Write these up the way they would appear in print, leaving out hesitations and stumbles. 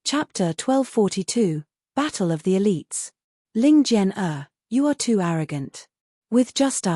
Chapter 1242, Battle of the Elites. Ling Jian, you are too arrogant. With just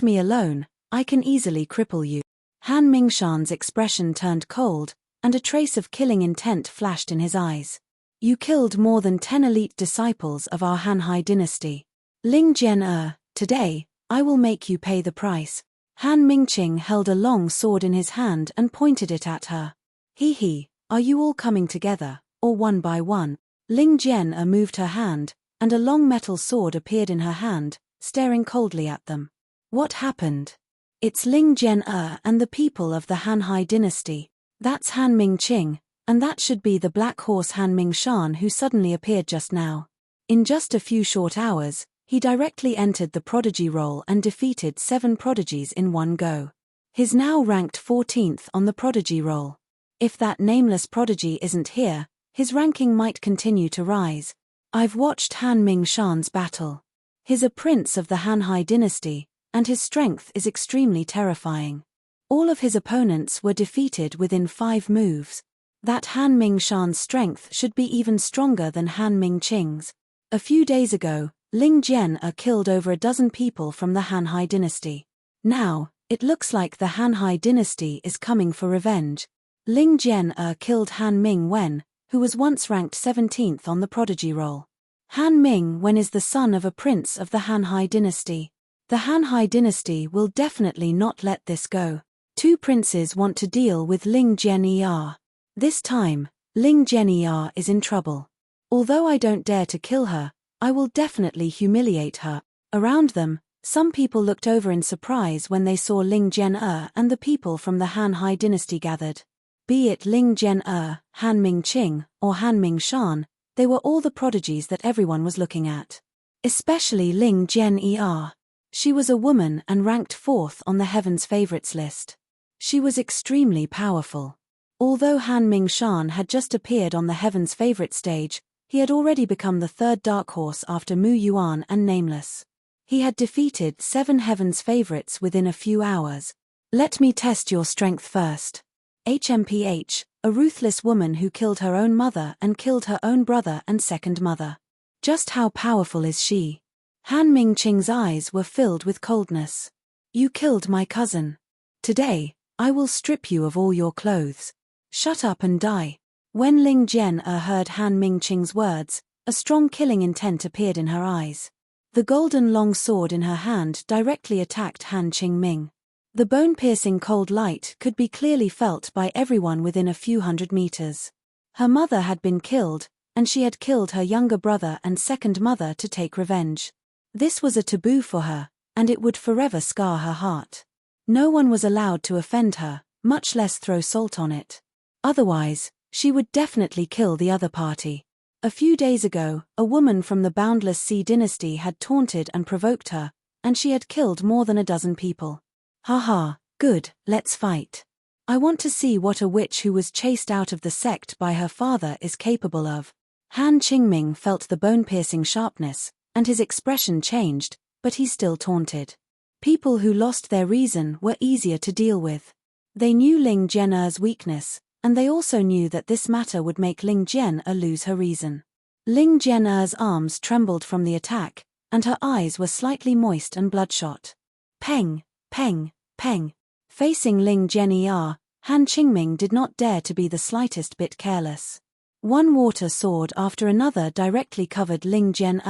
me alone, I can easily cripple you. Han Mingshan's expression turned cold, and a trace of killing intent flashed in his eyes. You killed more than 10 elite disciples of our Hanhai dynasty. Ling Jian, today, I will make you pay the price. Han Mingqing held a long sword in his hand and pointed it at her. He. Are you all coming together, or one by one? Ling Jian moved her hand, and a long metal sword appeared in her hand, staring coldly at them. What happened? It's Ling Jian and the people of the Hanhai dynasty. That's Han Mingqing, and that should be the black horse Han Mingshan who suddenly appeared just now. In just a few short hours, he directly entered the prodigy role and defeated 7 prodigies in one go. He's now ranked 14th on the prodigy role. If that nameless prodigy isn't here, his ranking might continue to rise. I've watched Han Mingshan's battle. He's a prince of the Hanhai dynasty, and his strength is extremely terrifying. All of his opponents were defeated within 5 moves. That Han Mingshan's strength should be even stronger than Han Mingqing's. A few days ago, Ling Jian killed over a dozen people from the Hanhai dynasty. Now, it looks like the Hanhai dynasty is coming for revenge. Ling Jian killed Han Mingwen, who was once ranked 17th on the prodigy roll. Han Mingwen is the son of a prince of the Hanhai dynasty. The Hanhai dynasty will definitely not let this go. 2 princes want to deal with Ling Jian. This time, Ling Jian is in trouble. Although I don't dare to kill her, I will definitely humiliate her. Around them, some people looked over in surprise when they saw Ling Jian and the people from the Hanhai dynasty gathered. Be it Ling Jian, Han Mingqing, or Han Mingshan, they were all the prodigies that everyone was looking at. Especially Ling Jian. She was a woman and ranked 4th on the Heaven's Favorites list. She was extremely powerful. Although Han Mingshan had just appeared on the Heaven's Favorite stage, he had already become the 3rd dark horse after Mu Yuan and Nameless. He had defeated 7 Heaven's Favorites within a few hours. Let me test your strength first. HMPH, a ruthless woman who killed her own mother and killed her own brother and second mother. Just how powerful is she? Han Mingqing's eyes were filled with coldness. You killed my cousin. Today, I will strip you of all your clothes. Shut up and die. When Ling Jian heard Han Mingqing's words, a strong killing intent appeared in her eyes. The golden long sword in her hand directly attacked Han Qingming. The bone-piercing cold light could be clearly felt by everyone within a few hundred meters. Her mother had been killed, and she had killed her younger brother and second mother to take revenge. This was a taboo for her, and it would forever scar her heart. No one was allowed to offend her, much less throw salt on it. Otherwise, she would definitely kill the other party. A few days ago, a woman from the Boundless Sea dynasty had taunted and provoked her, and she had killed more than a dozen people. Haha, good, let's fight. I want to see what a witch who was chased out of the sect by her father is capable of. Han Qingming felt the bone-piercing sharpness, and his expression changed, but he still taunted. People who lost their reason were easier to deal with. They knew Ling Jian's weakness, and they also knew that this matter would make Ling Jian lose her reason. Ling Jian's arms trembled from the attack, and her eyes were slightly moist and bloodshot. Peng, peng, peng. Facing Ling Jian, Han Qingming did not dare to be the slightest bit careless. One water sword after another directly covered Ling Jian.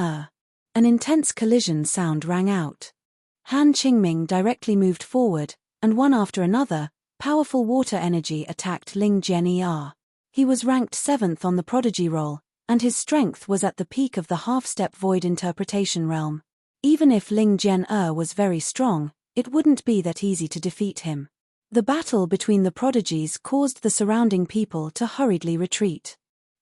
An intense collision sound rang out. Han Qingming directly moved forward, and one after another, powerful water energy attacked Ling Jian. He was ranked 7th on the prodigy roll, and his strength was at the peak of the half-step void interpretation realm. Even if Ling Jian was very strong, it wouldn't be that easy to defeat him. The battle between the prodigies caused the surrounding people to hurriedly retreat.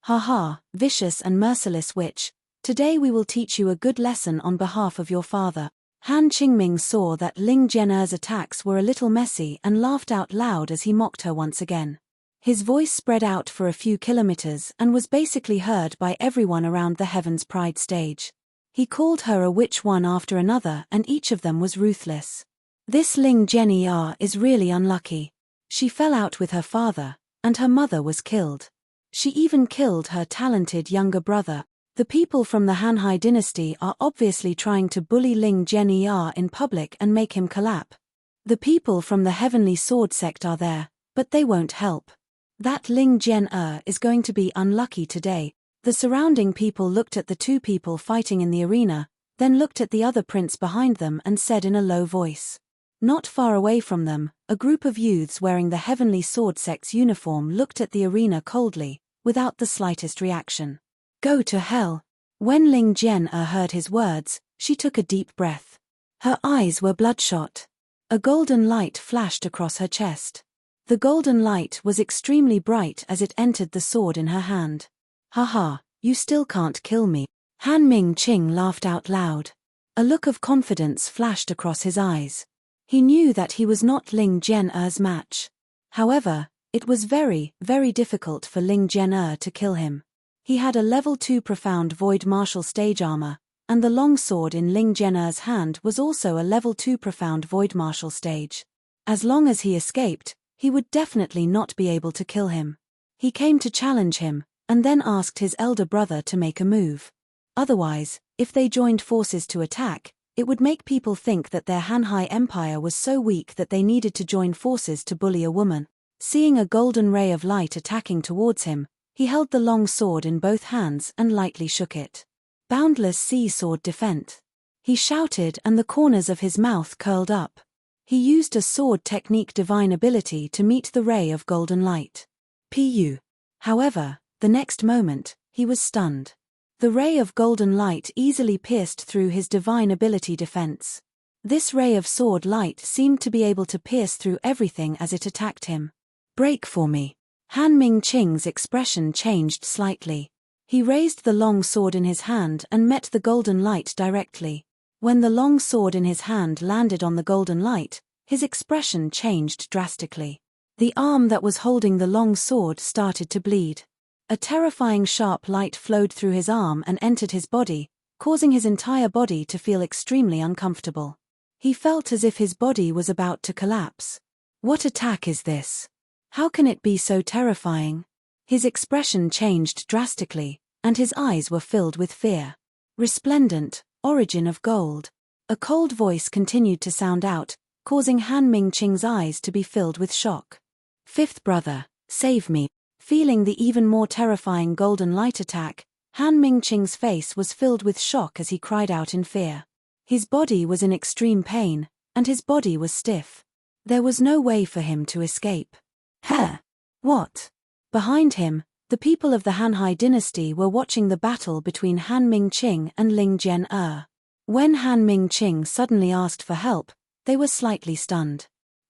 Haha, vicious and merciless witch, today we will teach you a good lesson on behalf of your father. Han Qingming saw that Ling Jian's attacks were a little messy and laughed out loud as he mocked her once again. His voice spread out for a few kilometers and was basically heard by everyone around the Heaven's Pride stage. He called her a witch one after another, and each of them was ruthless. This Ling Jian is really unlucky. She fell out with her father, and her mother was killed. She even killed her talented younger brother. The people from the Hanhai dynasty are obviously trying to bully Ling Zhen in public and make him collapse. The people from the Heavenly Sword sect are there, but they won't help. That Ling Zhen is going to be unlucky today. The surrounding people looked at the two people fighting in the arena, then looked at the other prince behind them and said in a low voice. Not far away from them, a group of youths wearing the Heavenly Sword sect's uniform looked at the arena coldly, without the slightest reaction. Go to hell. When Ling Zhen heard his words, she took a deep breath. Her eyes were bloodshot. A golden light flashed across her chest. The golden light was extremely bright as it entered the sword in her hand. Haha, you still can't kill me. Han Ming-ching laughed out loud. A look of confidence flashed across his eyes. He knew that he was not Ling Zhen match. However, it was very, very difficult for Ling Zhen to kill him. He had a level 2 profound void martial stage armor, and the long sword in Ling Zhen's hand was also a level 2 profound void martial stage. As long as he escaped, he would definitely not be able to kill him. He came to challenge him, and then asked his elder brother to make a move. Otherwise, if they joined forces to attack, it would make people think that their Hanhai Empire was so weak that they needed to join forces to bully a woman. Seeing a golden ray of light attacking towards him, he held the long sword in both hands and lightly shook it. Boundless Sea Sword Defense. He shouted and the corners of his mouth curled up. He used a sword technique divine ability to meet the ray of golden light. Pu. However, the next moment, he was stunned. The ray of golden light easily pierced through his divine ability defense. This ray of sword light seemed to be able to pierce through everything as it attacked him. Break for me. Han Ming-ching's expression changed slightly. He raised the long sword in his hand and met the golden light directly. When the long sword in his hand landed on the golden light, his expression changed drastically. The arm that was holding the long sword started to bleed. A terrifying sharp light flowed through his arm and entered his body, causing his entire body to feel extremely uncomfortable. He felt as if his body was about to collapse. What attack is this? How can it be so terrifying? His expression changed drastically, and his eyes were filled with fear. Resplendent, origin of gold. A cold voice continued to sound out, causing Han Ming-ching's eyes to be filled with shock. Fifth brother, save me. Feeling the even more terrifying golden light attack, Han Ming-ching's face was filled with shock as he cried out in fear. His body was in extreme pain, and his body was stiff. There was no way for him to escape. Huh? What? Behind him, the people of the Hanhai dynasty were watching the battle between Han Ming-ching and Ling Zhen. When Han Ming-ching suddenly asked for help, they were slightly stunned.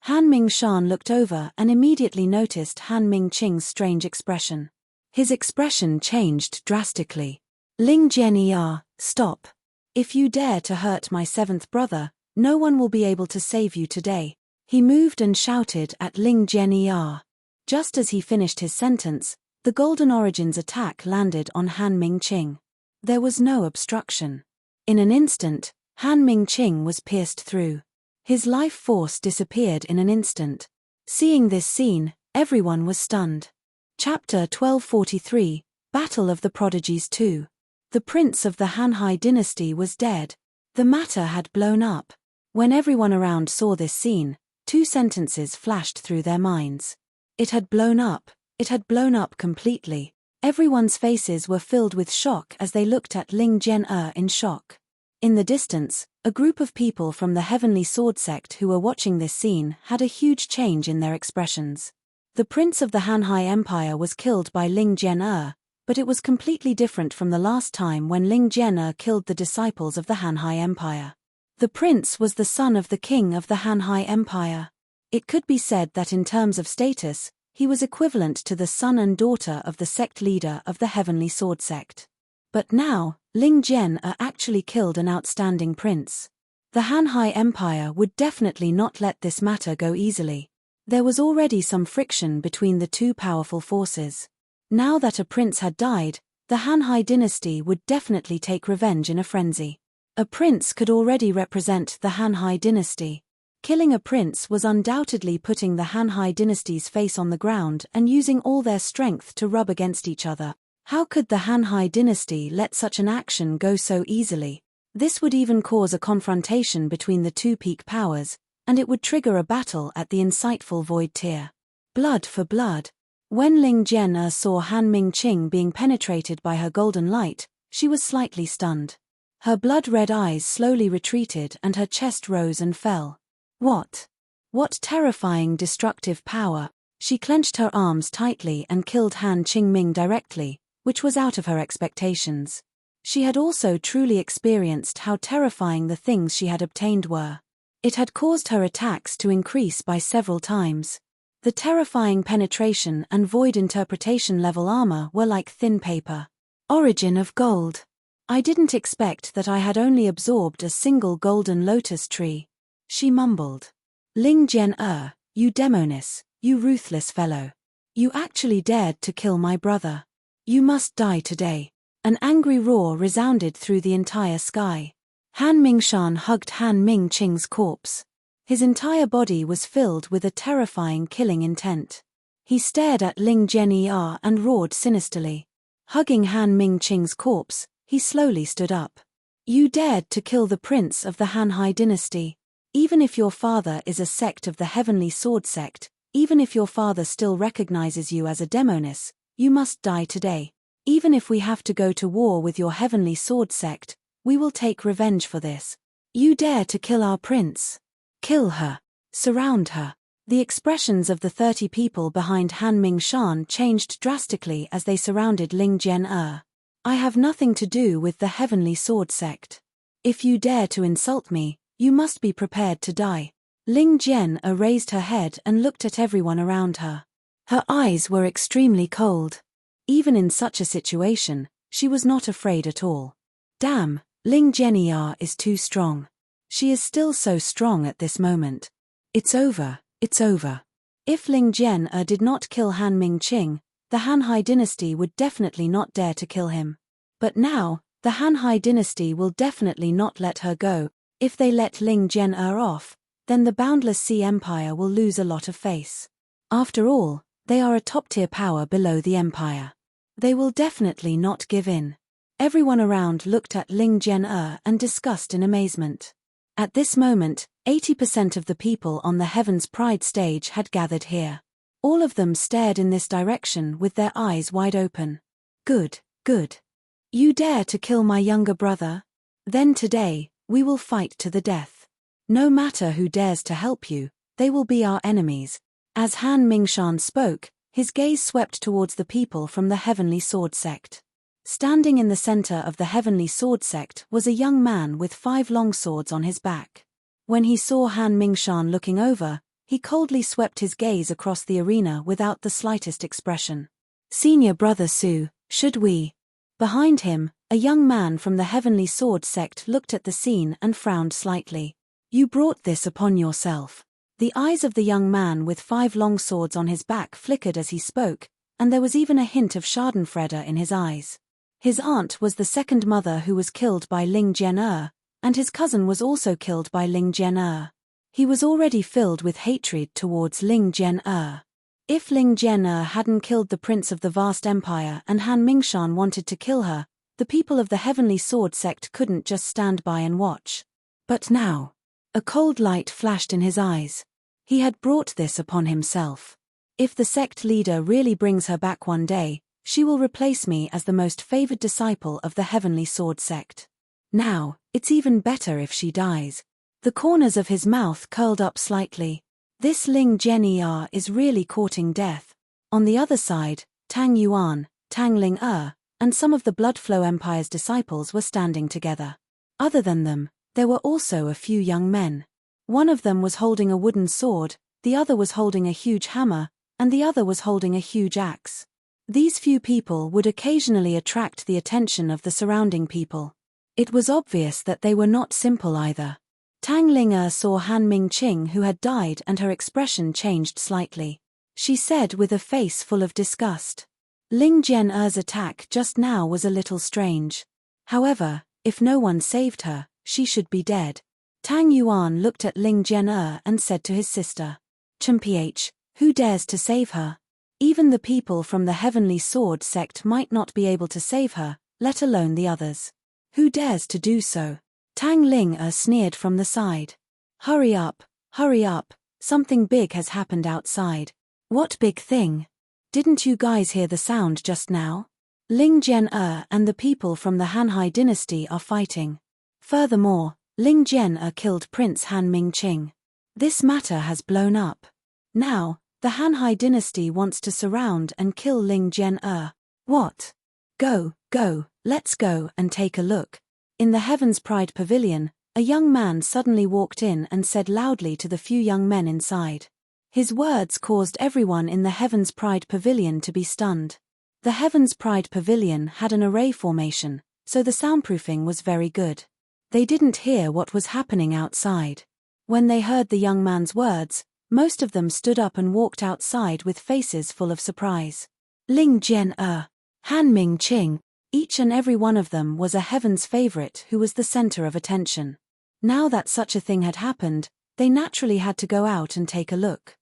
Han Ming-shan looked over and immediately noticed Han Ming-ching's strange expression. His expression changed drastically. Ling Zhen, stop. If you dare to hurt my seventh brother, no one will be able to save you today. He moved and shouted at Ling Zhen. Just as he finished his sentence, the Golden Origins attack landed on Han Ming-ching. There was no obstruction. In an instant, Han Ming-ching was pierced through. His life force disappeared in an instant. Seeing this scene, everyone was stunned. Chapter 1243, Battle of the Prodigies 2. The prince of the Hanhai dynasty was dead. The matter had blown up. When everyone around saw this scene, two sentences flashed through their minds. It had blown up. It had blown up completely. Everyone's faces were filled with shock as they looked at Ling Zhen in shock. In the distance, a group of people from the Heavenly Sword sect who were watching this scene had a huge change in their expressions. The prince of the Hanhai Empire was killed by Ling Zhen, but it was completely different from the last time when Ling Zhen killed the disciples of the Hanhai Empire. The prince was the son of the king of the Hanhai Empire. It could be said that in terms of status, he was equivalent to the son and daughter of the sect leader of the Heavenly Sword sect. But now, Ling Zhen actually killed an outstanding prince. The Hanhai Empire would definitely not let this matter go easily. There was already some friction between the two powerful forces. Now that a prince had died, the Hanhai dynasty would definitely take revenge in a frenzy. A prince could already represent the Hanhai dynasty. Killing a prince was undoubtedly putting the Hanhai dynasty's face on the ground and using all their strength to rub against each other. How could the Hanhai dynasty let such an action go so easily? This would even cause a confrontation between the two peak powers, and it would trigger a battle at the insightful void tier. Blood for blood. When Ling Jian saw Han Mingqing being penetrated by her golden light, she was slightly stunned. Her blood-red eyes slowly retreated and her chest rose and fell. What? What terrifying destructive power! She clenched her arms tightly and killed Han Qingming directly, which was out of her expectations. She had also truly experienced how terrifying the things she had obtained were. It had caused her attacks to increase by several times. The terrifying penetration and void interpretation level armor were like thin paper. Origin of gold. I didn't expect that I had only absorbed a single golden lotus tree. She mumbled. Ling Jian, you demoness, you ruthless fellow. You actually dared to kill my brother. You must die today. An angry roar resounded through the entire sky. Han Mingshan hugged Han Mingqing's corpse. His entire body was filled with a terrifying killing intent. He stared at Ling Jian and roared sinisterly. Hugging Han Mingqing's corpse, he slowly stood up. You dared to kill the prince of the Hanhai dynasty. Even if your father is a sect of the Heavenly Sword sect, even if your father still recognizes you as a demoness, you must die today. Even if we have to go to war with your Heavenly Sword sect, we will take revenge for this. You dare to kill our prince. Kill her. Surround her. The expressions of the 30 people behind Han Mingshan changed drastically as they surrounded Ling Jian. I have nothing to do with the Heavenly Sword sect. If you dare to insult me, you must be prepared to die. Ling Jian raised her head and looked at everyone around her. Her eyes were extremely cold. Even in such a situation, she was not afraid at all. Damn, Ling Jian is too strong. She is still so strong at this moment. It's over, it's over. If Ling Jian did not kill Han Mingqing, the Hanhai dynasty would definitely not dare to kill him. But now, the Hanhai dynasty will definitely not let her go. If they let Ling Jian off, then the Boundless Sea Empire will lose a lot of face. After all, they are a top-tier power below the Empire. They will definitely not give in. Everyone around looked at Ling Jian and discussed in amazement. At this moment, 80% of the people on the Heaven's Pride stage had gathered here. All of them stared in this direction with their eyes wide open. Good, good. You dare to kill my younger brother? Then today, we will fight to the death. No matter who dares to help you, they will be our enemies. As Han Mingshan spoke, his gaze swept towards the people from the Heavenly Sword sect. Standing in the center of the Heavenly Sword sect was a young man with 5 long swords on his back. When he saw Han Mingshan looking over, he coldly swept his gaze across the arena without the slightest expression. Senior brother Su, should we? Behind him, a young man from the Heavenly Sword sect looked at the scene and frowned slightly. You brought this upon yourself. The eyes of the young man with 5 long swords on his back flickered as he spoke, and there was even a hint of schadenfreude in his eyes. His aunt was the second mother who was killed by Ling Jian, and his cousin was also killed by Ling Jian. He was already filled with hatred towards Ling Jian. If Ling Jian hadn't killed the prince of the vast empire and Han Mingshan wanted to kill her, the people of the Heavenly Sword sect couldn't just stand by and watch. But now, a cold light flashed in his eyes. He had brought this upon himself. If the sect leader really brings her back one day, she will replace me as the most favored disciple of the Heavenly Sword sect. Now, it's even better if she dies. The corners of his mouth curled up slightly. This Ling Jian is really courting death. On the other side, Tang Yuan, Tang Ling and some of the Blood Flow Empire's disciples were standing together. Other than them, there were also a few young men. One of them was holding a wooden sword, the other was holding a huge hammer, and the other was holding a huge axe. These few people would occasionally attract the attention of the surrounding people. It was obvious that they were not simple either. Tang Ling saw Han Mingqing who had died and her expression changed slightly. She said with a face full of disgust. Ling Jian's attack just now was a little strange. However, if no one saved her, she should be dead. Tang Yuan looked at Ling Jian and said to his sister, "Chen-ph, who dares to save her? Even the people from the Heavenly Sword sect might not be able to save her, let alone the others. Who dares to do so?" Tang Ling sneered from the side. Hurry up, something big has happened outside." "What big thing? Didn't you guys hear the sound just now? Ling Jian and the people from the Hanhai dynasty are fighting. Furthermore, Ling Jian killed Prince Han Mingqing. This matter has blown up. Now, the Hanhai dynasty wants to surround and kill Ling Jian. What? Go, let's go and take a look." In the Heaven's Pride Pavilion, a young man suddenly walked in and said loudly to the few young men inside. His words caused everyone in the Heaven's Pride Pavilion to be stunned. The Heaven's Pride Pavilion had an array formation, so the soundproofing was very good. They didn't hear what was happening outside. When they heard the young man's words, most of them stood up and walked outside with faces full of surprise. Ling Jian, Han Mingqing, each and every one of them was a Heaven's favorite who was the center of attention. Now that such a thing had happened, they naturally had to go out and take a look.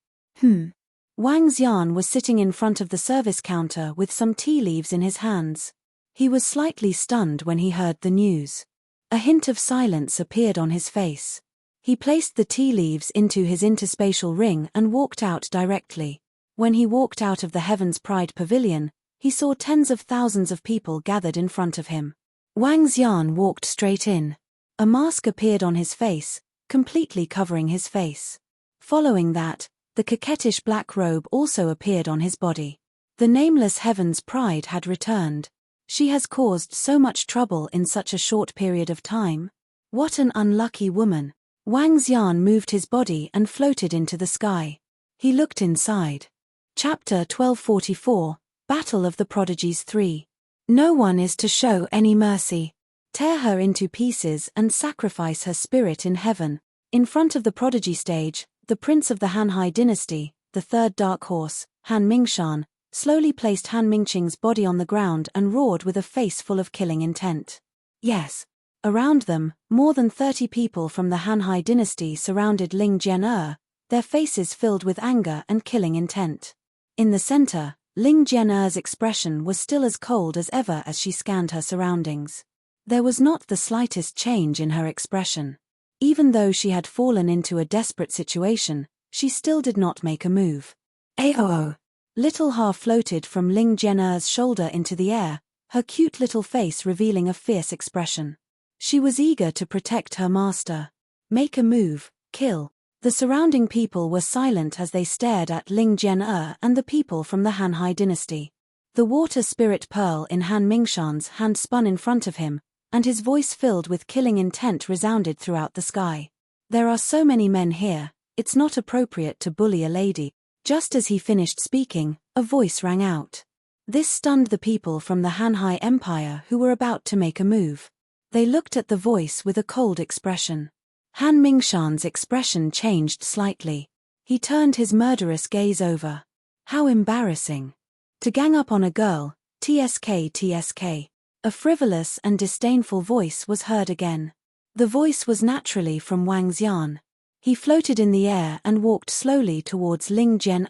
Wang Xian was sitting in front of the service counter with some tea leaves in his hands. He was slightly stunned when he heard the news. A hint of silence appeared on his face. He placed the tea leaves into his interspatial ring and walked out directly. When he walked out of the Heaven's Pride Pavilion, he saw tens of thousands of people gathered in front of him. Wang Xian walked straight in. A mask appeared on his face, completely covering his face. Following that, the coquettish black robe also appeared on his body. The nameless Heaven's Pride had returned. She has caused so much trouble in such a short period of time. What an unlucky woman. Wang Xian moved his body and floated into the sky. He looked inside. Chapter 1244, Battle of the Prodigies 3. No one is to show any mercy. Tear her into pieces and sacrifice her spirit in heaven. In front of the prodigy stage, the prince of the Hanhai dynasty, the third dark horse, Han Mingshan, slowly placed Han Mingqing's body on the ground and roared with a face full of killing intent. Yes. Around them, more than 30 people from the Hanhai dynasty surrounded Ling Jian, their faces filled with anger and killing intent. In the center, Ling Jian's expression was still as cold as ever as she scanned her surroundings. There was not the slightest change in her expression. Even though she had fallen into a desperate situation, she still did not make a move. Aoo! Little Ha floated from Ling Jian's shoulder into the air, her cute little face revealing a fierce expression. She was eager to protect her master. Make a move, kill. The surrounding people were silent as they stared at Ling Jian and the people from the Hanhai dynasty. The water spirit pearl in Han Mingshan's hand spun in front of him, and his voice filled with killing intent resounded throughout the sky. "There are so many men here, it's not appropriate to bully a lady." Just as he finished speaking, a voice rang out. This stunned the people from the Hanhai Empire who were about to make a move. They looked at the voice with a cold expression. Han Mingshan's expression changed slightly. He turned his murderous gaze over. How embarrassing. To gang up on a girl, tsk. A frivolous and disdainful voice was heard again. The voice was naturally from Wang Xian. He floated in the air and walked slowly towards Ling Jian.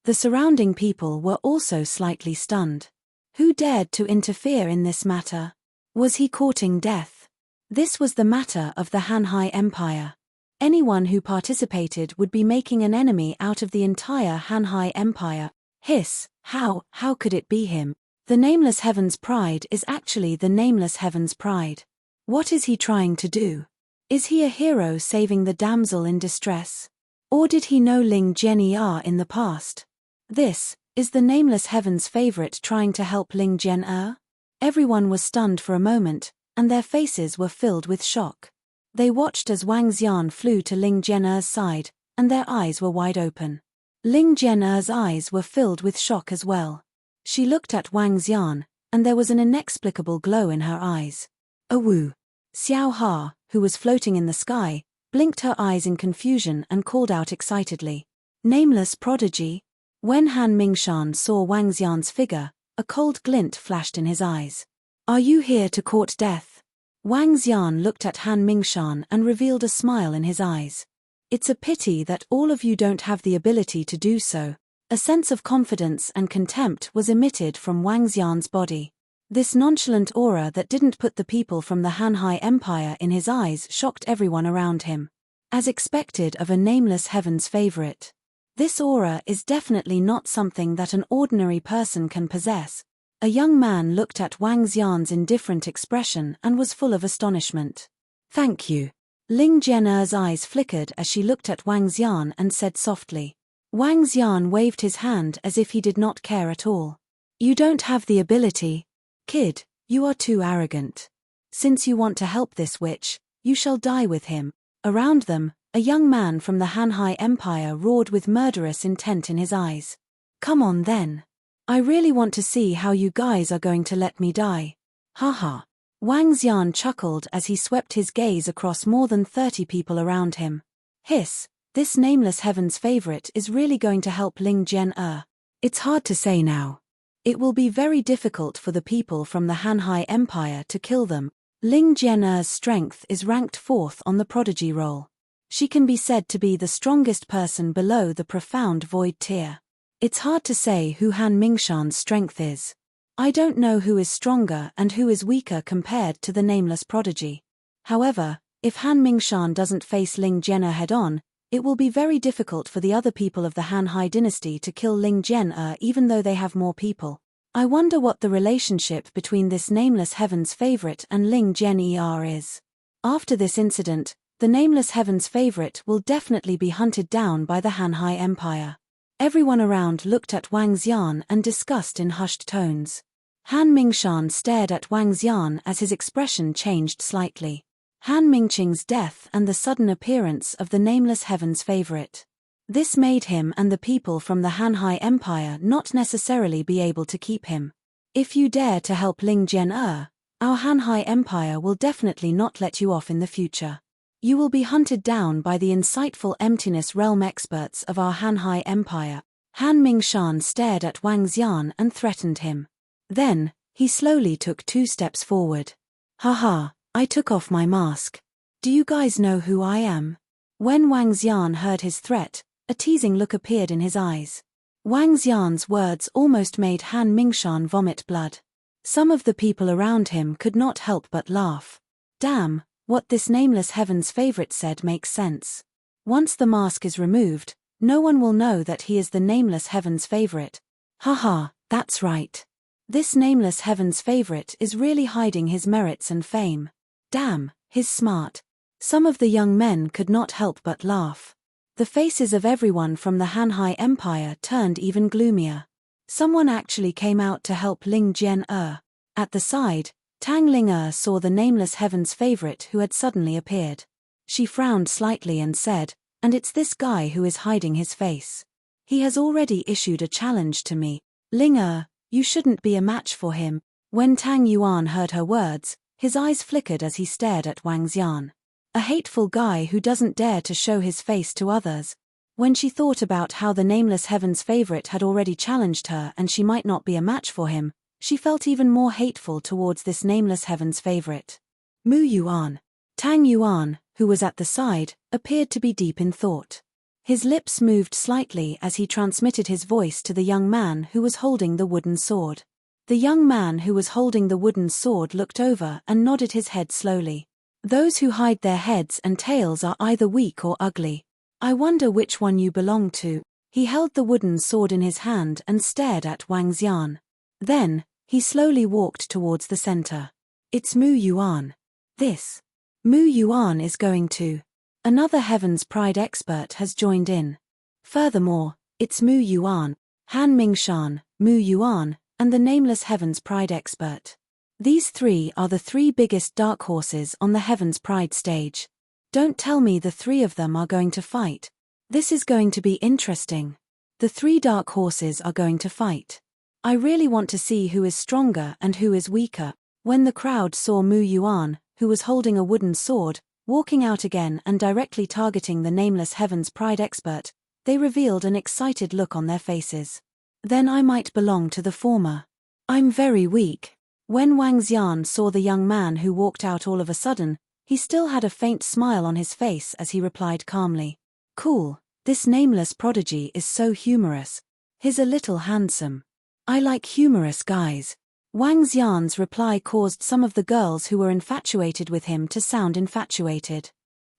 The surrounding people were also slightly stunned. Who dared to interfere in this matter? Was he courting death? This was the matter of the Hanhai Empire. Anyone who participated would be making an enemy out of the entire Hanhai Empire. Hiss, how could it be him? The nameless Heaven's Pride is actually the nameless Heaven's Pride. What is he trying to do? Is he a hero saving the damsel in distress? Or did he know Ling Jian in the past? This is the nameless Heaven's favorite trying to help Ling Jian? Everyone was stunned for a moment, and their faces were filled with shock. They watched as Wang Xian flew to Ling Jian's side, and their eyes were wide open. Ling Jian's eyes were filled with shock as well. She looked at Wang Xian, and there was an inexplicable glow in her eyes. Awoo! Xiao Ha, who was floating in the sky, blinked her eyes in confusion and called out excitedly. Nameless prodigy? When Han Mingshan saw Wang Xian's figure, a cold glint flashed in his eyes. Are you here to court death? Wang Xian looked at Han Mingshan and revealed a smile in his eyes. It's a pity that all of you don't have the ability to do so. A sense of confidence and contempt was emitted from Wang Xian's body. This nonchalant aura that didn't put the people from the Hanhai Empire in his eyes shocked everyone around him. As expected of a nameless heaven's favorite. This aura is definitely not something that an ordinary person can possess. A young man looked at Wang Xian's indifferent expression and was full of astonishment. Thank you. Ling Jian'er's eyes flickered as she looked at Wang Xian and said softly. Wang Xian waved his hand as if he did not care at all. You don't have the ability. Kid, you are too arrogant. Since you want to help this witch, you shall die with him. Around them, a young man from the Hanhai Empire roared with murderous intent in his eyes. Come on then. I really want to see how you guys are going to let me die. Haha. Wang Xian chuckled as he swept his gaze across more than 30 people around him. Hiss, this nameless heaven's favorite is really going to help Ling Jian'er. It's hard to say now. It will be very difficult for the people from the Hanhai Empire to kill them. Ling Jian'er's strength is ranked 4th on the prodigy roll. She can be said to be the strongest person below the profound void tier. It's hard to say who Han Mingshan's strength is. I don't know who is stronger and who is weaker compared to the nameless prodigy. However, if Han Mingshan doesn't face Ling Jian'er head-on, it will be very difficult for the other people of the Hanhai dynasty to kill Ling Jian'er even though they have more people. I wonder what the relationship between this nameless heaven's favorite and Ling Jian'er is. After this incident, the nameless heaven's favorite will definitely be hunted down by the Hanhai Empire. Everyone around looked at Wang Xian and discussed in hushed tones. Han Mingshan stared at Wang Xian as his expression changed slightly. Han Mingqing's death and the sudden appearance of the nameless heaven's favorite. This made him and the people from the Hanhai Empire not necessarily be able to keep him. If you dare to help Ling Jian'er, our Hanhai Empire will definitely not let you off in the future. You will be hunted down by the insightful emptiness realm experts of our Hanhai Empire. Han Mingshan stared at Wang Xian and threatened him. Then, he slowly took 2 steps forward. Haha, I took off my mask. Do you guys know who I am? When Wang Xian heard his threat, a teasing look appeared in his eyes. Wang Xian's words almost made Han Mingshan vomit blood. Some of the people around him could not help but laugh. Damn, what this nameless heaven's favorite said makes sense. Once the mask is removed, no one will know that he is the nameless heaven's favorite. Haha, that's right. This nameless heaven's favorite is really hiding his merits and fame. Damn, he's smart. Some of the young men could not help but laugh. The faces of everyone from the Hanhai Empire turned even gloomier. Someone actually came out to help Ling Jian'er. At the side, Tang Ling'er saw the nameless heaven's favorite who had suddenly appeared. She frowned slightly and said, and it's this guy who is hiding his face. He has already issued a challenge to me. Ling'er, you shouldn't be a match for him. When Tang Yuan heard her words, his eyes flickered as he stared at Wang Xian. A hateful guy who doesn't dare to show his face to others. When she thought about how the nameless heaven's favorite had already challenged her and she might not be a match for him, she felt even more hateful towards this nameless heaven's favorite. Mu Yuan. Tang Yuan, who was at the side, appeared to be deep in thought. His lips moved slightly as he transmitted his voice to the young man who was holding the wooden sword. The young man who was holding the wooden sword looked over and nodded his head slowly. Those who hide their heads and tails are either weak or ugly. I wonder which one you belong to. He held the wooden sword in his hand and stared at Wang Xian. Then, he slowly walked towards the center. It's Mu Yuan. This. Mu Yuan is going to. Another Heaven's Pride expert has joined in. Furthermore, it's Mu Yuan, Han Mingshan, Mu Yuan, and the nameless Heaven's Pride expert. These 3 are the 3 biggest dark horses on the Heaven's Pride stage. Don't tell me the 3 of them are going to fight. This is going to be interesting. The 3 dark horses are going to fight. I really want to see who is stronger and who is weaker. When the crowd saw Mu Yuan, who was holding a wooden sword, walking out again and directly targeting the nameless Heaven's Pride expert, they revealed an excited look on their faces. Then I might belong to the former. I'm very weak. When Wang Xian saw the young man who walked out all of a sudden, he still had a faint smile on his face as he replied calmly. Cool, this nameless prodigy is so humorous. He's a little handsome. I like humorous guys. Wang Xian's reply caused some of the girls who were infatuated with him to sound infatuated.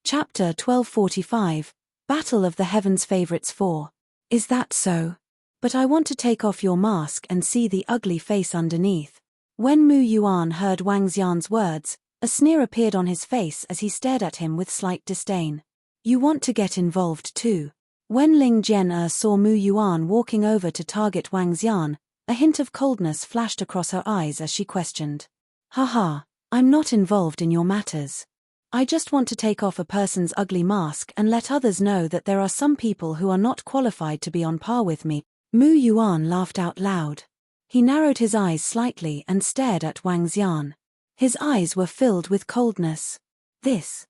Chapter 1245, Battle of the Heavens Favorites 4. Is that so? But I want to take off your mask and see the ugly face underneath. When Mu Yuan heard Wang Xian's words, a sneer appeared on his face as he stared at him with slight disdain. You want to get involved too? When Ling Jian saw Mu Yuan walking over to target Wang Xian, a hint of coldness flashed across her eyes as she questioned. Haha, I'm not involved in your matters. I just want to take off a person's ugly mask and let others know that there are some people who are not qualified to be on par with me. Mu Yuan laughed out loud. He narrowed his eyes slightly and stared at Wang Xian. His eyes were filled with coldness. This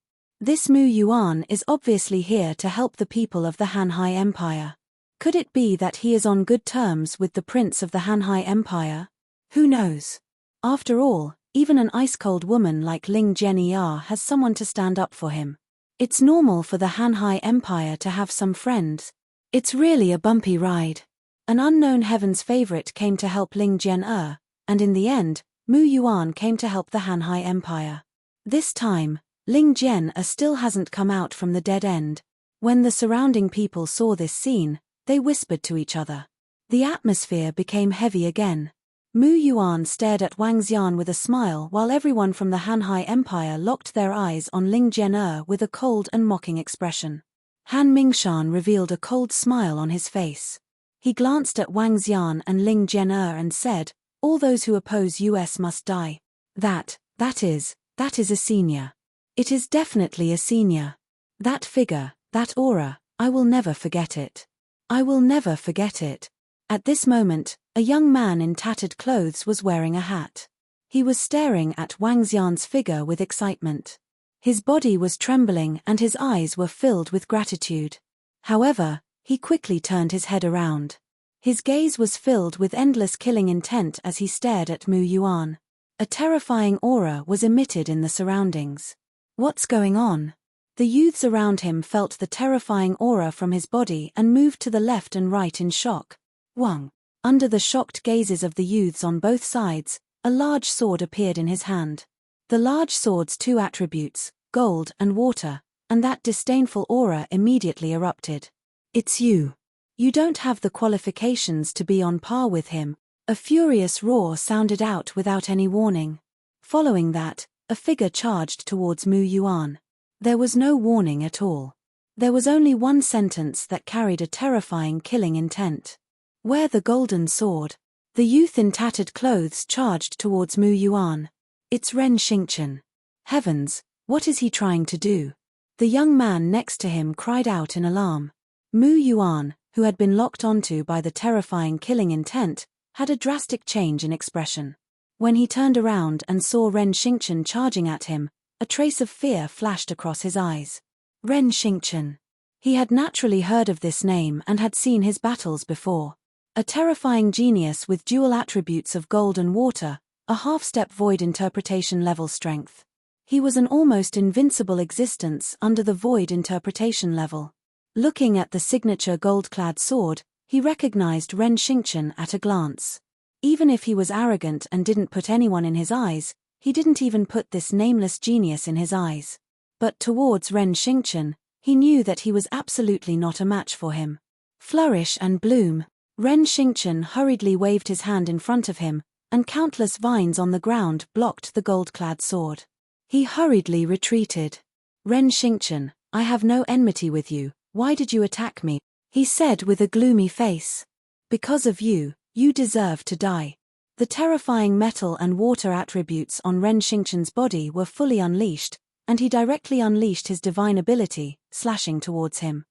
Mu Yuan is obviously here to help the people of the Hanhai Empire. Could it be that he is on good terms with the prince of the Hanhai Empire? Who knows? After all, even an ice-cold woman like Ling Jian has someone to stand up for him. It's normal for the Hanhai Empire to have some friends. It's really a bumpy ride. An unknown heaven's favorite came to help Ling Jian, and in the end, Mu Yuan came to help the Hanhai Empire. This time, Ling Jian still hasn't come out from the dead end. When the surrounding people saw this scene, they whispered to each other. The atmosphere became heavy again. Mu Yuan stared at Wang Xian with a smile while everyone from the Hanhai Empire locked their eyes on Ling Jian with a cold and mocking expression. Han Mingshan revealed a cold smile on his face. He glanced at Wang Xian and Ling Jian and said, all those who oppose us must die. That is a senior. It is definitely a senior. That figure, that aura, I will never forget it. I will never forget it. At this moment, a young man in tattered clothes was wearing a hat. He was staring at Wang Xian's figure with excitement. His body was trembling and his eyes were filled with gratitude. However, he quickly turned his head around. His gaze was filled with endless killing intent as he stared at Mu Yuan. A terrifying aura was emitted in the surroundings. What's going on? The youths around him felt the terrifying aura from his body and moved to the left and right in shock. Wang. Under the shocked gazes of the youths on both sides, a large sword appeared in his hand. The large sword's two attributes, gold and water, and that disdainful aura immediately erupted. It's you. You don't have the qualifications to be on par with him. A furious roar sounded out without any warning. Following that, a figure charged towards Mu Yuan. There was no warning at all. There was only one sentence that carried a terrifying killing intent. Wear the golden sword. The youth in tattered clothes charged towards Mu Yuan. It's Ren Xingqian. Heavens, what is he trying to do? The young man next to him cried out in alarm. Mu Yuan, who had been locked onto by the terrifying killing intent, had a drastic change in expression. When he turned around and saw Ren Xingqian charging at him, a trace of fear flashed across his eyes. Ren Xingqian. He had naturally heard of this name and had seen his battles before. A terrifying genius with dual attributes of gold and water, a half-step void interpretation level strength. He was an almost invincible existence under the void interpretation level. Looking at the signature gold-clad sword, he recognized Ren Xingqian at a glance. Even if he was arrogant and didn't put anyone in his eyes, he didn't even put this nameless genius in his eyes. But towards Ren Xingqian, he knew that he was absolutely not a match for him. Flourish and bloom. Ren Xingqian hurriedly waved his hand in front of him, and countless vines on the ground blocked the gold-clad sword. He hurriedly retreated. Ren Xingqian, I have no enmity with you, why did you attack me? He said with a gloomy face. Because of you, you deserve to die. The terrifying metal and water attributes on Ren Xingqian's body were fully unleashed, and he directly unleashed his divine ability, slashing towards him.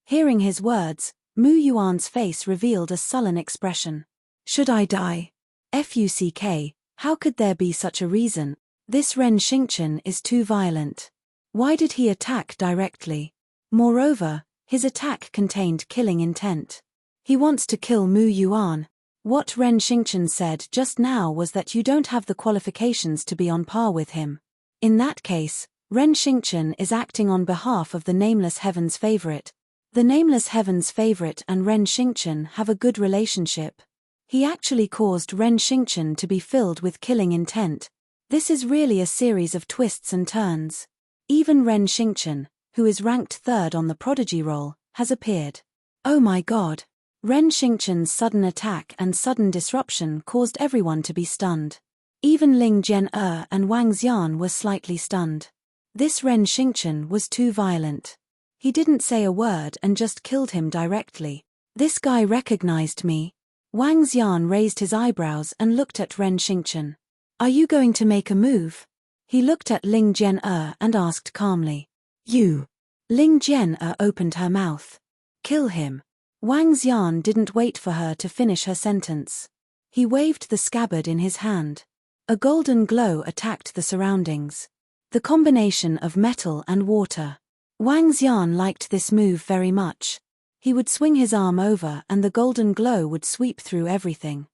Hearing his words, Mu Yuan's face revealed a sullen expression. Should I die? Fuck, how could there be such a reason? This Ren Xingqian is too violent. Why did he attack directly? Moreover, his attack contained killing intent. He wants to kill Mu Yuan. What Ren Xingqian said just now was that you don't have the qualifications to be on par with him. In that case, Ren Xingqian is acting on behalf of the Nameless Heaven's favorite. The Nameless Heaven's favorite and Ren Xingqian have a good relationship. He actually caused Ren Xingqian to be filled with killing intent. This is really a series of twists and turns. Even Ren Xingqian, who is ranked 3rd on the prodigy roll, has appeared. Oh my god. Ren Xingqian's sudden attack and sudden disruption caused everyone to be stunned. Even Ling Jian and Wang Xian were slightly stunned. This Ren Xingqian was too violent. He didn't say a word and just killed him directly. This guy recognized me. Wang Xian raised his eyebrows and looked at Ren Xingqian. Are you going to make a move? He looked at Ling Jian and asked calmly. You. Ling Jian opened her mouth. Kill him. Wang Xian didn't wait for her to finish her sentence. He waved the scabbard in his hand. A golden glow attacked the surroundings. The combination of metal and water. Wang Xian liked this move very much. He would swing his arm over and the golden glow would sweep through everything.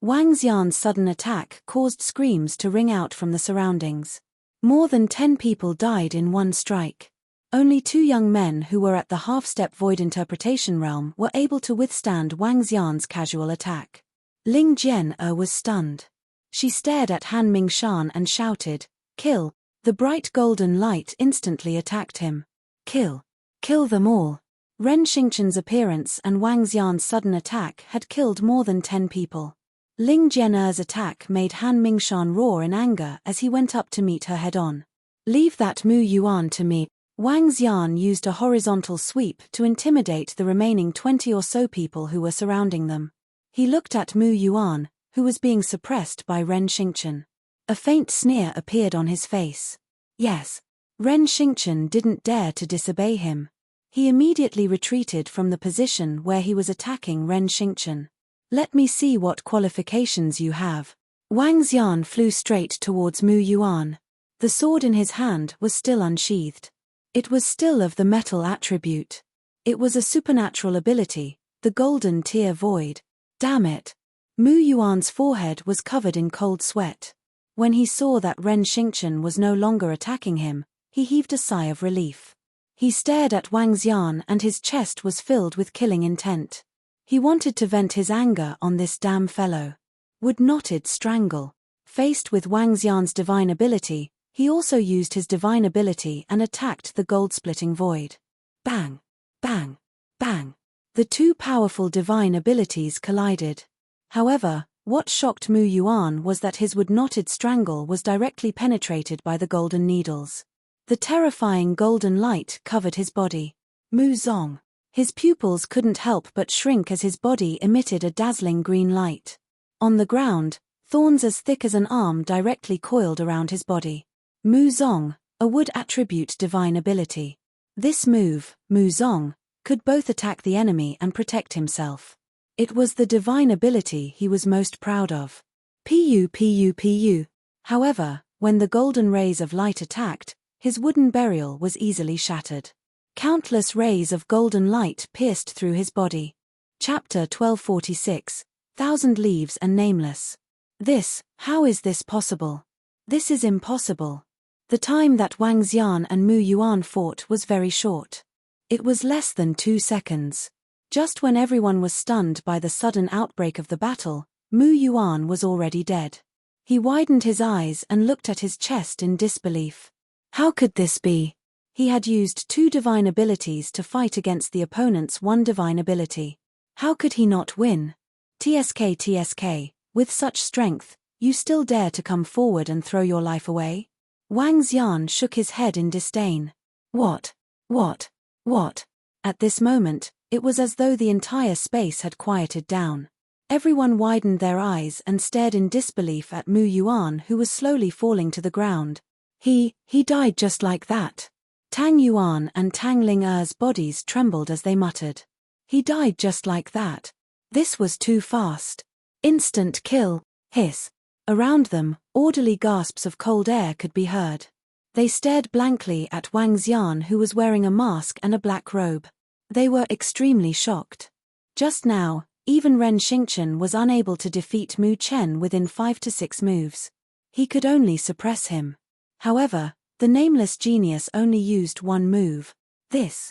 Wang Xian's sudden attack caused screams to ring out from the surroundings. More than 10 people died in one strike. Only 2 young men who were at the half-step void interpretation realm were able to withstand Wang Xian's casual attack. Ling Jian was stunned. She stared at Han Mingshan and shouted, "Kill!" The bright golden light instantly attacked him. Kill! Kill them all! Ren Xingqian's appearance and Wang Xian's sudden attack had killed more than 10 people. Ling Jian's attack made Han Mingshan roar in anger as he went up to meet her head-on. Leave that Mu Yuan to me. Wang Xian used a horizontal sweep to intimidate the remaining 20 or so people who were surrounding them. He looked at Mu Yuan, who was being suppressed by Ren Xingqian. A faint sneer appeared on his face. Yes. Ren Xingqian didn't dare to disobey him. He immediately retreated from the position where he was attacking Ren Xingqian. Let me see what qualifications you have. Wang Xian flew straight towards Mu Yuan. The sword in his hand was still unsheathed. It was still of the metal attribute. It was a supernatural ability, the golden tear void. Damn it. Mu Yuan's forehead was covered in cold sweat. When he saw that Ren Xingqian was no longer attacking him, he heaved a sigh of relief. He stared at Wang Xian and his chest was filled with killing intent. He wanted to vent his anger on this damn fellow. Would not it strangle? Faced with Wang Xian's divine ability, he also used his divine ability and attacked the gold-splitting void. Bang! Bang! Bang! The 2 powerful divine abilities collided. However, what shocked Mu Yuan was that his would-knotted strangle was directly penetrated by the golden needles. The terrifying golden light covered his body. Mu Zong. His pupils couldn't help but shrink as his body emitted a dazzling green light. On the ground, thorns as thick as an arm directly coiled around his body. Mu Zong, a wood attribute divine ability. This move, Mu Zong, could both attack the enemy and protect himself. It was the divine ability he was most proud of. Pu. However, when the golden rays of light attacked, his wooden burial was easily shattered. Countless rays of golden light pierced through his body. Chapter 1246, 1,000 Leaves and Nameless. How is this possible? This is impossible. The time that Wang Xian and Mu Yuan fought was very short. It was less than 2 seconds. Just when everyone was stunned by the sudden outbreak of the battle, Mu Yuan was already dead. He widened his eyes and looked at his chest in disbelief. How could this be? He had used 2 divine abilities to fight against the opponent's 1 divine ability. How could he not win? TSK, with such strength, you still dare to come forward and throw your life away? Wang Xian shook his head in disdain. What? At this moment, it was as though the entire space had quieted down. Everyone widened their eyes and stared in disbelief at Mu Yuan, who was slowly falling to the ground. He died just like that. Tang Yuan and Tang Ling bodies trembled as they muttered. He died just like that. This was too fast. Instant kill. Hiss. Around them, orderly gasps of cold air could be heard. They stared blankly at Wang Xian, who was wearing a mask and a black robe. They were extremely shocked. Just now, Even Ren Xingqian was unable to defeat Mu Chen within 5 to 6 moves. He could only suppress him. However, the Nameless Genius only used one move. The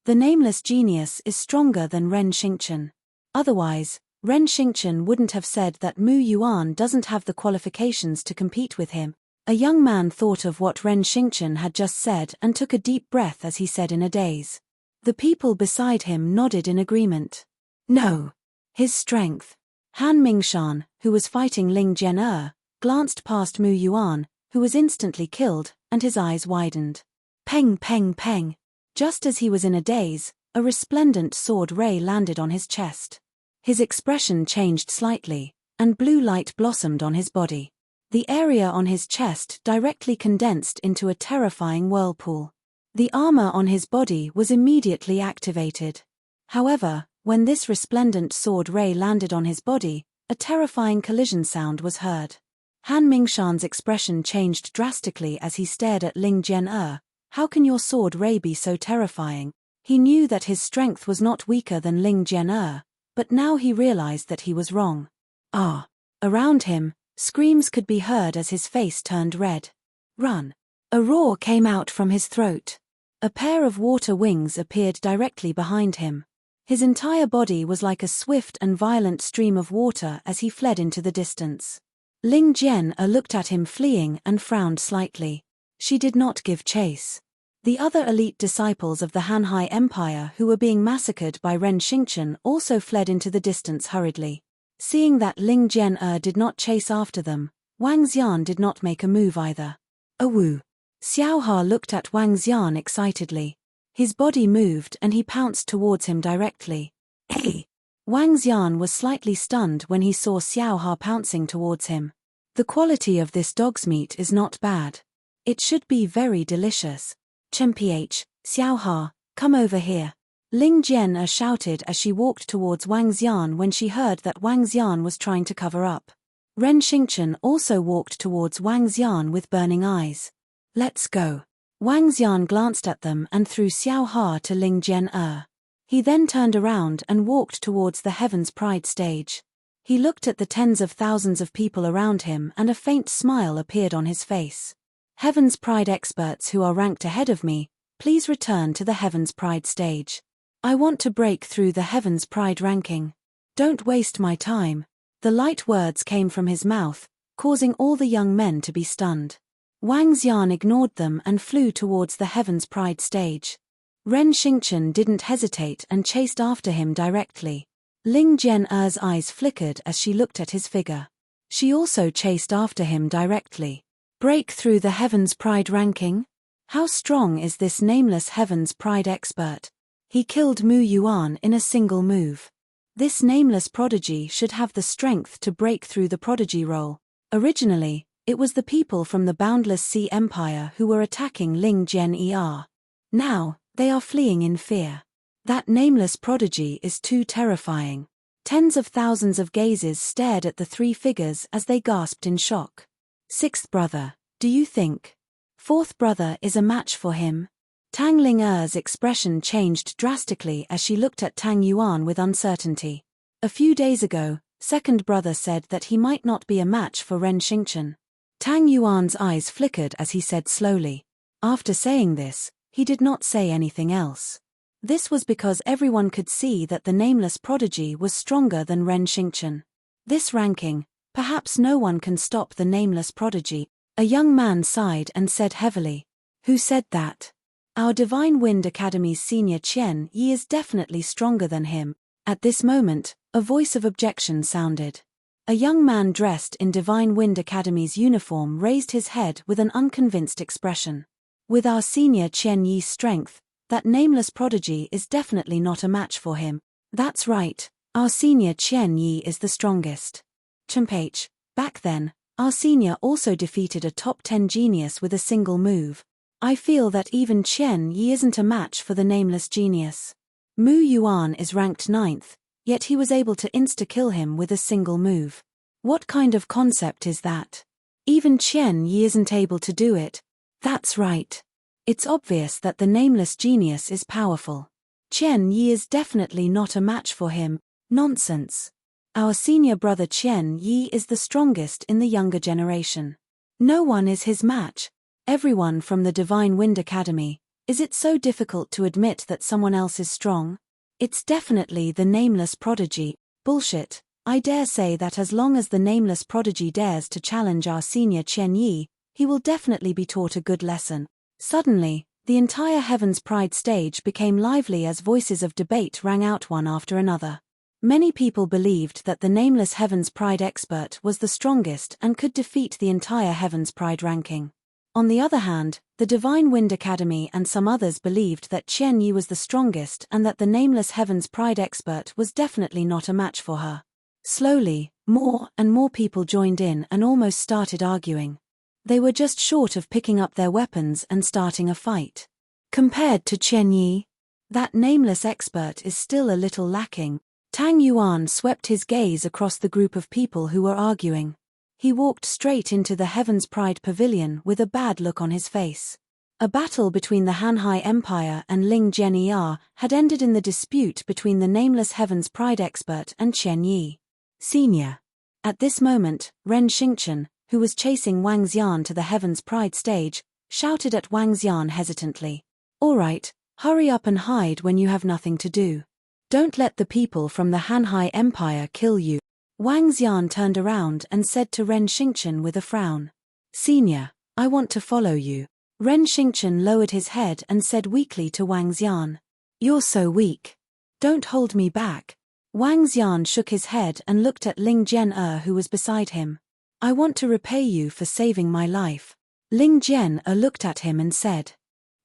Nameless Genius is stronger than Ren Xingqian. Otherwise, Ren Xingqian wouldn't have said that Mu Yuan doesn't have the qualifications to compete with him. A young man thought of what Ren Xingqian had just said and took a deep breath as he said in a daze. The people beside him nodded in agreement. No. His strength. Han Mingshan, who was fighting Ling Jian, glanced past Mu Yuan, who was instantly killed, and his eyes widened. Peng peng peng. Just as he was in a daze, a resplendent sword ray landed on his chest. His expression changed slightly, and blue light blossomed on his body. The area on his chest directly condensed into a terrifying whirlpool. The armor on his body was immediately activated. However, when this resplendent sword ray landed on his body, a terrifying collision sound was heard. Han Mingshan's expression changed drastically as he stared at Ling Jian. How can your sword ray be so terrifying? He knew that his strength was not weaker than Ling Jian, but now he realized that he was wrong. Ah! Around him, screams could be heard as his face turned red. Run! A roar came out from his throat. A pair of water wings appeared directly behind him. His entire body was like a swift and violent stream of water as he fled into the distance. Ling Jian looked at him fleeing and frowned slightly. She did not give chase. The other elite disciples of the Hanhai Empire who were being massacred by Ren Xingqian also fled into the distance hurriedly. Seeing that Ling Jian did not chase after them, Wang Xian did not make a move either. Awoo! Xiaohua looked at Wang Xian excitedly. His body moved and he pounced towards him directly. Hey! Wang Xian was slightly stunned when he saw Xiaohua pouncing towards him. The quality of this dog's meat is not bad. It should be very delicious. Mph, Xiaohua, come over here. Ling Jian shouted as she walked towards Wang Xian when she heard that Wang Xian was trying to cover up. Ren Xingqian also walked towards Wang Xian with burning eyes. Let's go. Wang Xian glanced at them and threw Xiaohua to Ling Jian. He then turned around and walked towards the Heaven's Pride stage. He looked at the tens of thousands of people around him and a faint smile appeared on his face. Heaven's Pride experts who are ranked ahead of me, please return to the Heaven's Pride stage. I want to break through the Heaven's Pride ranking. Don't waste my time. The light words came from his mouth, causing all the young men to be stunned. Wang Xian ignored them and flew towards the Heaven's Pride stage. Ren Xingqian didn't hesitate and chased after him directly. Ling Jian's eyes flickered as she looked at his figure. She also chased after him directly. Break through the Heaven's Pride ranking? How strong is this nameless Heaven's Pride expert? He killed Mu Yuan in a single move. This nameless prodigy should have the strength to break through the prodigy role. Originally, it was the people from the Boundless Sea Empire who were attacking Ling Jian. Now, they are fleeing in fear. That nameless prodigy is too terrifying. Tens of thousands of gazes stared at the three figures as they gasped in shock. Sixth brother, do you think? Fourth brother is a match for him? Tang Ling's expression changed drastically as she looked at Tang Yuan with uncertainty. A few days ago, second brother said that he might not be a match for Ren Xingqian. Tang Yuan's eyes flickered as he said slowly. After saying this, he did not say anything else. This was because everyone could see that the nameless prodigy was stronger than Ren Xingqian. This ranking, perhaps no one can stop the nameless prodigy. A young man sighed and said heavily. Who said that? Our Divine Wind Academy's senior Qian Yi is definitely stronger than him. At this moment, a voice of objection sounded. A young man dressed in Divine Wind Academy's uniform raised his head with an unconvinced expression. With our senior Qian Yi's strength, that nameless prodigy is definitely not a match for him. That's right, our senior Qian Yi is the strongest. Mph, back then, our senior also defeated a top 10 genius with a single move. I feel that even Qian Yi isn't a match for the nameless genius. Mu Yuan is ranked 9th, yet he was able to insta-kill him with a single move. What kind of concept is that? Even Qian Yi isn't able to do it. That's right. It's obvious that the nameless genius is powerful. Qian Yi is definitely not a match for him. Nonsense. Our senior brother Qian Yi is the strongest in the younger generation. No one is his match. Everyone from the Divine Wind Academy. Is it so difficult to admit that someone else is strong? It's definitely the nameless prodigy. Bullshit. I dare say that as long as the nameless prodigy dares to challenge our senior Qian Yi, he will definitely be taught a good lesson. Suddenly, the entire Heaven's Pride stage became lively as voices of debate rang out one after another. Many people believed that the nameless Heaven's Pride expert was the strongest and could defeat the entire Heaven's Pride ranking. On the other hand, the Divine Wind Academy and some others believed that Qian Yi was the strongest and that the nameless Heaven's Pride expert was definitely not a match for her. Slowly, more and more people joined in and almost started arguing. They were just short of picking up their weapons and starting a fight. Compared to Qian Yi, that nameless expert is still a little lacking. Tang Yuan swept his gaze across the group of people who were arguing. He walked straight into the Heaven's Pride Pavilion with a bad look on his face. A battle between the Hanhai Empire and Ling Jian had ended in the dispute between the nameless Heaven's Pride expert and Qian Yi. Senior. At this moment, Ren Xingchen, who was chasing Wang Xian to the Heaven's Pride stage, shouted at Wang Xian hesitantly. All right, hurry up and hide when you have nothing to do. Don't let the people from the Hanhai Empire kill you. Wang Xian turned around and said to Ren Xingchen with a frown. Senior, I want to follow you. Ren Xingchen lowered his head and said weakly to Wang Xian. You're so weak. Don't hold me back. Wang Xian shook his head and looked at Ling Jian who was beside him. I want to repay you for saving my life. Ling Jian looked at him and said.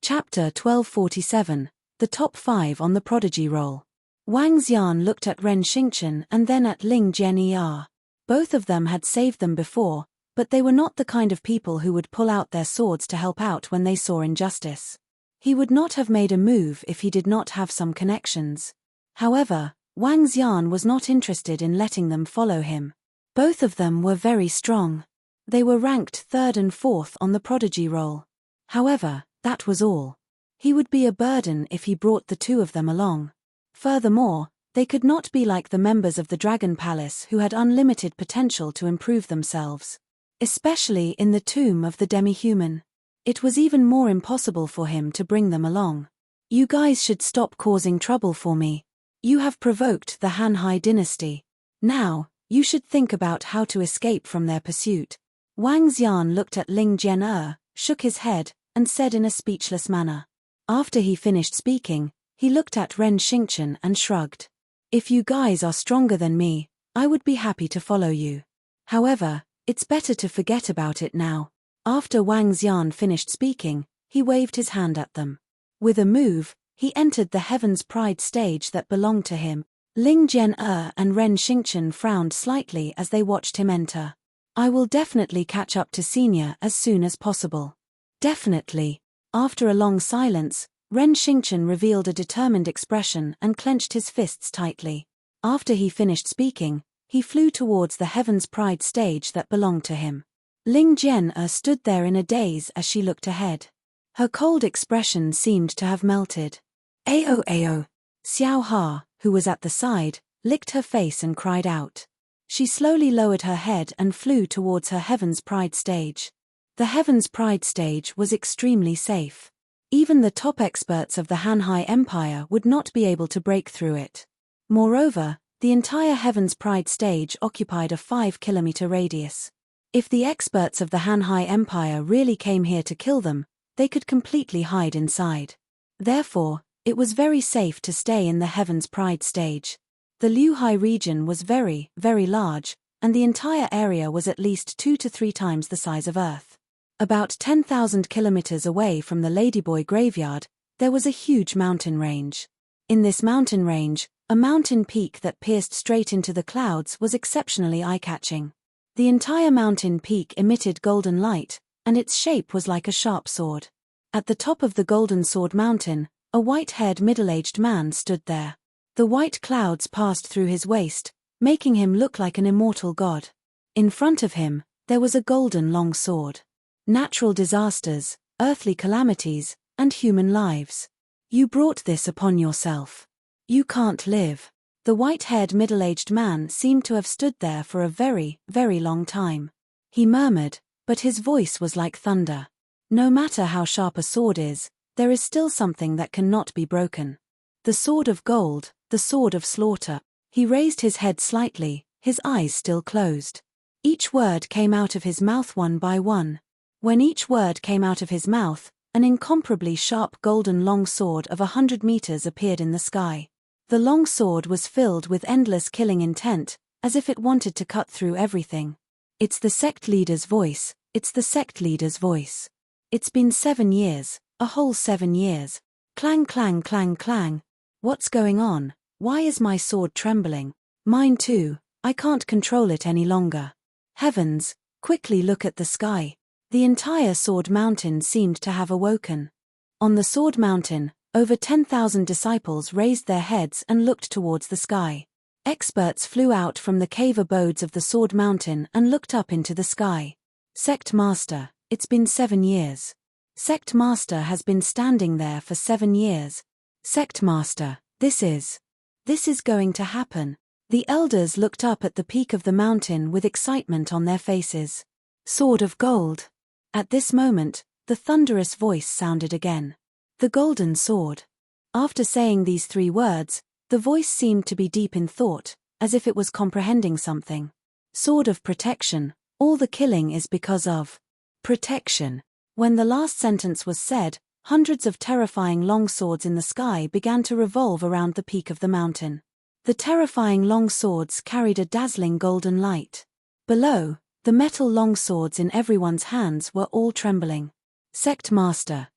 Chapter 1247, the top 5 on the prodigy roll. Wang Xian looked at Ren Xingchen and then at Ling Jian. Both of them had saved them before, but they were not the kind of people who would pull out their swords to help out when they saw injustice. He would not have made a move if he did not have some connections. However, Wang Xian was not interested in letting them follow him. Both of them were very strong. They were ranked 3rd and 4th on the prodigy roll. However, that was all. He would be a burden if he brought the two of them along. Furthermore, they could not be like the members of the Dragon Palace who had unlimited potential to improve themselves. Especially in the tomb of the demi-human. It was even more impossible for him to bring them along. You guys should stop causing trouble for me. You have provoked the Hanhai dynasty. Now, you should think about how to escape from their pursuit. Wang Xian looked at Ling Jian, shook his head, and said in a speechless manner. After he finished speaking, he looked at Ren Xingchen and shrugged. If you guys are stronger than me, I would be happy to follow you. However, it's better to forget about it now. After Wang Xian finished speaking, he waved his hand at them. With a move, he entered the Heaven's Pride stage that belonged to him. Ling Jian and Ren Xingchen frowned slightly as they watched him enter. I will definitely catch up to Senior as soon as possible. Definitely. After a long silence, Ren Xingchen revealed a determined expression and clenched his fists tightly. After he finished speaking, he flew towards the Heaven's Pride stage that belonged to him. Ling Jian stood there in a daze as she looked ahead. Her cold expression seemed to have melted. Ao. Xiao Ha, who was at the side, licked her face and cried out. She slowly lowered her head and flew towards her Heaven's Pride stage. The Heaven's Pride stage was extremely safe. Even the top experts of the Hanhai Empire would not be able to break through it. Moreover, the entire Heaven's Pride stage occupied a 5-kilometer radius. If the experts of the Hanhai Empire really came here to kill them, they could completely hide inside. Therefore, it was very safe to stay in the Heaven's Pride stage. The Liuhai region was very, very large, and the entire area was at least 2 to 3 times the size of Earth. About 10,000 kilometers away from the Ladyboy graveyard, there was a huge mountain range. In this mountain range, a mountain peak that pierced straight into the clouds was exceptionally eye-catching. The entire mountain peak emitted golden light, and its shape was like a sharp sword. At the top of the Golden Sword Mountain, a white-haired middle-aged man stood there. The white clouds passed through his waist, making him look like an immortal god. In front of him, there was a golden long sword. Natural disasters, earthly calamities, and human lives. You brought this upon yourself. You can't live. The white-haired middle-aged man seemed to have stood there for a very, very long time. He murmured, but his voice was like thunder. No matter how sharp a sword is, there is still something that cannot be broken. The sword of gold, the sword of slaughter. He raised his head slightly, his eyes still closed. Each word came out of his mouth one by one. When each word came out of his mouth, an incomparably sharp golden long sword of 100 meters appeared in the sky. The long sword was filled with endless killing intent, as if it wanted to cut through everything. It's the sect leader's voice, it's the sect leader's voice. It's been 7 years, a whole 7 years. Clang clang clang clang. What's going on? Why is my sword trembling? Mine too, I can't control it any longer. Heavens, quickly look at the sky. The entire Sword Mountain seemed to have awoken. On the Sword Mountain, over 10,000 disciples raised their heads and looked towards the sky. Experts flew out from the cave abodes of the Sword Mountain and looked up into the sky. Sect Master, it's been 7 years. Sect Master has been standing there for 7 years. Sect Master, this is going to happen. The elders looked up at the peak of the mountain with excitement on their faces. Sword of gold. At this moment, the thunderous voice sounded again. The golden sword. After saying these 3 words, the voice seemed to be deep in thought, as if it was comprehending something. Sword of protection, all the killing is because of protection. When the last sentence was said, hundreds of terrifying long swords in the sky began to revolve around the peak of the mountain. The terrifying long swords carried a dazzling golden light. Below, the metal long swords in everyone's hands were all trembling. Sect Master,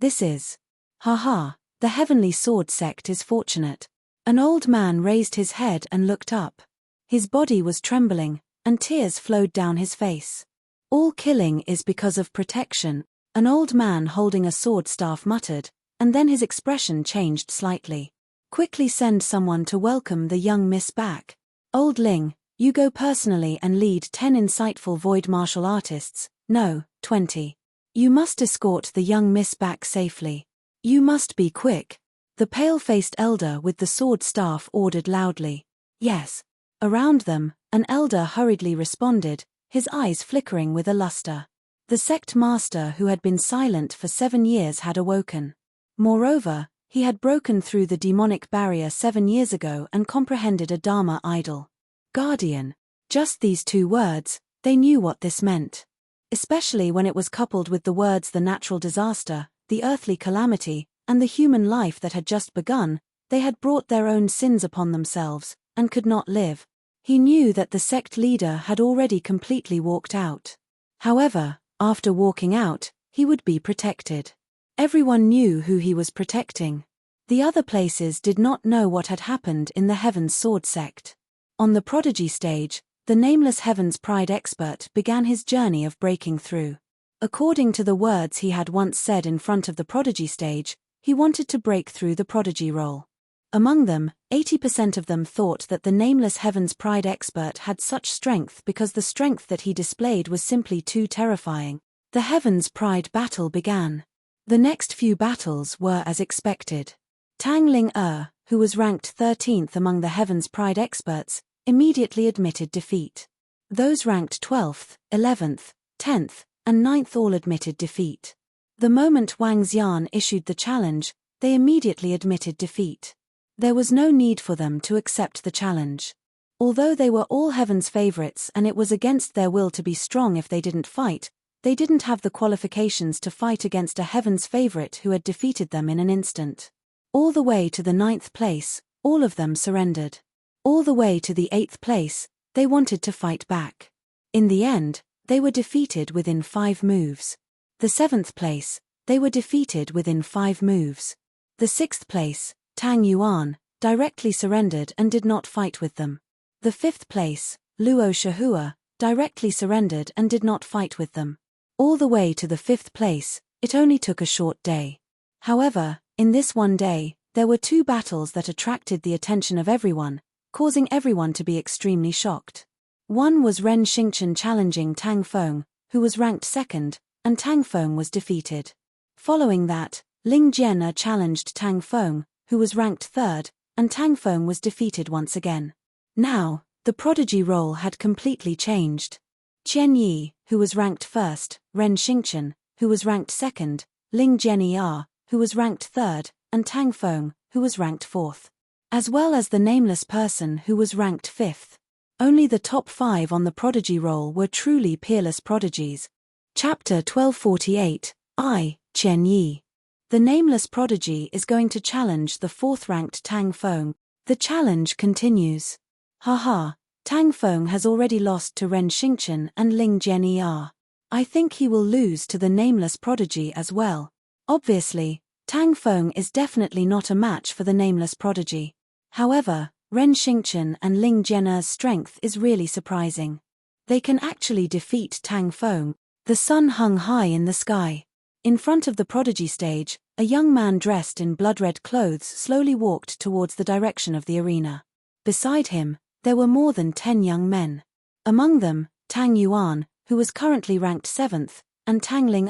this is. Ha, the heavenly sword sect is fortunate. An old man raised his head and looked up. His body was trembling, and tears flowed down his face. All killing is because of protection, an old man holding a sword staff muttered, and then his expression changed slightly. Quickly send someone to welcome the young miss back. Old Ling, you go personally and lead 10 insightful void martial artists, no, 20. You must escort the young miss back safely. You must be quick. The pale-faced elder with the sword staff ordered loudly. Yes. Around them, an elder hurriedly responded, his eyes flickering with a luster. The sect master who had been silent for 7 years had awoken. Moreover, he had broken through the demonic barrier 7 years ago and comprehended a Dharma idol. Guardian. Just these 2 words, they knew what this meant. Especially when it was coupled with the words the natural disaster, the earthly calamity, and the human life that had just begun, they had brought their own sins upon themselves, and could not live. He knew that the sect leader had already completely walked out. However, after walking out, he would be protected. Everyone knew who he was protecting. The other places did not know what had happened in the Heaven's Sword sect. On the Prodigy stage, the nameless Heaven's Pride expert began his journey of breaking through. According to the words he had once said in front of the Prodigy stage, he wanted to break through the Prodigy role. Among them, 80% of them thought that the nameless Heaven's Pride expert had such strength because the strength that he displayed was simply too terrifying. The Heaven's Pride battle began. The next few battles were as expected. Tang Ling-er, who was ranked 13th among the Heaven's Pride experts, immediately admitted defeat. Those ranked 12th, 11th, 10th, and 9th all admitted defeat. The moment Wang Xian issued the challenge, they immediately admitted defeat. There was no need for them to accept the challenge. Although they were all Heaven's favorites and it was against their will to be strong if they didn't fight, they didn't have the qualifications to fight against a Heaven's favorite who had defeated them in an instant. All the way to the 9th place, all of them surrendered. All the way to the 8th place, they wanted to fight back. In the end, they were defeated within 5 moves. The 7th place, they were defeated within 5 moves. The 6th place, Tang Yuan, directly surrendered and did not fight with them. The 5th place, Luo Shihua, directly surrendered and did not fight with them. All the way to the 5th place, it only took a short day. However, in this one day, there were 2 battles that attracted the attention of everyone, causing everyone to be extremely shocked. One was Ren Xingchen challenging Tang Feng, who was ranked 2nd, and Tang Feng was defeated. Following that, Ling Jian'er challenged Tang Feng, who was ranked 3rd, and Tang Feng was defeated once again. Now, the prodigy role had completely changed. Qian Yi, who was ranked first, Ren Xingchen, who was ranked second, Ling Jian, who was ranked third, and Tang Feng, who was ranked fourth. As well as the nameless person who was ranked fifth. Only the top 5 on the prodigy roll were truly peerless prodigies. Chapter 1248, Qian Yi. The nameless prodigy is going to challenge the 4th-ranked Tang Feng. The challenge continues. Haha, Tang Feng has already lost to Ren Xingchen and Ling Jian. I think he will lose to the nameless prodigy as well. Obviously, Tang Feng is definitely not a match for the nameless prodigy. However, Ren Xingchen and Ling Jian's strength is really surprising. They can actually defeat Tang Feng. The sun hung high in the sky. In front of the prodigy stage, a young man dressed in blood-red clothes slowly walked towards the direction of the arena. Beside him, there were more than 10 young men. Among them, Tang Yuan, who was currently ranked 7th, and Tang Ling,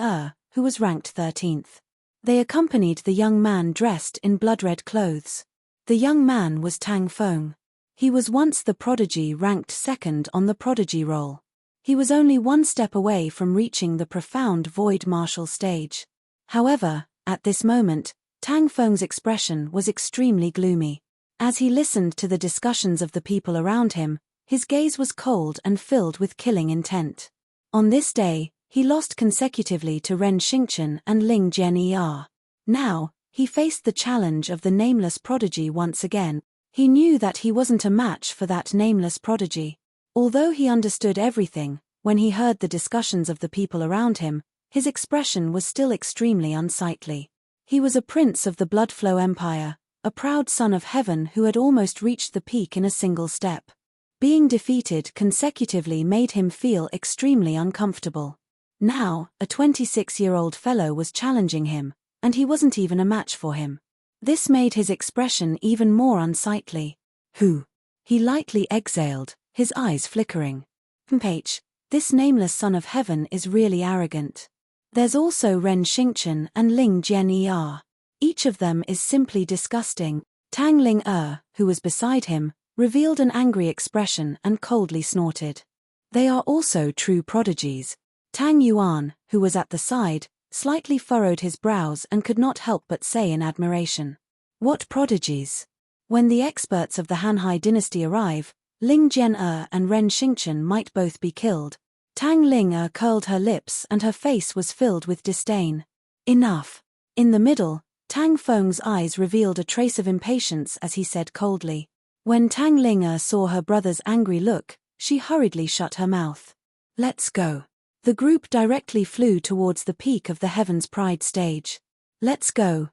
who was ranked 13th. They accompanied the young man dressed in blood-red clothes. The young man was Tang Feng. He was once the prodigy ranked 2nd on the prodigy roll. He was only 1 step away from reaching the profound void martial stage. However, at this moment, Tang Feng's expression was extremely gloomy. As he listened to the discussions of the people around him, his gaze was cold and filled with killing intent. On this day, he lost consecutively to Ren Xingchen and Ling Jian. Now, he faced the challenge of the nameless prodigy once again. He knew that he wasn't a match for that nameless prodigy. Although he understood everything, when he heard the discussions of the people around him, his expression was still extremely unsightly. He was a prince of the Blood Flow Empire, a proud son of heaven who had almost reached the peak in a single step. Being defeated consecutively made him feel extremely uncomfortable. Now, a 26-year-old fellow was challenging him, and he wasn't even a match for him. This made his expression even more unsightly. Who? He lightly exhaled, his eyes flickering. This nameless son of heaven is really arrogant. There's also Ren Xingchen and Ling Jian. Each of them is simply disgusting. Tang Ling, who was beside him, revealed an angry expression and coldly snorted. They are also true prodigies. Tang Yuan, who was at the side, slightly furrowed his brows and could not help but say in admiration. What prodigies! When the experts of the Hanhai dynasty arrive, Ling Jian and Ren Xingchen might both be killed. Tang Ling curled her lips and her face was filled with disdain. Enough. In the middle, Tang Feng's eyes revealed a trace of impatience as he said coldly. When Tang Ling saw her brother's angry look, she hurriedly shut her mouth. Let's go. The group directly flew towards the peak of the Heaven's Pride stage. Let's go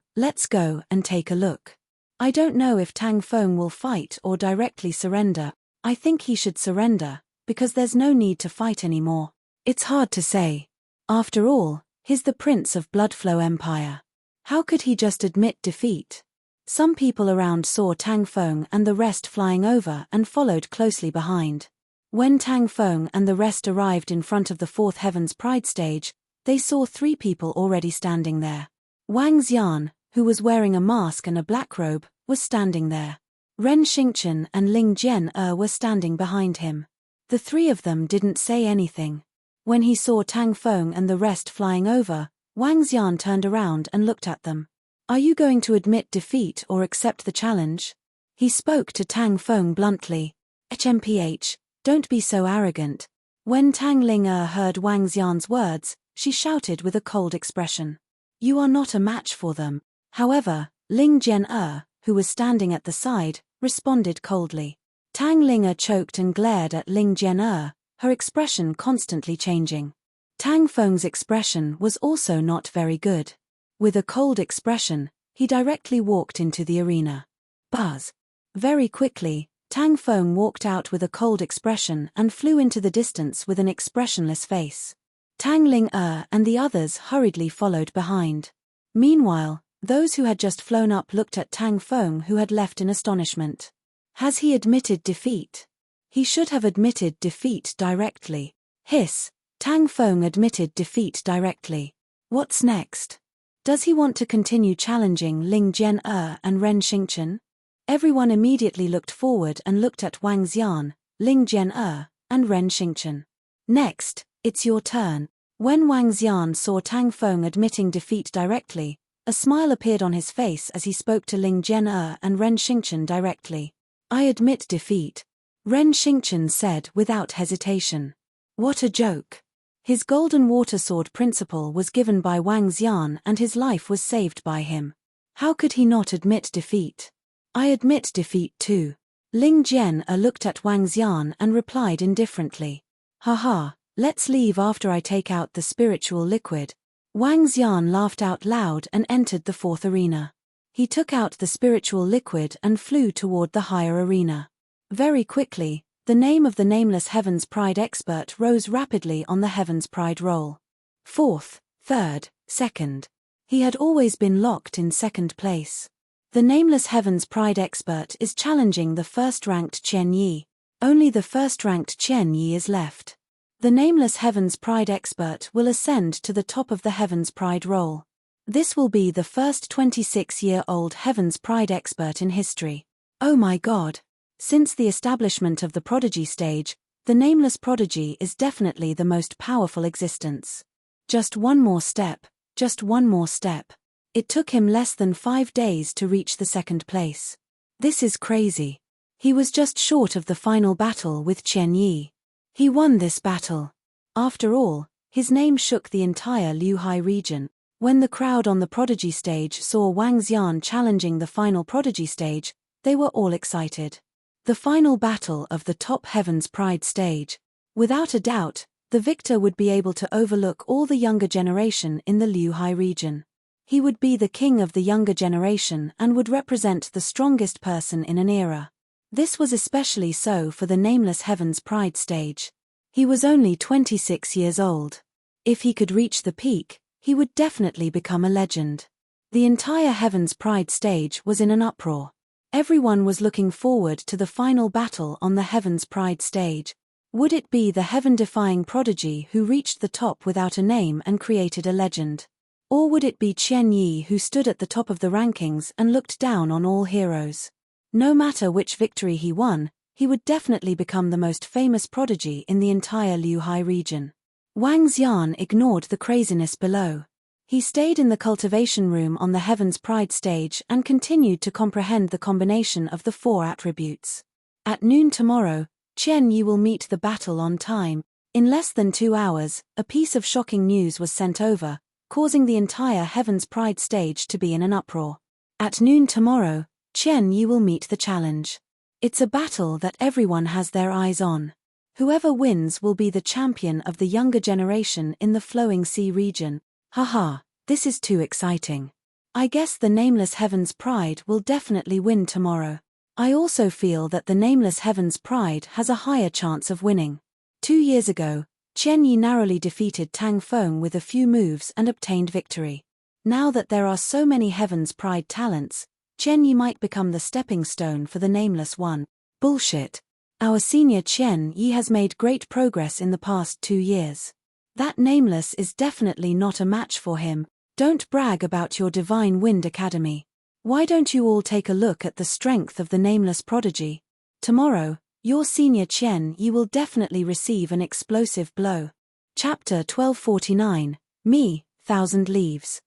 and take a look. I don't know if Tang Feng will fight or directly surrender. I think he should surrender, because there's no need to fight anymore. It's hard to say. After all, he's the Prince of Blood Flow Empire. How could he just admit defeat? Some people around saw Tang Feng and the rest flying over and followed closely behind. When Tang Feng and the rest arrived in front of the 4th Heaven's Pride stage, they saw 3 people already standing there. Wang Xian, who was wearing a mask and a black robe, was standing there. Ren Xingchen and Ling Jian were standing behind him. The 3 of them didn't say anything. When he saw Tang Feng and the rest flying over, Wang Xian turned around and looked at them. Are you going to admit defeat or accept the challenge? He spoke to Tang Feng bluntly. HMPH, don't be so arrogant. When Tang Ling heard Wang Xian's words, she shouted with a cold expression. You are not a match for them. However, Ling Jian, who was standing at the side, responded coldly. Tang Ling choked and glared at Ling Jian, her expression constantly changing. Tang Feng's expression was also not very good. With a cold expression, he directly walked into the arena. Buzz. Very quickly, Tang Feng walked out with a cold expression and flew into the distance with an expressionless face. Tang Ling and the others hurriedly followed behind. Meanwhile, those who had just flown up looked at Tang Feng, who had left in astonishment. Has he admitted defeat? He should have admitted defeat directly. Hiss. Tang Feng admitted defeat directly. What's next? Does he want to continue challenging Ling Jian and Ren Xingchen? Everyone immediately looked forward and looked at Wang Xian, Ling Jian and Ren Xingchen. Next, it's your turn. When Wang Xian saw Tang Feng admitting defeat directly, a smile appeared on his face as he spoke to Ling Jian and Ren Xingchen directly. I admit defeat, Ren Xingchen said without hesitation. What a joke. His golden water sword principle was given by Wang Xian and his life was saved by him. How could he not admit defeat? I admit defeat too. Ling Jian looked at Wang Xian and replied indifferently. Haha, let's leave after I take out the spiritual liquid. Wang Xian laughed out loud and entered the fourth arena. He took out the spiritual liquid and flew toward the higher arena. Very quickly, the name of the nameless Heaven's Pride expert rose rapidly on the Heaven's Pride roll. Fourth, third, second. He had always been locked in second place. The nameless Heaven's Pride expert is challenging the first-ranked Chen Yi. Only the first-ranked Chen Yi is left. The nameless Heaven's Pride expert will ascend to the top of the Heaven's Pride roll. This will be the first 26-year-old Heaven's Pride expert in history. Oh my God! Since the establishment of the prodigy stage, the nameless prodigy is definitely the most powerful existence. Just one more step, just one more step. It took him less than 5 days to reach the second place. This is crazy. He was just short of the final battle with Chen Yi. He won this battle. After all, his name shook the entire Liuhai region. When the crowd on the prodigy stage saw Wang Xian challenging the final prodigy stage, they were all excited. The final battle of the top Heaven's Pride stage. Without a doubt, the victor would be able to overlook all the younger generation in the Liuhai region. He would be the king of the younger generation and would represent the strongest person in an era. This was especially so for the nameless Heaven's Pride stage. He was only 26 years old. If he could reach the peak, he would definitely become a legend. The entire Heaven's Pride stage was in an uproar. Everyone was looking forward to the final battle on the Heaven's Pride stage. Would it be the heaven-defying prodigy who reached the top without a name and created a legend? Or would it be Chen Yi who stood at the top of the rankings and looked down on all heroes? No matter which victory he won, he would definitely become the most famous prodigy in the entire Liuhai region. Wang Xian ignored the craziness below. He stayed in the cultivation room on the Heaven's Pride stage and continued to comprehend the combination of the 4 attributes. At noon tomorrow, Chen Yi will meet the battle on time. In less than 2 hours, a piece of shocking news was sent over, causing the entire Heaven's Pride stage to be in an uproar. At noon tomorrow, Chen Yi will meet the challenge. It's a battle that everyone has their eyes on. Whoever wins will be the champion of the younger generation in the Flowing Sea region. Haha, this is too exciting. I guess the nameless Heaven's Pride will definitely win tomorrow. I also feel that the nameless Heaven's Pride has a higher chance of winning. 2 years ago, Chen Yi narrowly defeated Tang Feng with a few moves and obtained victory. Now that there are so many Heaven's Pride talents, Chen Yi might become the stepping stone for the nameless one. Bullshit. Our senior Chen Yi has made great progress in the past 2 years. That nameless is definitely not a match for him. Don't brag about your Divine Wind Academy. Why don't you all take a look at the strength of the nameless prodigy? Tomorrow, your senior Chen Yi will definitely receive an explosive blow. Chapter 1249, Me, 1000 Leaves.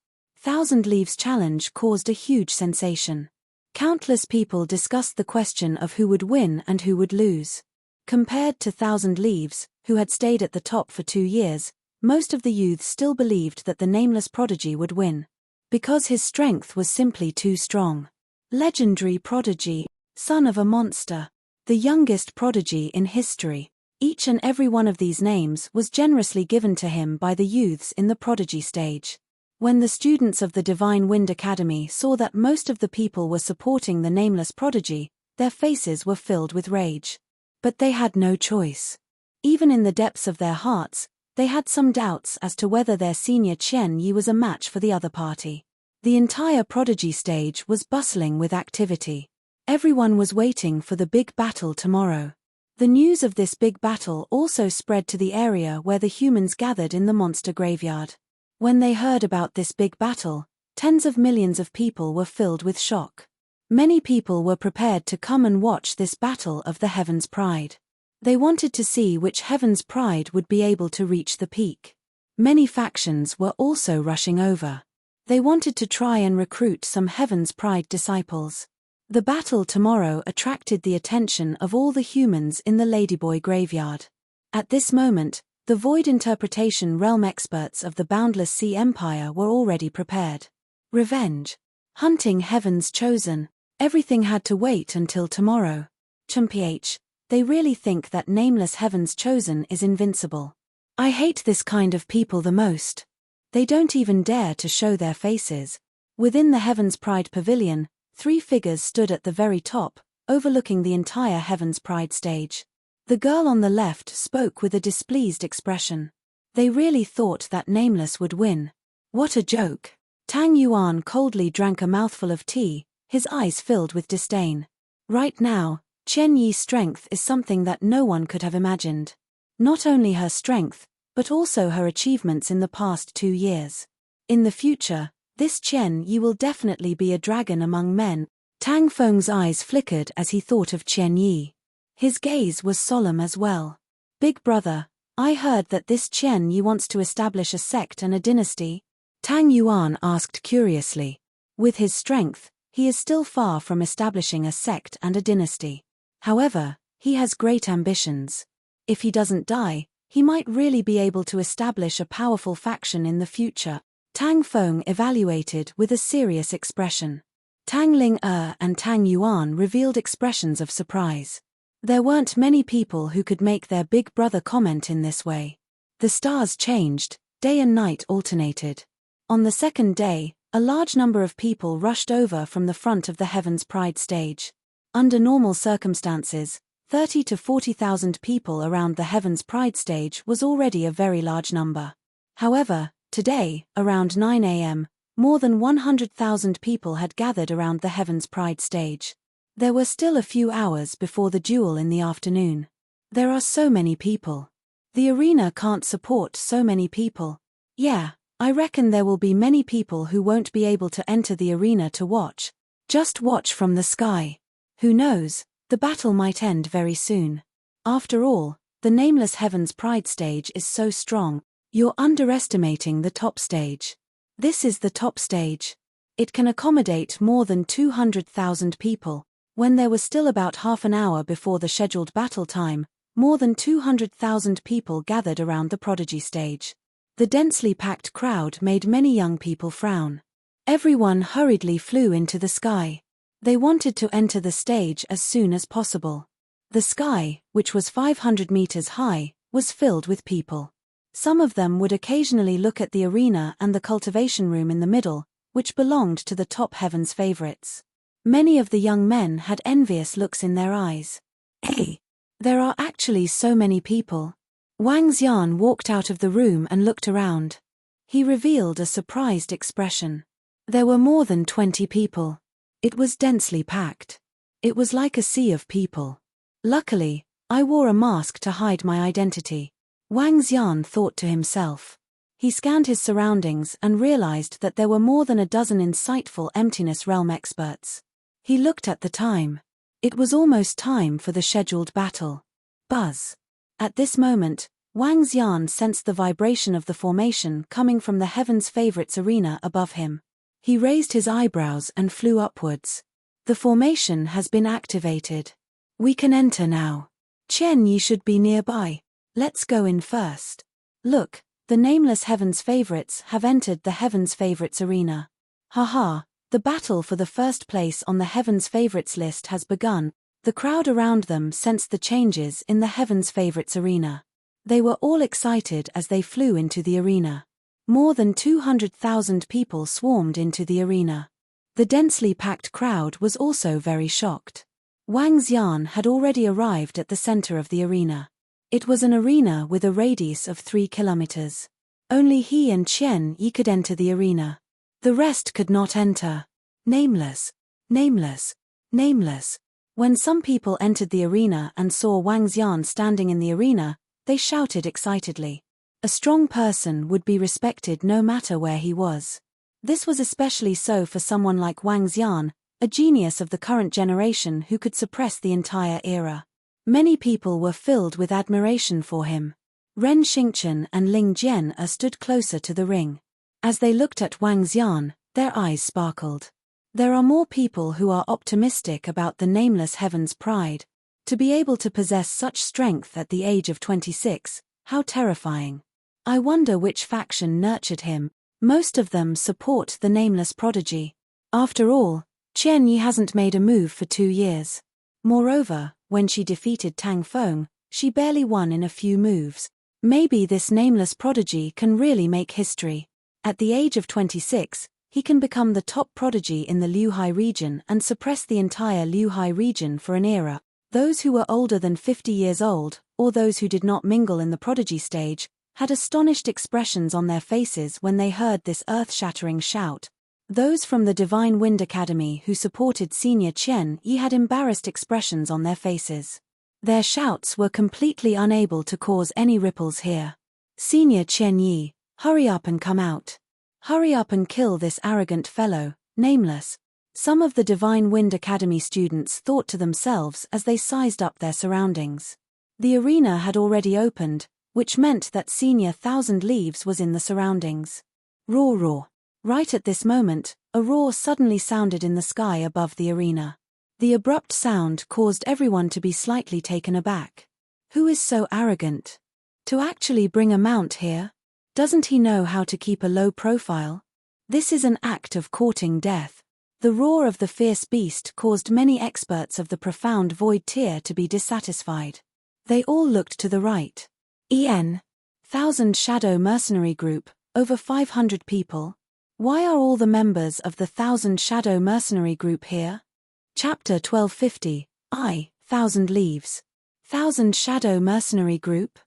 1000 Leaves Challenge caused a huge sensation. Countless people discussed the question of who would win and who would lose. Compared to 1000 Leaves, who had stayed at the top for 2 years, most of the youths still believed that the nameless prodigy would win. Because his strength was simply too strong. Legendary prodigy, son of a monster. The youngest prodigy in history. Each and every one of these names was generously given to him by the youths in the prodigy stage. When the students of the Divine Wind Academy saw that most of the people were supporting the nameless prodigy, their faces were filled with rage. But they had no choice. Even in the depths of their hearts, they had some doubts as to whether their senior Chen Yi was a match for the other party. The entire prodigy stage was bustling with activity. Everyone was waiting for the big battle tomorrow. The news of this big battle also spread to the area where the humans gathered in the monster graveyard. When they heard about this big battle, tens of millions of people were filled with shock. Many people were prepared to come and watch this battle of the Heaven's Pride. They wanted to see which Heaven's Pride would be able to reach the peak. Many factions were also rushing over. They wanted to try and recruit some Heaven's Pride disciples. The battle tomorrow attracted the attention of all the humans in the Ladyboy graveyard. At this moment, the Void Interpretation Realm experts of the Boundless Sea Empire were already prepared. Revenge. Hunting Heaven's Chosen. Everything had to wait until tomorrow. Chumph, they really think that nameless Heaven's Chosen is invincible. I hate this kind of people the most. They don't even dare to show their faces. Within the Heaven's Pride Pavilion, 3 figures stood at the very top, overlooking the entire Heaven's Pride stage. The girl on the left spoke with a displeased expression. They really thought that Nameless would win. What a joke. Tang Yuan coldly drank a mouthful of tea, his eyes filled with disdain. Right now, Chen Yi's strength is something that no one could have imagined. Not only her strength, but also her achievements in the past 2 years. In the future, this Chen Yi will definitely be a dragon among men. Tang Feng's eyes flickered as he thought of Chen Yi. His gaze was solemn as well. Big brother, I heard that this Chen Yi wants to establish a sect and a dynasty? Tang Yuan asked curiously. With his strength, he is still far from establishing a sect and a dynasty. However, he has great ambitions. If he doesn't die, he might really be able to establish a powerful faction in the future. Tang Feng evaluated with a serious expression. Tang Ling and Tang Yuan revealed expressions of surprise. There weren't many people who could make their big brother comment in this way. The stars changed, day and night alternated. On the second day, a large number of people rushed over from the front of the Heaven's Pride stage. Under normal circumstances, 30 to 40,000 people around the Heaven's Pride stage was already a very large number. However, today, around 9 a.m., more than 100,000 people had gathered around the Heaven's Pride stage. There were still a few hours before the duel in the afternoon. There are so many people. The arena can't support so many people. Yeah, I reckon there will be many people who won't be able to enter the arena to watch. Just watch from the sky. Who knows, the battle might end very soon. After all, the nameless Heaven's Pride stage is so strong. You're underestimating the top stage. This is the top stage. It can accommodate more than 200,000 people. When there was still about half an hour before the scheduled battle time, more than 200,000 people gathered around the Prodigy stage. The densely packed crowd made many young people frown. Everyone hurriedly flew into the sky. They wanted to enter the stage as soon as possible. The sky, which was 500 meters high, was filled with people. Some of them would occasionally look at the arena and the cultivation room in the middle, which belonged to the top Heaven's favorites. Many of the young men had envious looks in their eyes. Hey, there are actually so many people. Wang Xian walked out of the room and looked around. He revealed a surprised expression. There were more than 20 people. It was densely packed. It was like a sea of people. Luckily, I wore a mask to hide my identity. Wang Xian thought to himself. He scanned his surroundings and realized that there were more than a dozen insightful Emptiness Realm experts. He looked at the time. It was almost time for the scheduled battle. Buzz. At this moment, Wang Xian sensed the vibration of the formation coming from the Heaven's Favorites arena above him. He raised his eyebrows and flew upwards. The formation has been activated. We can enter now. Chen Yi should be nearby. Let's go in first. Look, the nameless Heaven's Favorites have entered the Heaven's Favorites arena. Haha. The battle for the first place on the Heaven's Favorites list has begun. The crowd around them sensed the changes in the Heaven's Favorites arena. They were all excited as they flew into the arena. More than 200,000 people swarmed into the arena. The densely packed crowd was also very shocked. Wang Xian had already arrived at the center of the arena. It was an arena with a radius of 3 kilometers. Only he and Chen Yi could enter the arena. The rest could not enter. Nameless. Nameless. Nameless. When some people entered the arena and saw Wang Xian standing in the arena, they shouted excitedly. A strong person would be respected no matter where he was. This was especially so for someone like Wang Xian, a genius of the current generation who could suppress the entire era. Many people were filled with admiration for him. Ren Xingchen and Ling Jian stood closer to the ring. As they looked at Wang Xian, their eyes sparkled. There are more people who are optimistic about the nameless heaven's pride. To be able to possess such strength at the age of 26, how terrifying. I wonder which faction nurtured him. Most of them support the nameless prodigy. After all, Qian Yi hasn't made a move for 2 years. Moreover, when she defeated Tang Feng, she barely won in a few moves. Maybe this nameless prodigy can really make history. At the age of 26, he can become the top prodigy in the Liuhai region and suppress the entire Liuhai region for an era. Those who were older than 50 years old, or those who did not mingle in the prodigy stage, had astonished expressions on their faces when they heard this earth-shattering shout. Those from the Divine Wind Academy who supported Senior Qian Yi had embarrassed expressions on their faces. Their shouts were completely unable to cause any ripples here. Senior Qian Yi, hurry up and come out. Hurry up and kill this arrogant fellow, nameless. Some of the Divine Wind Academy students thought to themselves as they sized up their surroundings. The arena had already opened, which meant that Senior Thousand Leaves was in the surroundings. Roar roar. Right at this moment, a roar suddenly sounded in the sky above the arena. The abrupt sound caused everyone to be slightly taken aback. Who is so arrogant? To actually bring a mount here? Doesn't he know how to keep a low profile? This is an act of courting death. The roar of the fierce beast caused many experts of the profound void tier to be dissatisfied. They all looked to the right. En. 1000 Shadow Mercenary Group, over 500 people. Why are all the members of the 1000 Shadow Mercenary Group here? Chapter 1250, 1000 Leaves. 1000 Shadow Mercenary Group?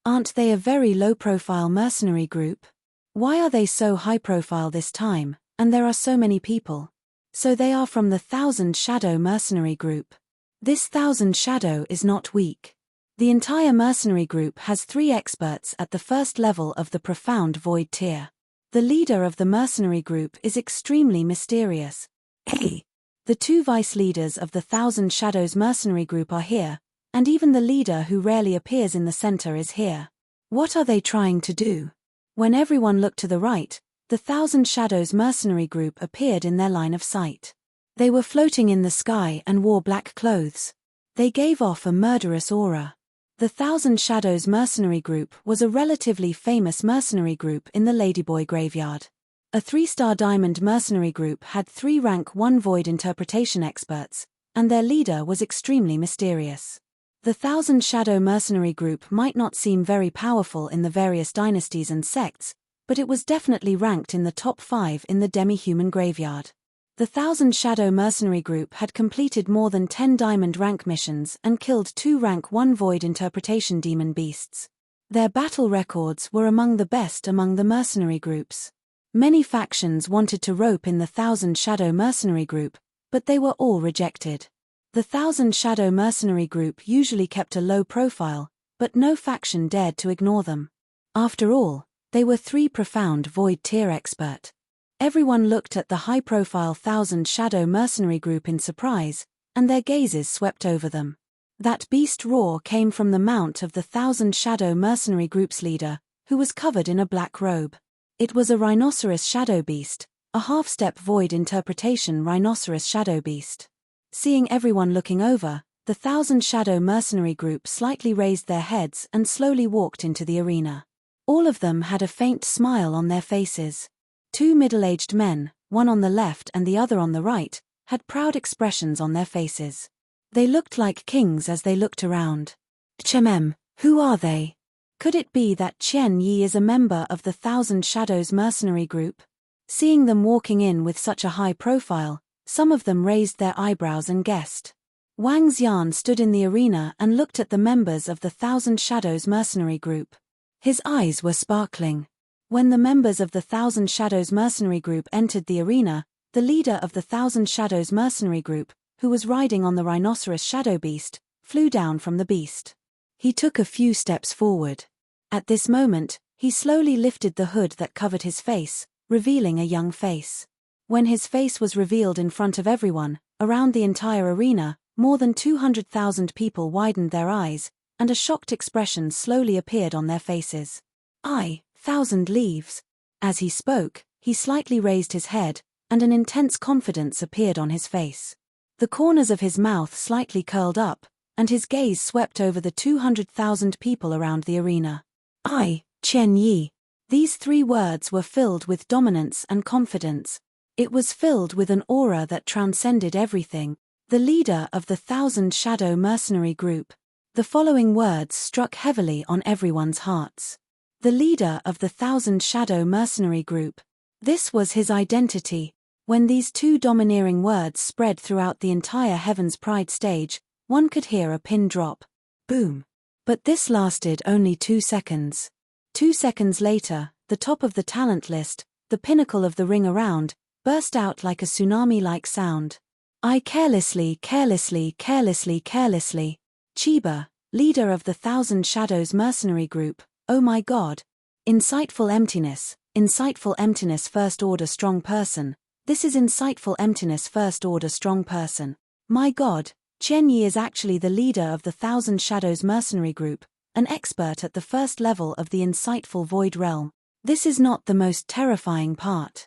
Aren't they a very low-profile mercenary group? Why are they so high-profile this time, and there are so many people? So they are from the 1000 Shadow Mercenary Group. This 1000 Shadow is not weak. The entire mercenary group has 3 experts at the first level of the profound void tier. The leader of the mercenary group is extremely mysterious. Hey! The 2 vice leaders of the 1000 Shadows mercenary group are here, and even the leader who rarely appears in the center is here. What are they trying to do? When everyone looked to the right, the 1000 Shadows mercenary group appeared in their line of sight. They were floating in the sky and wore black clothes. They gave off a murderous aura. The 1000 Shadows mercenary group was a relatively famous mercenary group in the Ladyboy graveyard. A 3-star diamond mercenary group had 3 rank 1 void interpretation experts, and their leader was extremely mysterious. The 1000 Shadow mercenary group might not seem very powerful in the various dynasties and sects, but it was definitely ranked in the top 5 in the demi-human graveyard. The 1000 Shadow mercenary group had completed more than 10 diamond rank missions and killed 2 rank 1 void interpretation demon beasts. Their battle records were among the best among the mercenary groups. Many factions wanted to rope in the 1000 Shadow mercenary group, but they were all rejected. The 1000 Shadow mercenary group usually kept a low profile, but no faction dared to ignore them. After all, they were 3 profound void tier expert. Everyone looked at the high-profile 1000 Shadow mercenary group in surprise, and their gazes swept over them. That beast roar came from the mount of the 1000 Shadow mercenary group's leader, who was covered in a black robe. It was a rhinoceros shadow beast, a half-step void interpretation rhinoceros shadow beast. Seeing everyone looking over, the 1000 Shadow mercenary group slightly raised their heads and slowly walked into the arena. All of them had a faint smile on their faces. 2 middle-aged men, one on the left and the other on the right, had proud expressions on their faces. They looked like kings as they looked around. Who are they? Could it be that Qian Yi is a member of the 1000 Shadows mercenary group? Seeing them walking in with such a high profile, some of them raised their eyebrows and guessed. Wang Xian stood in the arena and looked at the members of the 1000 Shadows mercenary group. His eyes were sparkling. When the members of the 1000 Shadows mercenary group entered the arena, the leader of the 1000 Shadows mercenary group, who was riding on the rhinoceros shadow beast, flew down from the beast. He took a few steps forward. At this moment, he slowly lifted the hood that covered his face, revealing a young face. When his face was revealed in front of everyone, around the entire arena, more than 200,000 people widened their eyes, and a shocked expression slowly appeared on their faces. "1,000 leaves." As he spoke, he slightly raised his head, and an intense confidence appeared on his face. The corners of his mouth slightly curled up, and his gaze swept over the 200,000 people around the arena. Chen Yi. These 3 words were filled with dominance and confidence. It was filled with an aura that transcended everything. The leader of the 1,000 Shadow Mercenary Group. The following words struck heavily on everyone's hearts. The leader of the 1,000 Shadow Mercenary Group. This was his identity. When these 2 domineering words spread throughout the entire Heaven's Pride stage, one could hear a pin drop. Boom. But this lasted only 2 seconds. 2 seconds later, the top of the talent list, the pinnacle of the ring around, burst out like a tsunami-like sound. Carelessly. Chiba, leader of the 1,000 Shadows Mercenary Group. Oh my god. Insightful emptiness, first order strong person. This is insightful emptiness first order strong person. My god, Chen Yi is actually the leader of the 1,000 Shadows Mercenary Group, an expert at the first level of the insightful void realm. This is not the most terrifying part.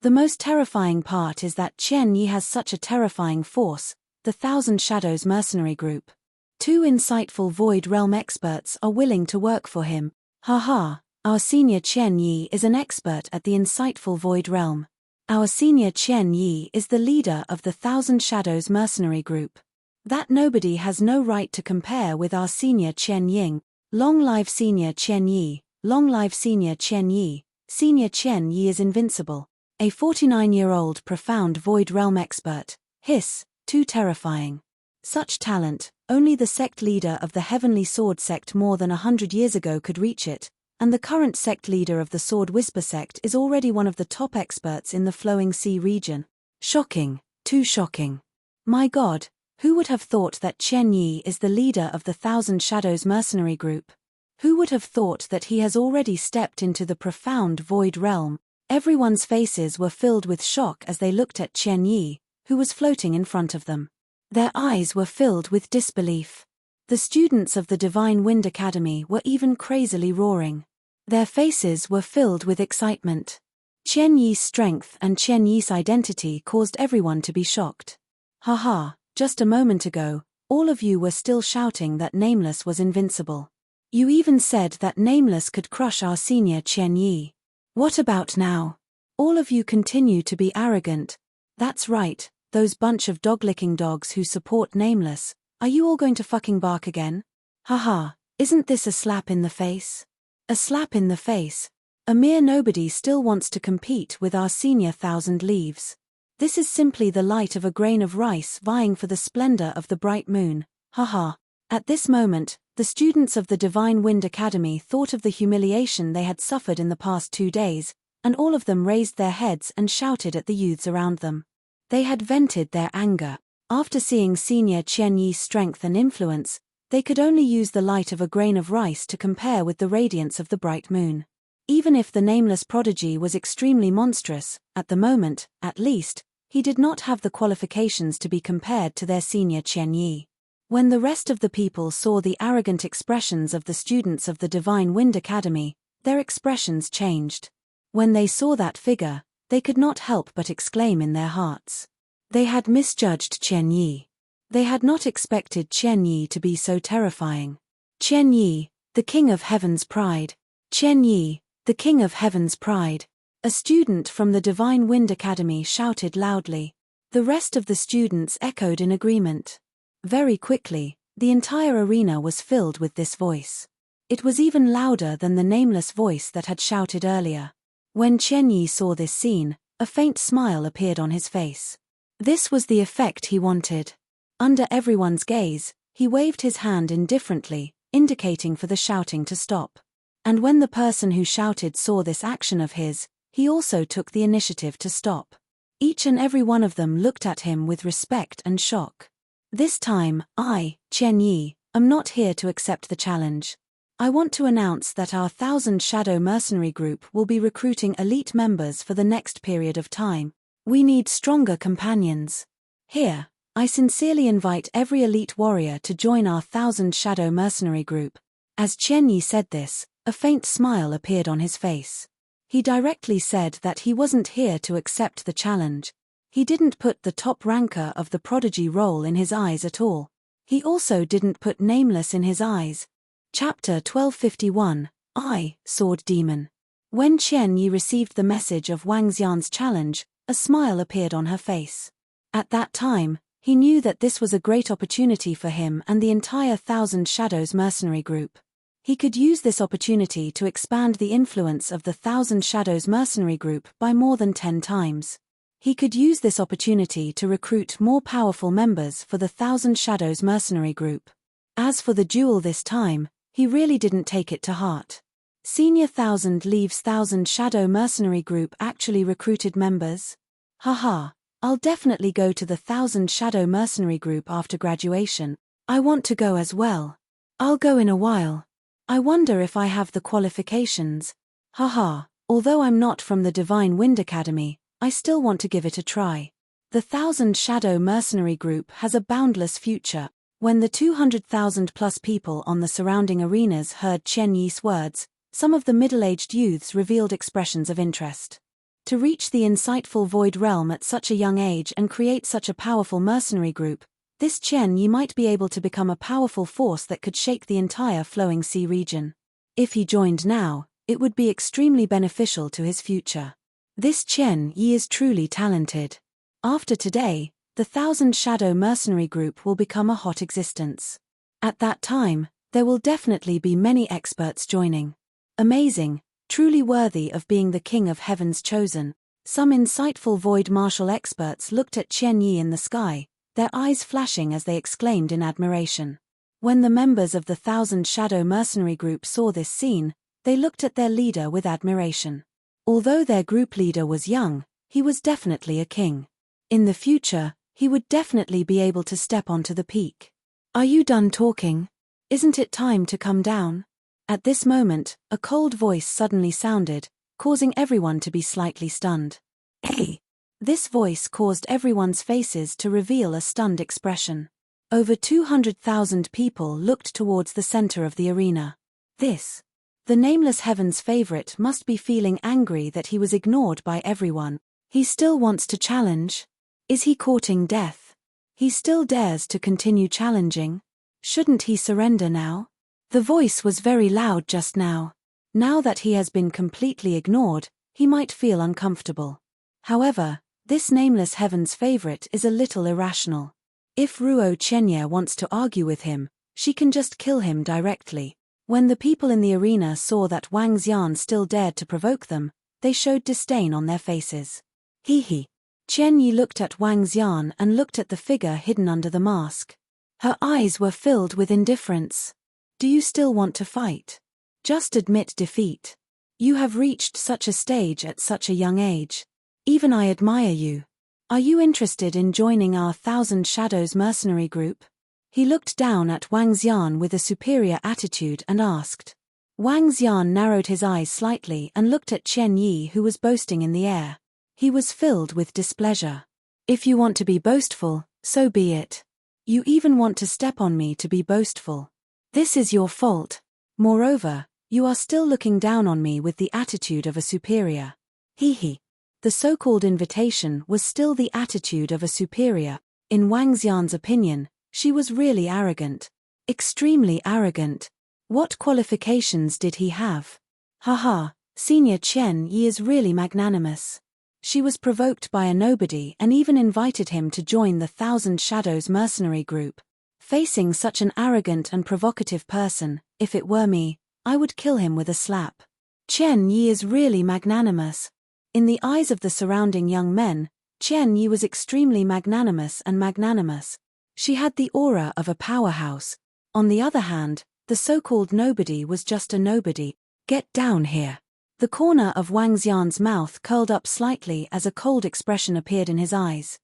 The most terrifying part is that Chen Yi has such a terrifying force, the 1,000 Shadows Mercenary Group. 2 insightful void realm experts are willing to work for him. Haha, our senior Chen Yi is an expert at the insightful void realm. Our senior Chen Yi is the leader of the 1,000 Shadows Mercenary Group. That nobody has no right to compare with our senior Chen Ying. Long live senior Chen Yi, long live senior Chen Yi. Senior Chen Yi is invincible. A 49-year-old profound void realm expert. Hiss, too terrifying. Such talent, only the sect leader of the Heavenly Sword sect more than 100 years ago could reach it, and the current sect leader of the Sword Whisper sect is already one of the top experts in the Flowing Sea region. Shocking, too shocking. My god, who would have thought that Chen Yi is the leader of the 1,000 Shadows Mercenary Group? Who would have thought that he has already stepped into the profound void realm? Everyone's faces were filled with shock as they looked at Chen Yi, who was floating in front of them. Their eyes were filled with disbelief. The students of the Divine Wind Academy were even crazily roaring. Their faces were filled with excitement. Chen Yi's strength and Chen Yi's identity caused everyone to be shocked. Haha, just a moment ago, all of you were still shouting that Nameless was invincible. You even said that Nameless could crush our senior Chen Yi. What about now? All of you continue to be arrogant. That's right, those bunch of dog-licking dogs who support Nameless. Are you all going to fucking bark again? Haha, isn't this a slap in the face? A slap in the face. A mere nobody still wants to compete with our senior 1,000 leaves. This is simply the light of a grain of rice vying for the splendor of the bright moon. Haha. At this moment, the students of the Divine Wind Academy thought of the humiliation they had suffered in the past 2 days, and all of them raised their heads and shouted at the youths around them. They had vented their anger. After seeing senior Chen Yi's strength and influence, they could only use the light of a grain of rice to compare with the radiance of the bright moon. Even if the nameless prodigy was extremely monstrous, at the moment, at least, he did not have the qualifications to be compared to their senior Chen Yi. When the rest of the people saw the arrogant expressions of the students of the Divine Wind Academy, their expressions changed. When they saw that figure, they could not help but exclaim in their hearts. They had misjudged Chen Yi. They had not expected Chen Yi to be so terrifying. Chen Yi, the King of Heaven's Pride. Chen Yi, the King of Heaven's Pride. A student from the Divine Wind Academy shouted loudly. The rest of the students echoed in agreement. Very quickly, the entire arena was filled with this voice. It was even louder than the nameless voice that had shouted earlier. When Chen Yi saw this scene, a faint smile appeared on his face. This was the effect he wanted. Under everyone's gaze, he waved his hand indifferently, indicating for the shouting to stop. And when the person who shouted saw this action of his, he also took the initiative to stop. Each and every one of them looked at him with respect and shock. This time, I, Chen Yi, am not here to accept the challenge. I want to announce that our 1,000 Shadow Mercenary Group will be recruiting elite members for the next period of time. We need stronger companions. Here, I sincerely invite every elite warrior to join our 1,000 Shadow Mercenary group. As Chen Yi said this, a faint smile appeared on his face. He directly said that he wasn't here to accept the challenge. He didn't put the top ranker of the prodigy role in his eyes at all. He also didn't put Nameless in his eyes. Chapter 1251, I, Sword Demon. When Chen Yi received the message of Wang Xian's challenge, a smile appeared on her face. At that time, he knew that this was a great opportunity for him and the entire 1,000 Shadows mercenary group. He could use this opportunity to expand the influence of the 1,000 Shadows mercenary group by more than 10 times. He could use this opportunity to recruit more powerful members for the 1,000 Shadows mercenary group. As for the duel this time, he really didn't take it to heart. Senior 1,000 leaves 1,000 Shadow mercenary group actually recruited members? Haha, I'll definitely go to the 1,000 Shadow mercenary group after graduation. I want to go as well. I'll go in a while. I wonder if I have the qualifications. Haha, although I'm not from the Divine Wind Academy, I still want to give it a try. The 1,000 Shadow mercenary group has a boundless future. When the 200,000 plus people on the surrounding arenas heard Chen Yi's words, some of the middle-aged youths revealed expressions of interest. To reach the insightful Void Realm at such a young age and create such a powerful mercenary group, this Chen Yi might be able to become a powerful force that could shake the entire Flowing Sea region. If he joined now, it would be extremely beneficial to his future. This Chen Yi is truly talented. After today, the 1,000 Shadow mercenary group will become a hot existence. At that time, there will definitely be many experts joining. Amazing, truly worthy of being the King of Heaven's chosen. Some insightful void martial experts looked at Chen Yi in the sky, their eyes flashing as they exclaimed in admiration. When the members of the 1,000 Shadow mercenary group saw this scene, they looked at their leader with admiration. Although their group leader was young, he was definitely a king. In the future, he would definitely be able to step onto the peak. Are you done talking? Isn't it time to come down? At this moment, a cold voice suddenly sounded, causing everyone to be slightly stunned. Hey! This voice caused everyone's faces to reveal a stunned expression. Over 200,000 people looked towards the center of the arena. The Nameless Heaven's favorite must be feeling angry that he was ignored by everyone. He still wants to challenge. Is he courting death? He still dares to continue challenging. Shouldn't he surrender now? The voice was very loud just now. Now that he has been completely ignored, he might feel uncomfortable. However, this Nameless Heaven's favorite is a little irrational. If Ruo Chenye wants to argue with him, she can just kill him directly. When the people in the arena saw that Wang Xian still dared to provoke them, they showed disdain on their faces. Hee. Chen Yi looked at Wang Xian and looked at the figure hidden under the mask. Her eyes were filled with indifference. Do you still want to fight? Just admit defeat. You have reached such a stage at such a young age. Even I admire you. Are you interested in joining our 1,000 Shadows mercenary group? He looked down at Wang Xian with a superior attitude and asked. Wang Xian narrowed his eyes slightly and looked at Chen Yi, who was boasting in the air. He was filled with displeasure. If you want to be boastful, so be it. You even want to step on me to be boastful. This is your fault. Moreover, you are still looking down on me with the attitude of a superior. Hee. The so-called invitation was still the attitude of a superior. In Wang Xian's opinion, she was really arrogant. Extremely arrogant. What qualifications did he have? Haha, Senior Chen Yi is really magnanimous. She was provoked by a nobody and even invited him to join the 1,000 Shadows mercenary group. Facing such an arrogant and provocative person, if it were me, I would kill him with a slap. Chen Yi is really magnanimous. In the eyes of the surrounding young men, Chen Yi was extremely magnanimous. She had the aura of a powerhouse. On the other hand, the so-called nobody was just a nobody. Get down here. The corner of Wang Xian's mouth curled up slightly as a cold expression appeared in his eyes.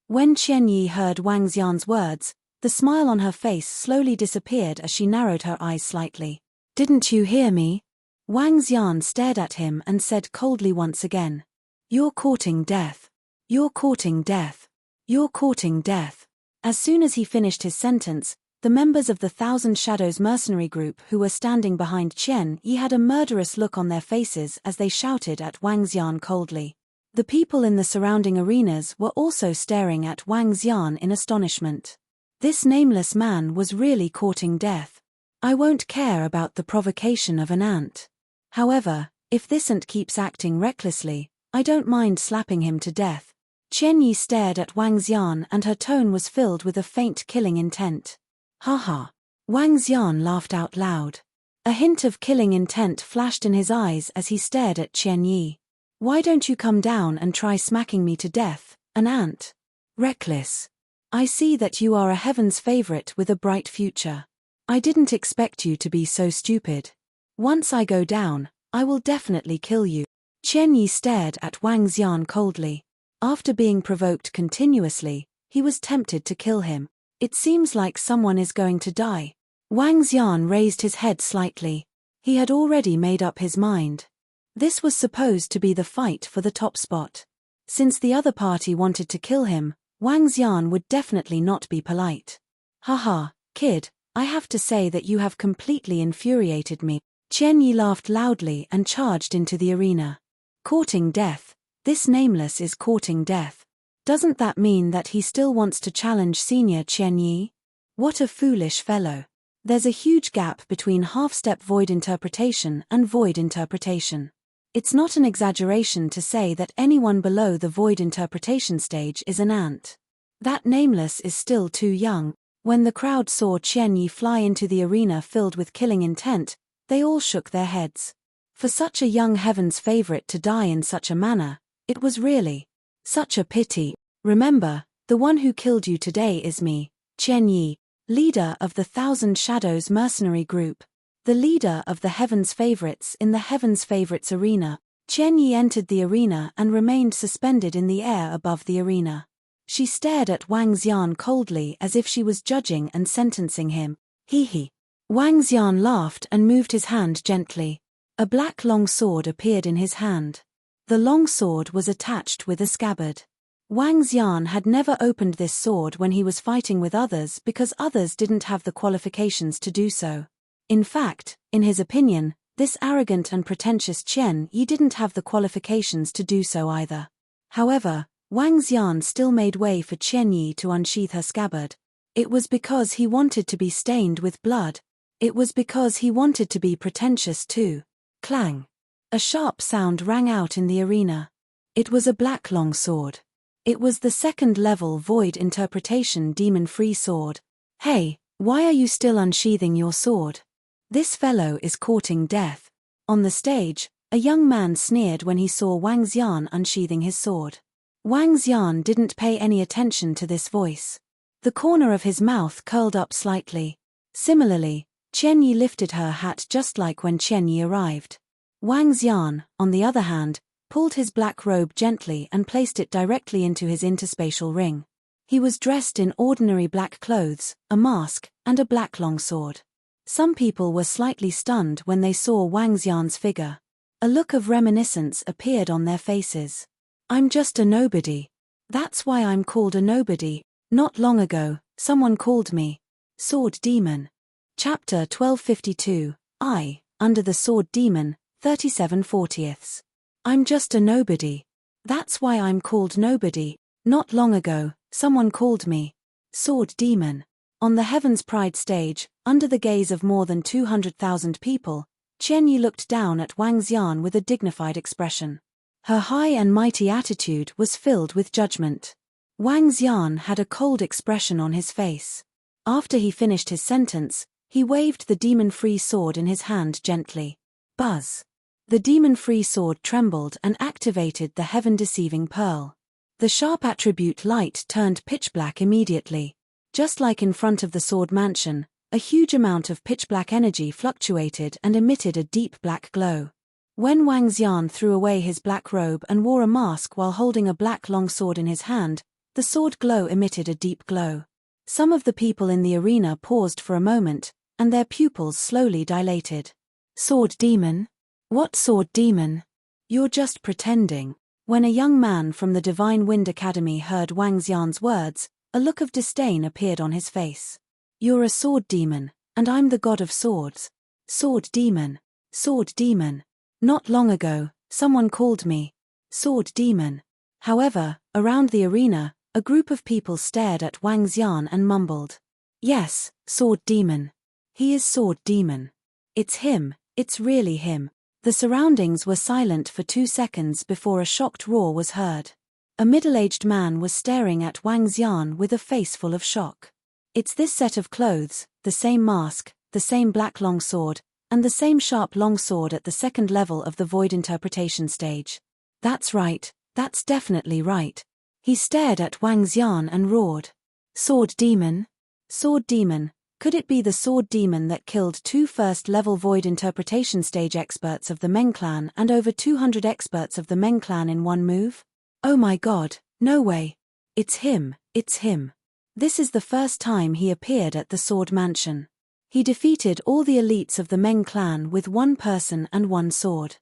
When Chen Yi heard Wang Xian's words, the smile on her face slowly disappeared as she narrowed her eyes slightly. Didn't you hear me? Wang Xian stared at him and said coldly once again. You're courting death. You're courting death. You're courting death. As soon as he finished his sentence, the members of the Thousand Shadows mercenary group who were standing behind Qian Yi had a murderous look on their faces as they shouted at Wang Xian coldly. The people in the surrounding arenas were also staring at Wang Xian in astonishment. This nameless man was really courting death. I won't care about the provocation of an ant. However, if this ant keeps acting recklessly, I don't mind slapping him to death. Qian Yi stared at Wang Xian and her tone was filled with a faint killing intent. Haha. Wang Xian laughed out loud. A hint of killing intent flashed in his eyes as he stared at Qian Yi. Why don't you come down and try smacking me to death, an ant? Reckless. I see that you are a heaven's favorite with a bright future. I didn't expect you to be so stupid. Once I go down, I will definitely kill you. Qian Yi stared at Wang Xian coldly. After being provoked continuously, he was tempted to kill him. It seems like someone is going to die. Wang Xian raised his head slightly. He had already made up his mind. This was supposed to be the fight for the top spot. Since the other party wanted to kill him, Wang Xian would definitely not be polite. Haha, kid, I have to say that you have completely infuriated me. Qian Yi laughed loudly and charged into the arena. Courting death. This nameless is courting death. Doesn't that mean that he still wants to challenge senior Qian Yi? What a foolish fellow. There's a huge gap between half-step void interpretation and void interpretation. It's not an exaggeration to say that anyone below the void interpretation stage is an ant. That nameless is still too young. When the crowd saw Qian Yi fly into the arena filled with killing intent, they all shook their heads. For such a young heaven's favorite to die in such a manner, it was really such a pity. Remember, the one who killed you today is me, Qian Yi, leader of the Thousand Shadows mercenary group. The leader of the Heaven's Favorites in the Heaven's Favorites arena. Qian Yi entered the arena and remained suspended in the air above the arena. She stared at Wang Xian coldly as if she was judging and sentencing him. Hee. Wang Xian laughed and moved his hand gently. A black long sword appeared in his hand. The long sword was attached with a scabbard. Wang Xian had never opened this sword when he was fighting with others because others didn't have the qualifications to do so. In fact, in his opinion, this arrogant and pretentious Qian Yi didn't have the qualifications to do so either. However, Wang Xian still made way for Qian Yi to unsheath her scabbard. It was because he wanted to be stained with blood. It was because he wanted to be pretentious too. Clang. A sharp sound rang out in the arena. It was a black long sword. It was the second-level void interpretation demon-free sword. Hey, why are you still unsheathing your sword? This fellow is courting death. On the stage, a young man sneered when he saw Wang Xian unsheathing his sword. Wang Xian didn't pay any attention to this voice. The corner of his mouth curled up slightly. Similarly, Qian Yi lifted her hat just like when Qian Yi arrived. Wang Xian, on the other hand, pulled his black robe gently and placed it directly into his interspatial ring. He was dressed in ordinary black clothes, a mask, and a black longsword. Some people were slightly stunned when they saw Wang Xian's figure. A look of reminiscence appeared on their faces. I'm just a nobody. That's why I'm called a nobody. Not long ago, someone called me Sword Demon. Chapter 1252, Under the Sword Demon, 37/40. I'm just a nobody. That's why I'm called nobody. Not long ago, someone called me Sword Demon. On the Heaven's Pride stage, under the gaze of more than 200,000 people, Qian Yi looked down at Wang Xian with a dignified expression. Her high and mighty attitude was filled with judgment. Wang Xian had a cold expression on his face. After he finished his sentence, he waved the demon-free sword in his hand gently. Buzz. The demon-free sword trembled and activated the heaven-deceiving pearl. The sharp attribute light turned pitch-black immediately. Just like in front of the sword mansion, a huge amount of pitch-black energy fluctuated and emitted a deep black glow. When Wang Xian threw away his black robe and wore a mask while holding a black long sword in his hand, the sword glow emitted a deep glow. Some of the people in the arena paused for a moment, and their pupils slowly dilated. Sword Demon? What Sword Demon? You're just pretending. When a young man from the Divine Wind Academy heard Wang Xian's words, a look of disdain appeared on his face. You're a sword demon, and I'm the god of swords. Sword demon. Sword demon. Not long ago, someone called me sword demon. However, around the arena, a group of people stared at Wang Xian and mumbled. Yes, sword demon. He is sword demon. It's him, it's really him. The surroundings were silent for 2 seconds before a shocked roar was heard. A middle-aged man was staring at Wang Xian with a face full of shock. It's this set of clothes, the same mask, the same black longsword, and the same sharp longsword at the second level of the void interpretation stage. That's right, that's definitely right. He stared at Wang Xian and roared. Sword demon? Sword demon, could it be the sword demon that killed 2 first-level void interpretation stage experts of the Meng clan and over 200 experts of the Meng clan in one move? Oh my god, no way. It's him, it's him. This is the first time he appeared at the Sword Mansion. He defeated all the elites of the Meng clan with 1 person and 1 sword.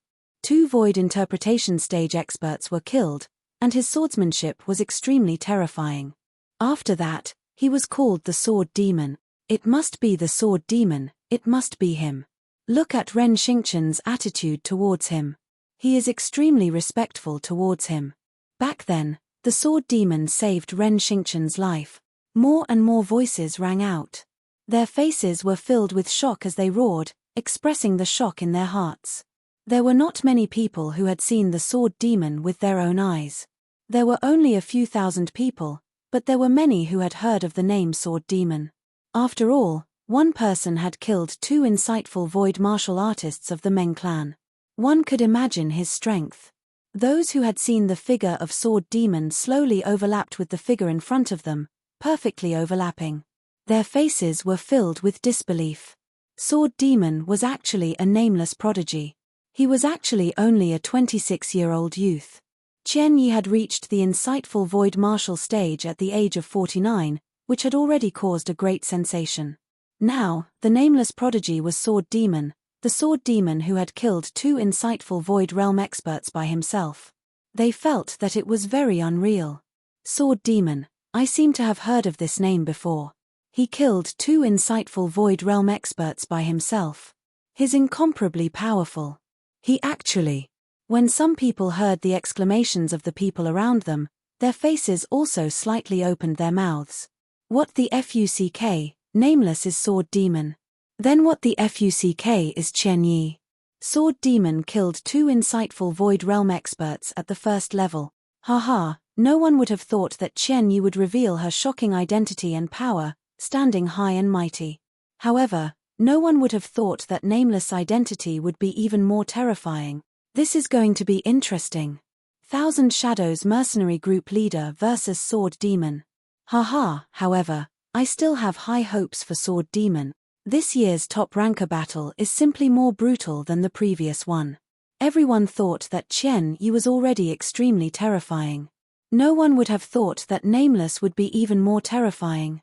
2 void interpretation stage experts were killed, and his swordsmanship was extremely terrifying. After that, he was called the Sword Demon. It must be the Sword Demon, it must be him. Look at Ren Xingchen's attitude towards him. He is extremely respectful towards him. Back then, the Sword Demon saved Ren Xingchen's life. More and more voices rang out. Their faces were filled with shock as they roared, expressing the shock in their hearts. There were not many people who had seen the Sword Demon with their own eyes. There were only a few thousand people, but there were many who had heard of the name Sword Demon. After all, 1 person had killed 2 insightful void martial artists of the Meng clan. One could imagine his strength. Those who had seen the figure of Sword Demon slowly overlapped with the figure in front of them, perfectly overlapping. Their faces were filled with disbelief. Sword Demon was actually a nameless prodigy. He was actually only a 26-year-old youth. Qian Yi had reached the insightful void martial stage at the age of 49, which had already caused a great sensation. Now, the nameless prodigy was Sword Demon, the Sword Demon who had killed 2 insightful void realm experts by himself. They felt that it was very unreal. Sword Demon, I seem to have heard of this name before. He killed 2 insightful void realm experts by himself. He's incomparably powerful. He actually. When some people heard the exclamations of the people around them, their faces also slightly opened their mouths. What the fuck, nameless is Sword Demon. Then what the fuck is Qian Yi? Sword Demon killed 2 insightful void realm experts at the first level. Haha, no one would have thought that Qian Yi would reveal her shocking identity and power, standing high and mighty. However, no one would have thought that nameless identity would be even more terrifying. This is going to be interesting. Thousand Shadows mercenary group leader versus Sword Demon. Haha, however, I still have high hopes for Sword Demon. This year's top ranker battle is simply more brutal than the previous one. Everyone thought that Qian Yi was already extremely terrifying. No one would have thought that Nameless would be even more terrifying.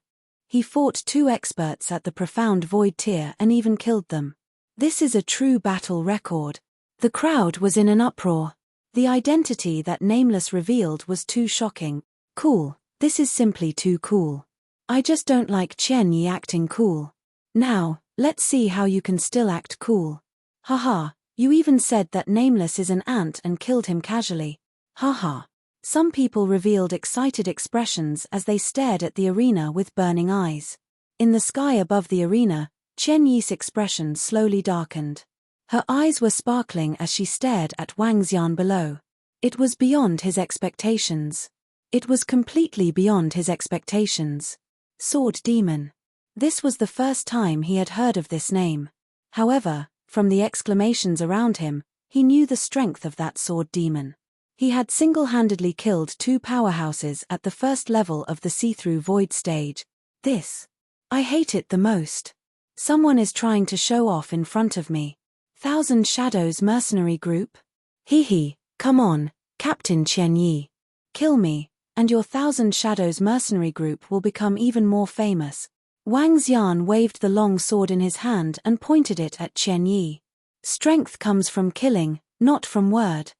He fought 2 experts at the profound void tier and even killed them. This is a true battle record. The crowd was in an uproar. The identity that Nameless revealed was too shocking. Cool. This is simply too cool. I just don't like Qian Yi acting cool. Now, let's see how you can still act cool. Haha, you even said that Nameless is an ant and killed him casually. Haha. Some people revealed excited expressions as they stared at the arena with burning eyes. In the sky above the arena, Qian Yi's expression slowly darkened. Her eyes were sparkling as she stared at Wang Xian below. It was beyond his expectations. It was completely beyond his expectations. Sword Demon. This was the first time he had heard of this name. However, from the exclamations around him, he knew the strength of that Sword Demon. He had single-handedly killed 2 powerhouses at the first level of the see-through void stage. This. I hate it the most. Someone is trying to show off in front of me. Thousand Shadows mercenary group? Hee, come on, Captain Qian Yi. Kill me, and your Thousand Shadows mercenary group will become even more famous. Wang Xian waved the long sword in his hand and pointed it at Qian Yi. Strength comes from killing, not from word.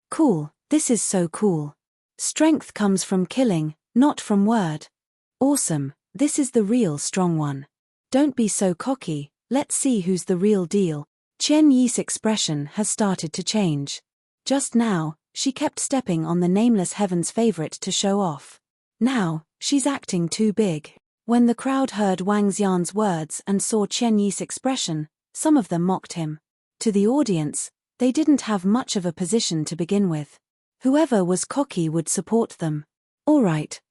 Cool, This is so cool. Strength comes from killing, not from word. Awesome, this is the real strong one. Don't be so cocky, let's see who's the real deal. Chen Yi's expression has started to change. Just now, she kept stepping on the nameless heaven's favorite to show off. Now, she's acting too big. When the crowd heard Wang Xian's words and saw Chen Yi's expression, some of them mocked him. To the audience, they didn't have much of a position to begin with. Whoever was cocky would support them. All right.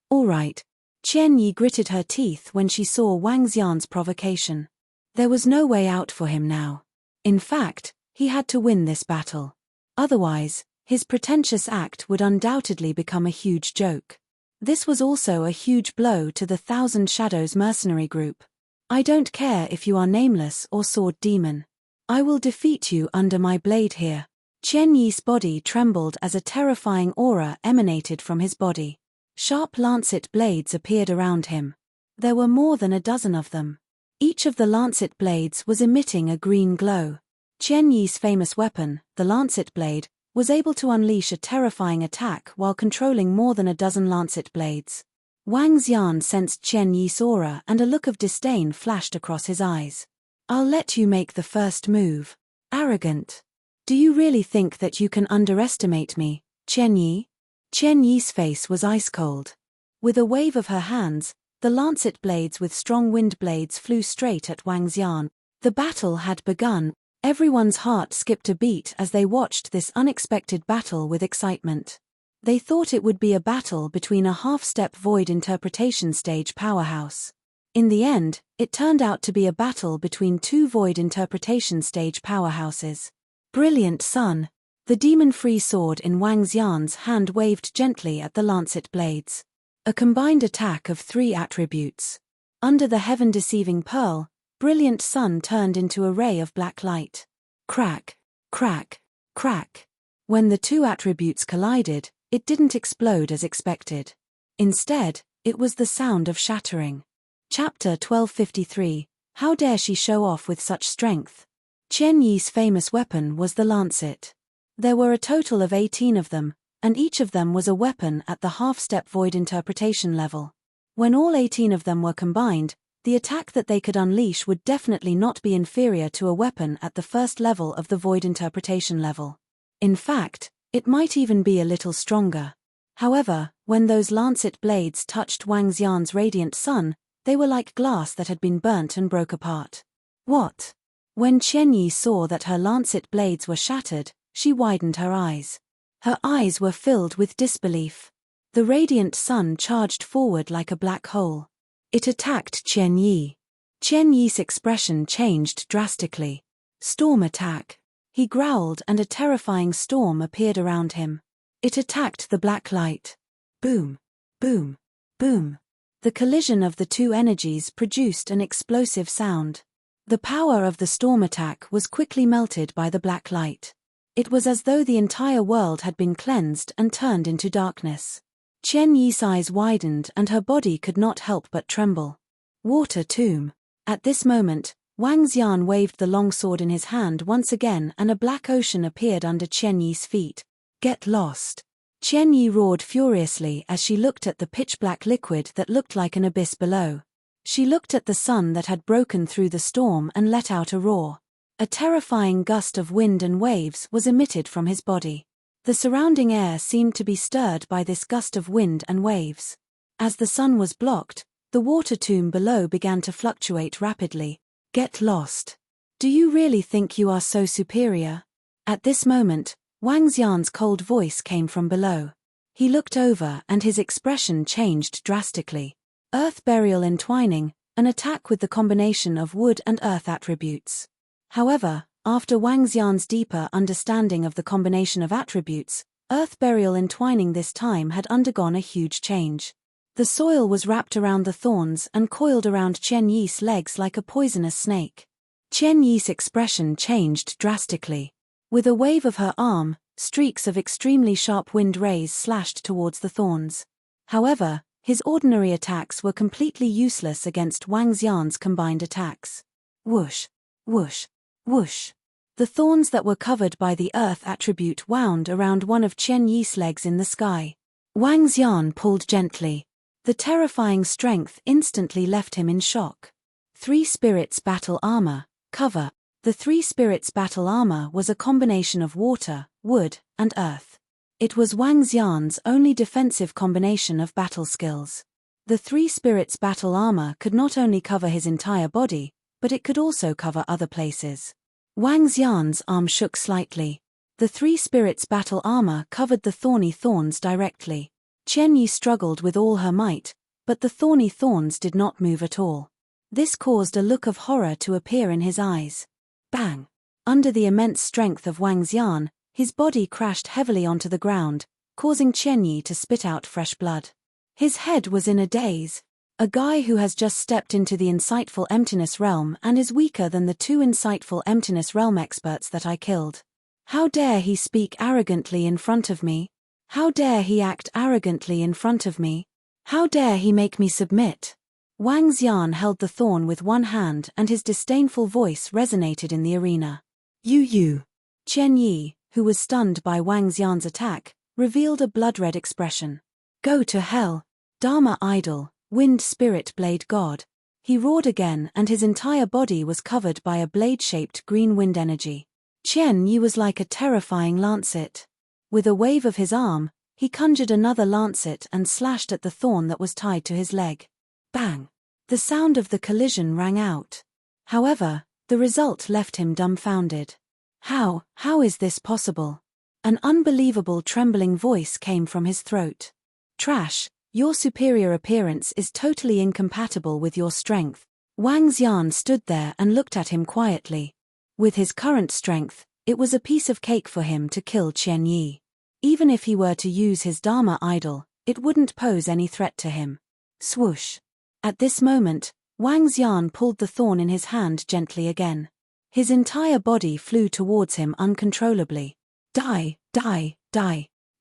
Chen Yi gritted her teeth when she saw Wang Xian's provocation. There was no way out for him now. In fact, he had to win this battle. Otherwise, his pretentious act would undoubtedly become a huge joke. This was also a huge blow to the Thousand Shadows mercenary group. I don't care if you are nameless or sword demon. I will defeat you under my blade here. Chen Yi's body trembled as a terrifying aura emanated from his body. Sharp lancet blades appeared around him. There were more than a dozen of them. Each of the lancet blades was emitting a green glow. Chen Yi's famous weapon, the lancet blade, was able to unleash a terrifying attack while controlling more than a dozen lancet blades. Wang Xian sensed Chen Yi's aura and a look of disdain flashed across his eyes. I'll let you make the first move. Arrogant. Do you really think that you can underestimate me, Chen Yi? Chen Yi's face was ice cold. With a wave of her hands, the lancet blades with strong wind blades flew straight at Wang Xian. The battle had begun. Everyone's heart skipped a beat as they watched this unexpected battle with excitement. They thought it would be a battle between a half-step void interpretation stage powerhouse. In the end, it turned out to be a battle between two void interpretation stage powerhouses. Brilliant Sun! The demon-free sword in Wang Xian's hand waved gently at the lancet blades. A combined attack of 3 attributes. Under the heaven-deceiving pearl, Brilliant Sun turned into a ray of black light. Crack, crack, crack. When the 2 attributes collided, it didn't explode as expected. Instead, it was the sound of shattering. Chapter 1253, How dare she show off with such strength? Chen Yi's famous weapon was the lancet. There were a total of 18 of them, and each of them was a weapon at the half-step void interpretation level. When all 18 of them were combined, the attack that they could unleash would definitely not be inferior to a weapon at the first level of the void interpretation level. In fact, it might even be a little stronger. However, when those lancet blades touched Wang Xian's radiant sun, they were like glass that had been burnt and broke apart. What? When Chen Yi saw that her lancet blades were shattered, she widened her eyes. Her eyes were filled with disbelief. The radiant sun charged forward like a black hole. It attacked Chen Yi. Chen Yi's expression changed drastically. Storm attack. He growled and a terrifying storm appeared around him. It attacked the black light. Boom, boom, boom. The collision of the 2 energies produced an explosive sound. The power of the storm attack was quickly melted by the black light. It was as though the entire world had been cleansed and turned into darkness. Chen Yi's eyes widened and her body could not help but tremble. Water tomb. At this moment, Wang Xian waved the long sword in his hand once again and a black ocean appeared under Chen Yi's feet. Get lost. Chen Yi roared furiously as she looked at the pitch-black liquid that looked like an abyss below. She looked at the sun that had broken through the storm and let out a roar. A terrifying gust of wind and waves was emitted from his body. The surrounding air seemed to be stirred by this gust of wind and waves. As the sun was blocked, the water tomb below began to fluctuate rapidly. Get lost. Do you really think you are so superior? At this moment, Wang Xian's cold voice came from below. He looked over and his expression changed drastically. Earth burial entwining, an attack with the combination of wood and earth attributes. However, after Wang Xian's deeper understanding of the combination of attributes, earth burial entwining this time had undergone a huge change. The soil was wrapped around the thorns and coiled around Chen Yi's legs like a poisonous snake. Chen Yi's expression changed drastically. With a wave of her arm, streaks of extremely sharp wind rays slashed towards the thorns. However, his ordinary attacks were completely useless against Wang Xian's combined attacks. Whoosh, whoosh, whoosh. The thorns that were covered by the earth attribute wound around one of Qian Yi's legs in the sky. Wang Xian pulled gently. The terrifying strength instantly left him in shock. 3 spirits battle armor, cover. The 3 spirits battle armor was a combination of water, wood, and earth. It was Wang Xian's only defensive combination of battle skills. The 3 spirits battle armor could not only cover his entire body, but it could also cover other places. Wang Xian's arm shook slightly. The 3 spirits battle armor covered the thorny thorns directly. Qian Yi struggled with all her might, but the thorny thorns did not move at all. This caused a look of horror to appear in his eyes. Bang! Under the immense strength of Wang Xian, his body crashed heavily onto the ground, causing Qian Yi to spit out fresh blood. His head was in a daze. A guy who has just stepped into the insightful emptiness realm and is weaker than the 2 insightful emptiness realm experts that I killed. How dare he speak arrogantly in front of me? How dare he act arrogantly in front of me? How dare he make me submit? Wang Xian held the thorn with one hand and his disdainful voice resonated in the arena. You. Qian Yi, who was stunned by Wang Xian's attack, revealed a blood-red expression. Go to hell, Dharma idol, wind spirit blade god. He roared again and his entire body was covered by a blade-shaped green wind energy. Qian Yi was like a terrifying lancet. With a wave of his arm, he conjured another lancet and slashed at the thorn that was tied to his leg. Bang! The sound of the collision rang out. However, the result left him dumbfounded. How is this possible? An unbelievable trembling voice came from his throat. Trash, your superior appearance is totally incompatible with your strength. Wang Xian stood there and looked at him quietly. With his current strength, it was a piece of cake for him to kill Qian Yi. Even if he were to use his Dharma idol, it wouldn't pose any threat to him. Swoosh! At this moment, Wang Xian pulled the thorn in his hand gently again. His entire body flew towards him uncontrollably. Die!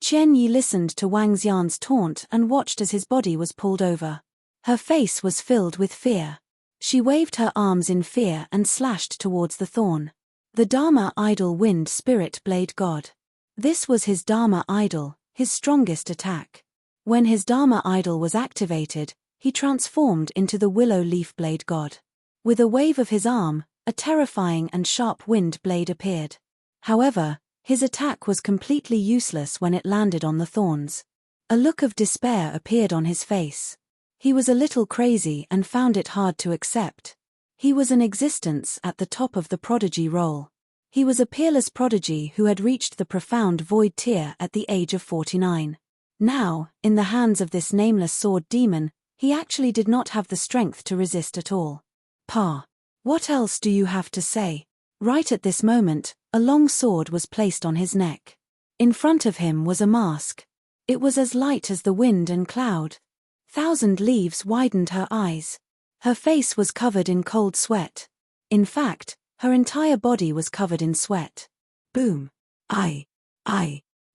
Qian Yi listened to Wang Xian's taunt and watched as his body was pulled over. Her face was filled with fear. She waved her arms in fear and slashed towards the thorn. The Dharma idol wind spirit blade god. This was his Dharma idol, his strongest attack. When his Dharma idol was activated, he transformed into the willow leaf blade god. With a wave of his arm, a terrifying and sharp wind blade appeared. However, his attack was completely useless when it landed on the thorns. A look of despair appeared on his face. He was a little crazy and found it hard to accept. He was an existence at the top of the prodigy role. He was a peerless prodigy who had reached the profound void tier at the age of 49. Now, in the hands of this nameless sword demon, he actually did not have the strength to resist at all. Pa, what else do you have to say? Right at this moment, a long sword was placed on his neck. In front of him was a mask. It was as light as the wind and cloud. 1,000 leaves widened her eyes. Her face was covered in cold sweat. In fact, her entire body was covered in sweat. Boom.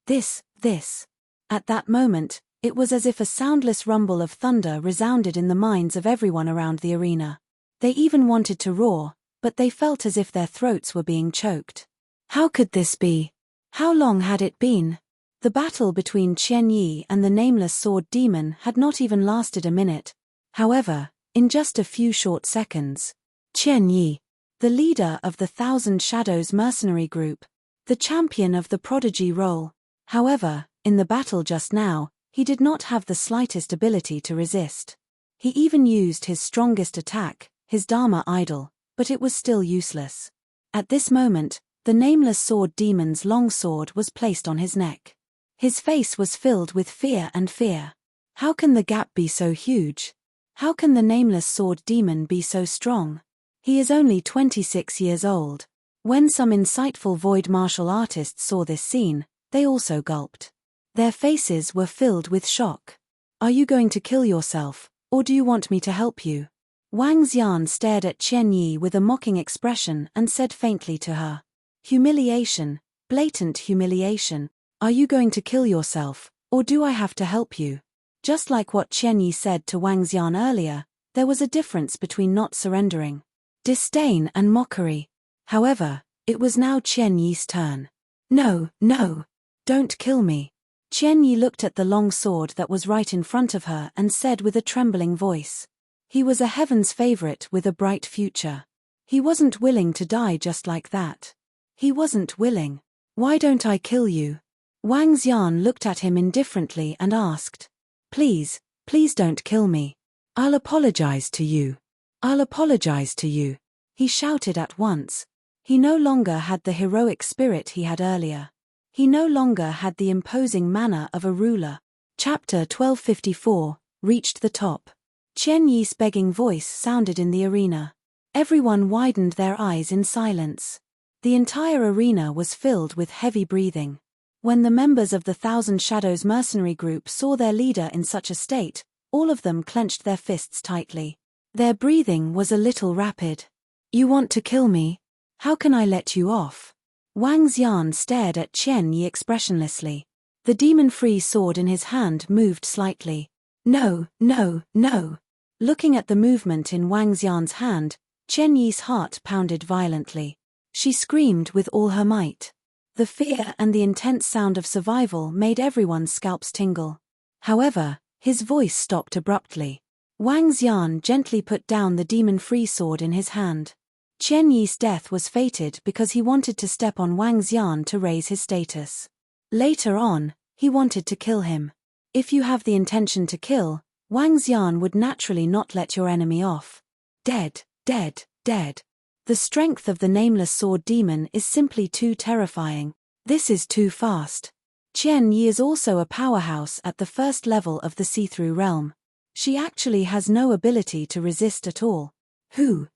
This. At that moment, it was as if a soundless rumble of thunder resounded in the minds of everyone around the arena. They even wanted to roar, but they felt as if their throats were being choked. How could this be? How long had it been? The battle between Qian Yi and the nameless sword demon had not even lasted a minute. However, in just a few short seconds, Qian Yi, the leader of the 1,000 Shadows mercenary group, the champion of the prodigy role. However, in the battle just now, he did not have the slightest ability to resist. He even used his strongest attack, his Dharma idol, but it was still useless. At this moment, the nameless sword demon's long sword was placed on his neck. His face was filled with fear and fear. How can the gap be so huge? How can the nameless sword demon be so strong? He is only 26 years old. When some insightful void martial artists saw this scene, they also gulped. Their faces were filled with shock. Are you going to kill yourself, or do you want me to help you? Wang Xian stared at Qian Yi with a mocking expression and said faintly to her. Humiliation, blatant humiliation. Are you going to kill yourself, or do I have to help you? Just like what Qian Yi said to Wang Xian earlier, there was a difference between not surrendering. Disdain and mockery. However, It was now Qian Yi's turn. No, no! Don't kill me! Qian Yi looked at the long sword that was right in front of her and said with a trembling voice. He was a heaven's favorite with a bright future. He wasn't willing to die just like that. He wasn't willing. Why don't I kill you? Wang Xian looked at him indifferently and asked. Please, please don't kill me. I'll apologize to you. I'll apologize to you. He shouted at once. He no longer had the heroic spirit he had earlier. He no longer had the imposing manner of a ruler. Chapter 1254, reached the top. Qian Yi's begging voice sounded in the arena. Everyone widened their eyes in silence. The entire arena was filled with heavy breathing. When the members of the Thousand Shadows mercenary group saw their leader in such a state, all of them clenched their fists tightly. Their breathing was a little rapid. You want to kill me? How can I let you off? Wang Xian stared at Qian Yi expressionlessly. The demon-free sword in his hand moved slightly. No, no, no. Looking at the movement in Wang Xian's hand, Qian Yi's heart pounded violently. She screamed with all her might. The fear and the intense sound of survival made everyone's scalps tingle. However, his voice stopped abruptly. Wang Xian gently put down the demon-free sword in his hand. Qian Yi's death was fated because he wanted to step on Wang Xian to raise his status. Later on, he wanted to kill him. If you have the intention to kill, Wang Xian would naturally not let your enemy off. Dead, dead, dead. The strength of the nameless sword demon is simply too terrifying. This is too fast. Qian Yi is also a powerhouse at the first level of the see-through realm. She actually has no ability to resist at all.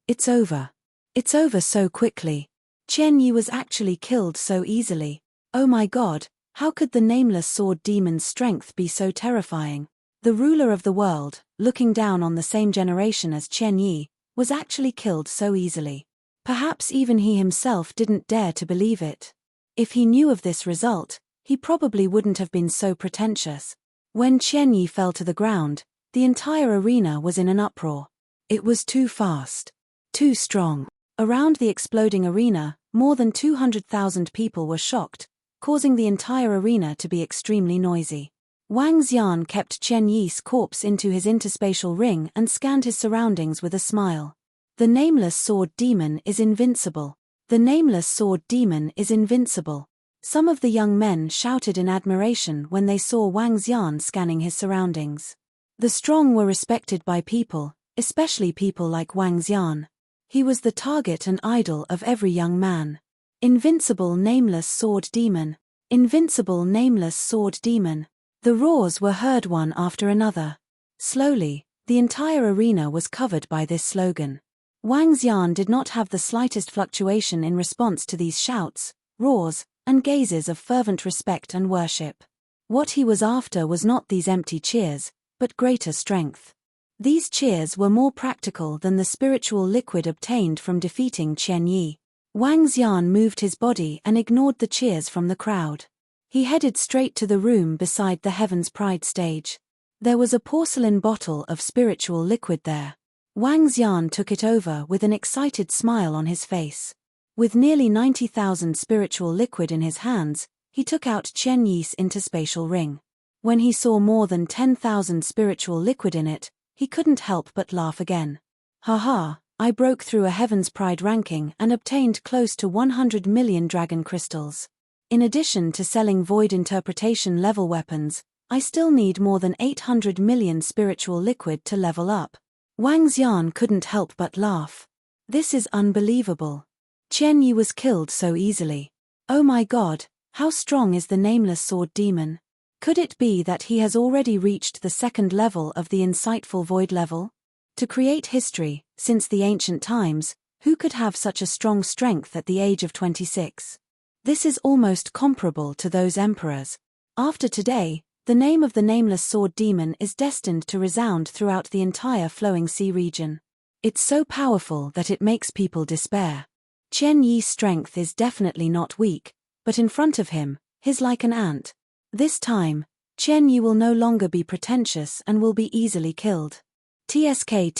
It's over. It's over so quickly. Qian Yi was actually killed so easily. Oh my god, how could the nameless sword demon's strength be so terrifying? The ruler of the world, looking down on the same generation as Qian Yi, was actually killed so easily. Perhaps even he himself didn't dare to believe it. If he knew of this result, he probably wouldn't have been so pretentious. When Qian Yi fell to the ground, the entire arena was in an uproar. It was too fast. Too strong. Around the exploding arena, more than 200,000 people were shocked, causing the entire arena to be extremely noisy. Wang Xian kept Qian Yi's corpse into his interspatial ring and scanned his surroundings with a smile. The nameless sword demon is invincible. The nameless sword demon is invincible. Some of the young men shouted in admiration when they saw Wang Xian scanning his surroundings. The strong were respected by people, especially people like Wang Xian. He was the target and idol of every young man. Invincible nameless sword demon. Invincible nameless sword demon. The roars were heard one after another. Slowly, the entire arena was covered by this slogan. Wang Xian did not have the slightest fluctuation in response to these shouts, roars, and gazes of fervent respect and worship. What he was after was not these empty cheers, but greater strength. These cheers were more practical than the spiritual liquid obtained from defeating Qian Yi. Wang Xian moved his body and ignored the cheers from the crowd. He headed straight to the room beside the Heaven's Pride stage. There was a porcelain bottle of spiritual liquid there. Wang Xian took it over with an excited smile on his face. With nearly 90,000 spiritual liquid in his hands, he took out Qian Yi's interspatial ring. When he saw more than 10,000 spiritual liquid in it, he couldn't help but laugh again. Haha, I broke through a Heaven's Pride ranking and obtained close to 100 million dragon crystals. In addition to selling void interpretation level weapons, I still need more than 800 million spiritual liquid to level up. Wang Xian couldn't help but laugh. This is unbelievable. Qian Yi was killed so easily. Oh my god, how strong is the nameless sword demon? Could it be that he has already reached the second level of the insightful void level? To create history, since the ancient times, who could have such a strong strength at the age of 26? This is almost comparable to those emperors. After today, the name of the nameless sword demon is destined to resound throughout the entire Flowing Sea region. It's so powerful that it makes people despair. Qian Yi's strength is definitely not weak, but in front of him, he's like an ant. This time, Qian Yi will no longer be pretentious and will be easily killed. TSK,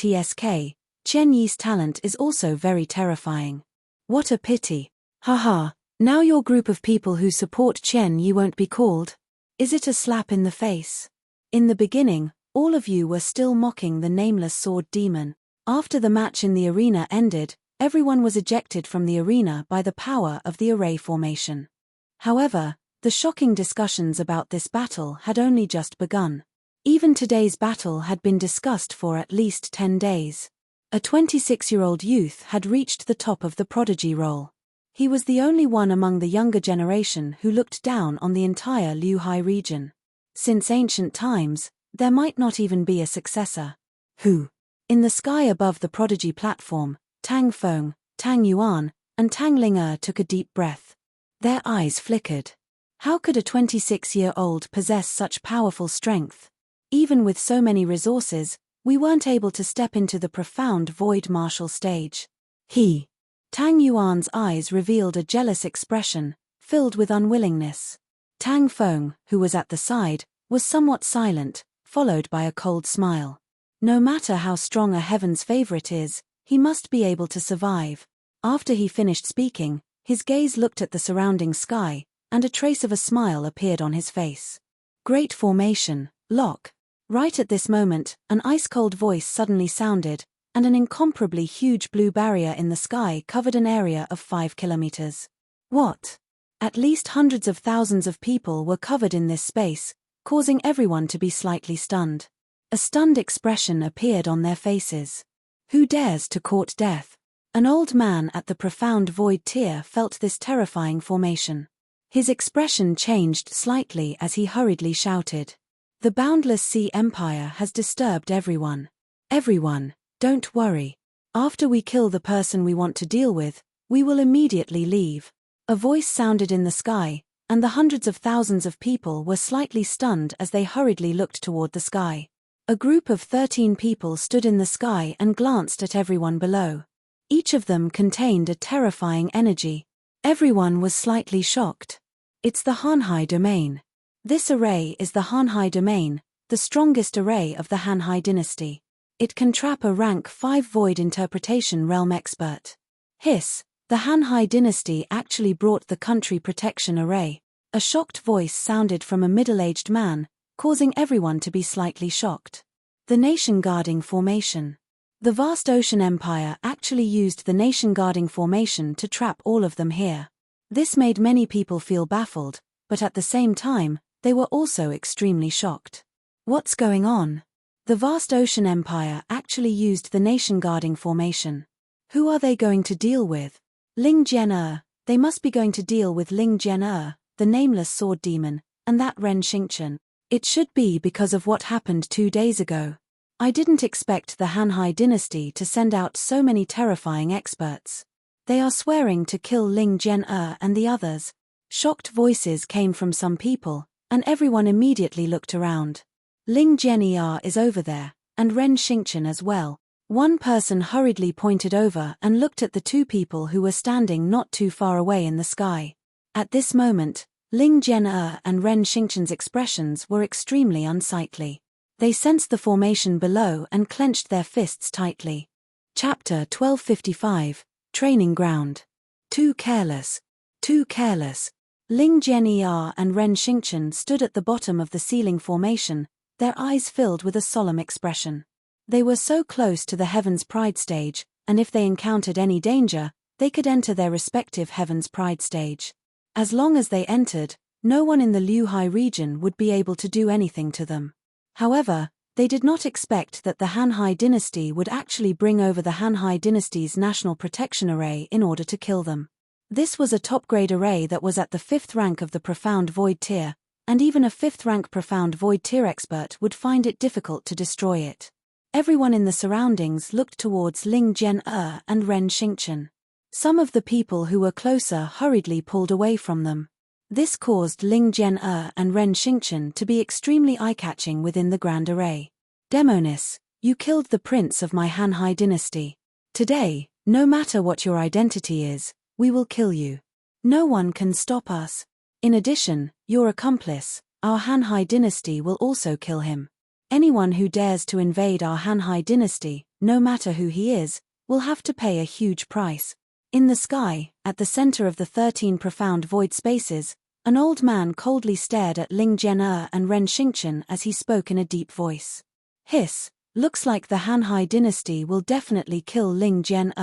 Qian Yi's talent is also very terrifying. What a pity. Haha, now your group of people who support Chen Yi won't be called. Is it a slap in the face? In the beginning, all of you were still mocking the nameless sword demon. After the match in the arena ended, everyone was ejected from the arena by the power of the array formation. However, the shocking discussions about this battle had only just begun. Even today's battle had been discussed for at least 10 days. A 26-year-old youth had reached the top of the prodigy role. He was the only one among the younger generation who looked down on the entire Liuhai region. Since ancient times, there might not even be a successor. Who? In the sky above the prodigy platform, Tang Feng, Tang Yuan, and Tang Ling took a deep breath. Their eyes flickered. How could a 26-year-old possess such powerful strength? Even with so many resources, we weren't able to step into the profound void martial stage. Tang Yuan's eyes revealed a jealous expression, filled with unwillingness. Tang Feng, who was at the side, was somewhat silent, followed by a cold smile. No matter how strong a heaven's favorite is, he must be able to survive. After he finished speaking, his gaze looked at the surrounding sky, and a trace of a smile appeared on his face. Great formation, lock. Right at this moment, an ice-cold voice suddenly sounded, and an incomparably huge blue barrier in the sky covered an area of 5 kilometers. What? At least hundreds of thousands of people were covered in this space, causing everyone to be slightly stunned. A stunned expression appeared on their faces. Who dares to court death? An old man at the profound void tier felt this terrifying formation. His expression changed slightly as he hurriedly shouted. The boundless sea empire has disturbed everyone. Everyone, don't worry. After we kill the person we want to deal with, we will immediately leave. A voice sounded in the sky, and the hundreds of thousands of people were slightly stunned as they hurriedly looked toward the sky. A group of 13 people stood in the sky and glanced at everyone below. Each of them contained a terrifying energy. Everyone was slightly shocked. It's the Hanhai domain. This array is the Hanhai domain, the strongest array of the Hanhai dynasty. It can trap a rank 5 void interpretation realm expert. Hiss, the Hanhai dynasty actually brought the country protection array. A shocked voice sounded from a middle-aged man, causing everyone to be slightly shocked. The nation-guarding formation. The vast ocean empire actually used the nation-guarding formation to trap all of them here. This made many people feel baffled, but at the same time, they were also extremely shocked. What's going on? The vast ocean empire actually used the nation-guarding formation. Who are they going to deal with? Ling Jian. They must be going to deal with Ling Jian, the nameless sword demon, and that Ren Xingchen. It should be because of what happened 2 days ago. I didn't expect the Hanhai dynasty to send out so many terrifying experts. They are swearing to kill Ling Jian and the others. Shocked voices came from some people, and everyone immediately looked around. Ling Jian is over there, and Ren Xingchen as well. One person hurriedly pointed over and looked at the 2 people who were standing not too far away in the sky. At this moment, Ling Jian and Ren Xingchen's expressions were extremely unsightly. They sensed the formation below and clenched their fists tightly. Chapter 1255, Training Ground. Too careless. Too careless. Ling Jian and Ren Xingchen stood at the bottom of the ceiling formation, their eyes filled with a solemn expression. They were so close to the Heaven's Pride stage, and if they encountered any danger, they could enter their respective Heaven's Pride stage. As long as they entered, no one in the Liuhai region would be able to do anything to them. However, they did not expect that the Hanhai dynasty would actually bring over the Hanhai dynasty's national protection array in order to kill them. This was a top-grade array that was at the 5th rank of the Profound Void tier, and even a 5th rank Profound Void tier expert would find it difficult to destroy it. Everyone in the surroundings looked towards Ling Jian and Ren Xingchen. Some of the people who were closer hurriedly pulled away from them. This caused Ling Jian and Ren Xingchen to be extremely eye-catching within the grand array. Demonis, you killed the prince of my Hanhai dynasty. Today, no matter what your identity is, we will kill you. No one can stop us. In addition, your accomplice, our Hanhai dynasty, will also kill him. Anyone who dares to invade our Hanhai dynasty, no matter who he is, will have to pay a huge price. In the sky, at the center of the 13 profound void spaces, an old man coldly stared at Ling Jian and Ren Xingchen as he spoke in a deep voice. Hiss, looks like the Hanhai dynasty will definitely kill Ling Jian,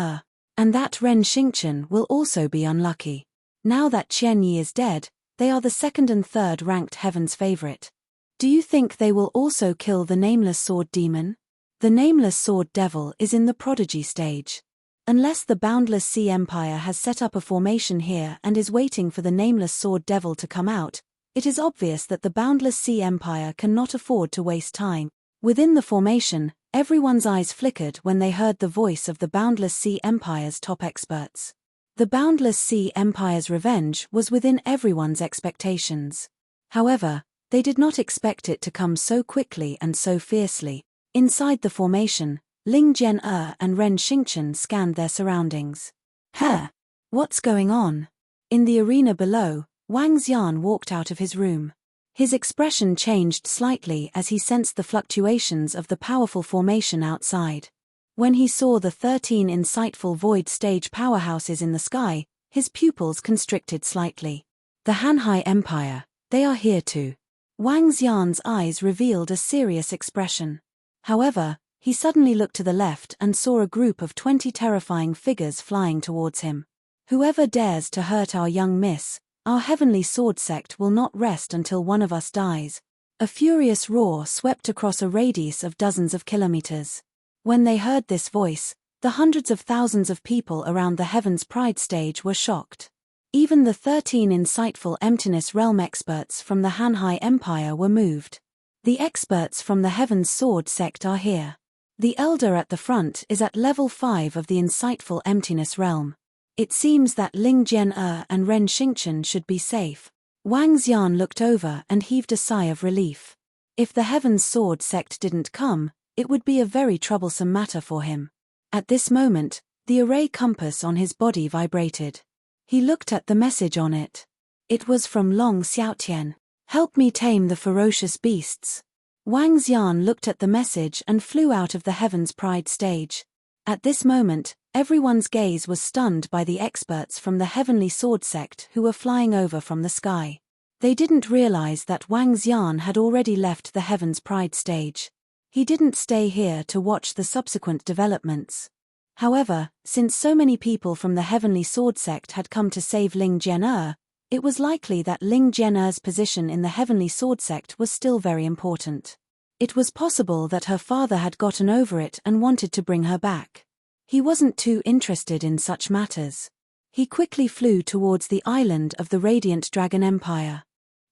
and that Ren Xingchen will also be unlucky. Now that Qian Yi is dead, they are the second and third ranked heaven's favorite. Do you think they will also kill the Nameless Sword Demon? The Nameless Sword Devil is in the prodigy stage. Unless the Boundless Sea Empire has set up a formation here and is waiting for the Nameless Sword Devil to come out, it is obvious that the Boundless Sea Empire cannot afford to waste time. Within the formation, everyone's eyes flickered when they heard the voice of the Boundless Sea Empire's top experts. The Boundless Sea Empire's revenge was within everyone's expectations. However, they did not expect it to come so quickly and so fiercely. Inside the formation, Ling Jian and Ren Xingchen scanned their surroundings. What's going on? In the arena below, Wang Xian walked out of his room. His expression changed slightly as he sensed the fluctuations of the powerful formation outside. When he saw the 13 insightful void stage powerhouses in the sky, his pupils constricted slightly. The Hanhai Empire, they are here too. Wang Xian's eyes revealed a serious expression. However, he suddenly looked to the left and saw a group of 20 terrifying figures flying towards him. Whoever dares to hurt our young miss, our heavenly sword sect will not rest until one of us dies. A furious roar swept across a radius of dozens of kilometers. When they heard this voice, the hundreds of thousands of people around the Heaven's Pride stage were shocked. Even the 13 insightful Emptiness Realm experts from the Hanhai Empire were moved. The experts from the Heaven's Sword sect are here. The elder at the front is at level 5 of the insightful Emptiness Realm. It seems that Ling Jian and Ren Xingchen should be safe. Wang Xian looked over and heaved a sigh of relief. If the Heaven's Sword sect didn't come, it would be a very troublesome matter for him. At this moment, the array compass on his body vibrated. He looked at the message on it. It was from Long Xiaotian. Help me tame the ferocious beasts. Wang Xian looked at the message and flew out of the Heaven's Pride stage. At this moment, everyone's gaze was stunned by the experts from the Heavenly Sword sect who were flying over from the sky. They didn't realize that Wang Xian had already left the Heaven's Pride stage. He didn't stay here to watch the subsequent developments. However, since so many people from the Heavenly Sword sect had come to save Ling Jian, it was likely that Ling Jian's position in the Heavenly Sword sect was still very important. It was possible that her father had gotten over it and wanted to bring her back. He wasn't too interested in such matters. He quickly flew towards the island of the Radiant Dragon Empire.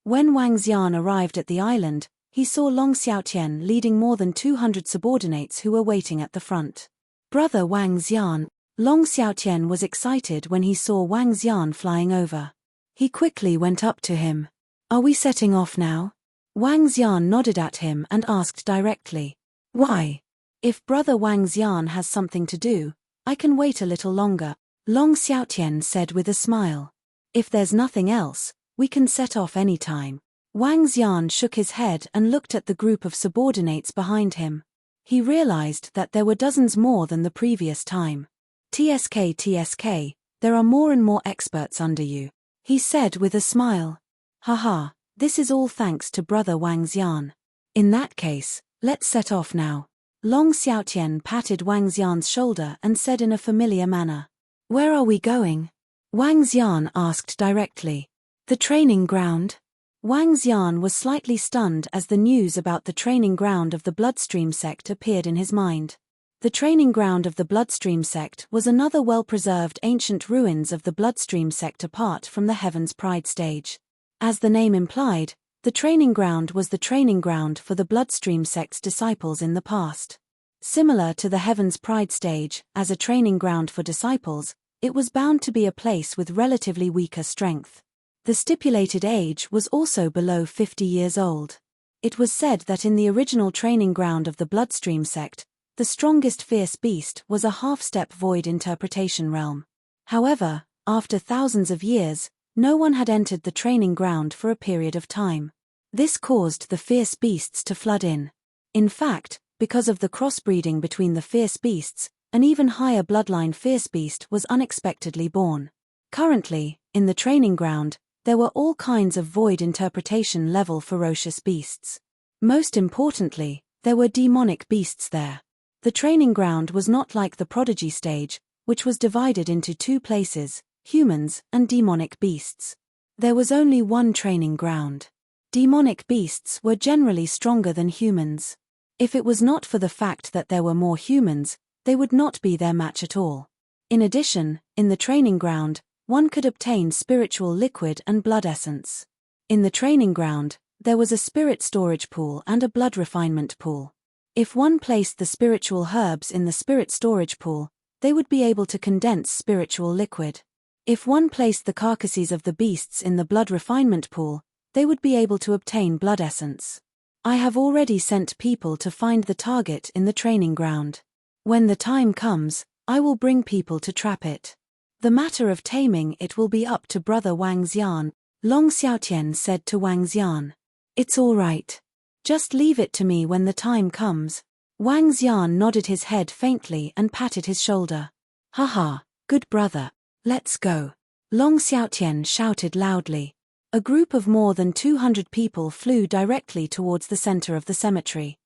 When Wang Xian arrived at the island, he saw Long Xiaotian leading more than 200 subordinates who were waiting at the front. Brother Wang Xian. Long Xiaotian was excited when he saw Wang Xian flying over. He quickly went up to him. Are we setting off now? Wang Xian nodded at him and asked directly. Why? If Brother Wang Xian has something to do, I can wait a little longer, Long Xiaotian said with a smile. If there's nothing else, we can set off any time. Wang Xian shook his head and looked at the group of subordinates behind him. He realized that there were dozens more than the previous time. TSK, there are more and more experts under you, he said with a smile. Haha, this is all thanks to Brother Wang Xian. In that case, let's set off now. Long Xiaotian patted Wang Xian's shoulder and said in a familiar manner. Where are we going? Wang Xian asked directly. The training ground? Wang Xian was slightly stunned as the news about the training ground of the Bloodstream sect appeared in his mind. The training ground of the Bloodstream sect was another well-preserved ancient ruins of the Bloodstream sect apart from the Heaven's Pride stage. As the name implied, the training ground was the training ground for the Bloodstream sect's disciples in the past. Similar to the Heaven's Pride stage, as a training ground for disciples, it was bound to be a place with relatively weaker strength. The stipulated age was also below 50 years old. It was said that in the original training ground of the Bloodstream sect, the strongest fierce beast was a half-step void interpretation realm. However, after thousands of years, no one had entered the training ground for a period of time. This caused the fierce beasts to flood in. In fact, because of the crossbreeding between the fierce beasts, An even higher bloodline fierce beast was unexpectedly born. Currently, in the training ground, there were all kinds of void interpretation level ferocious beasts. Most importantly, there were demonic beasts there. The training ground was not like the prodigy stage, which was divided into two places, humans and demonic beasts. There was only one training ground. Demonic beasts were generally stronger than humans. If it was not for the fact that there were more humans, they would not be their match at all. In addition, in the training ground, one could obtain spiritual liquid and blood essence. In the training ground, there was a spirit storage pool and a blood refinement pool. If one placed the spiritual herbs in the spirit storage pool, they would be able to condense spiritual liquid. If one placed the carcasses of the beasts in the blood refinement pool, they would be able to obtain blood essence. I have already sent people to find the target in the training ground. When the time comes, I will bring people to trap it. The matter of taming it will be up to Brother Wang Xian, Long Xiaotian said to Wang Xian. It's all right. Just leave it to me when the time comes. Wang Xian nodded his head faintly and patted his shoulder. Haha, good brother. Let's go. Long Xiaotian shouted loudly. A group of more than 200 people flew directly towards the center of the cemetery.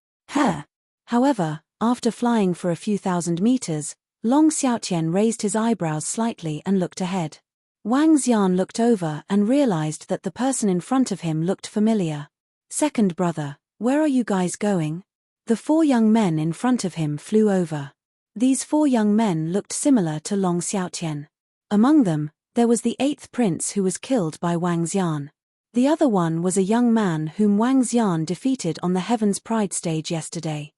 However, after flying for a few thousand meters, Long Xiaotian raised his eyebrows slightly and looked ahead. Wang Xian looked over and realized that the person in front of him looked familiar. Second brother, where are you guys going? The four young men in front of him flew over. These four young men looked similar to Long Xiaotian. Among them, there was the eighth prince who was killed by Wang Xian. The other one was a young man whom Wang Xian defeated on the Heaven's Pride stage yesterday.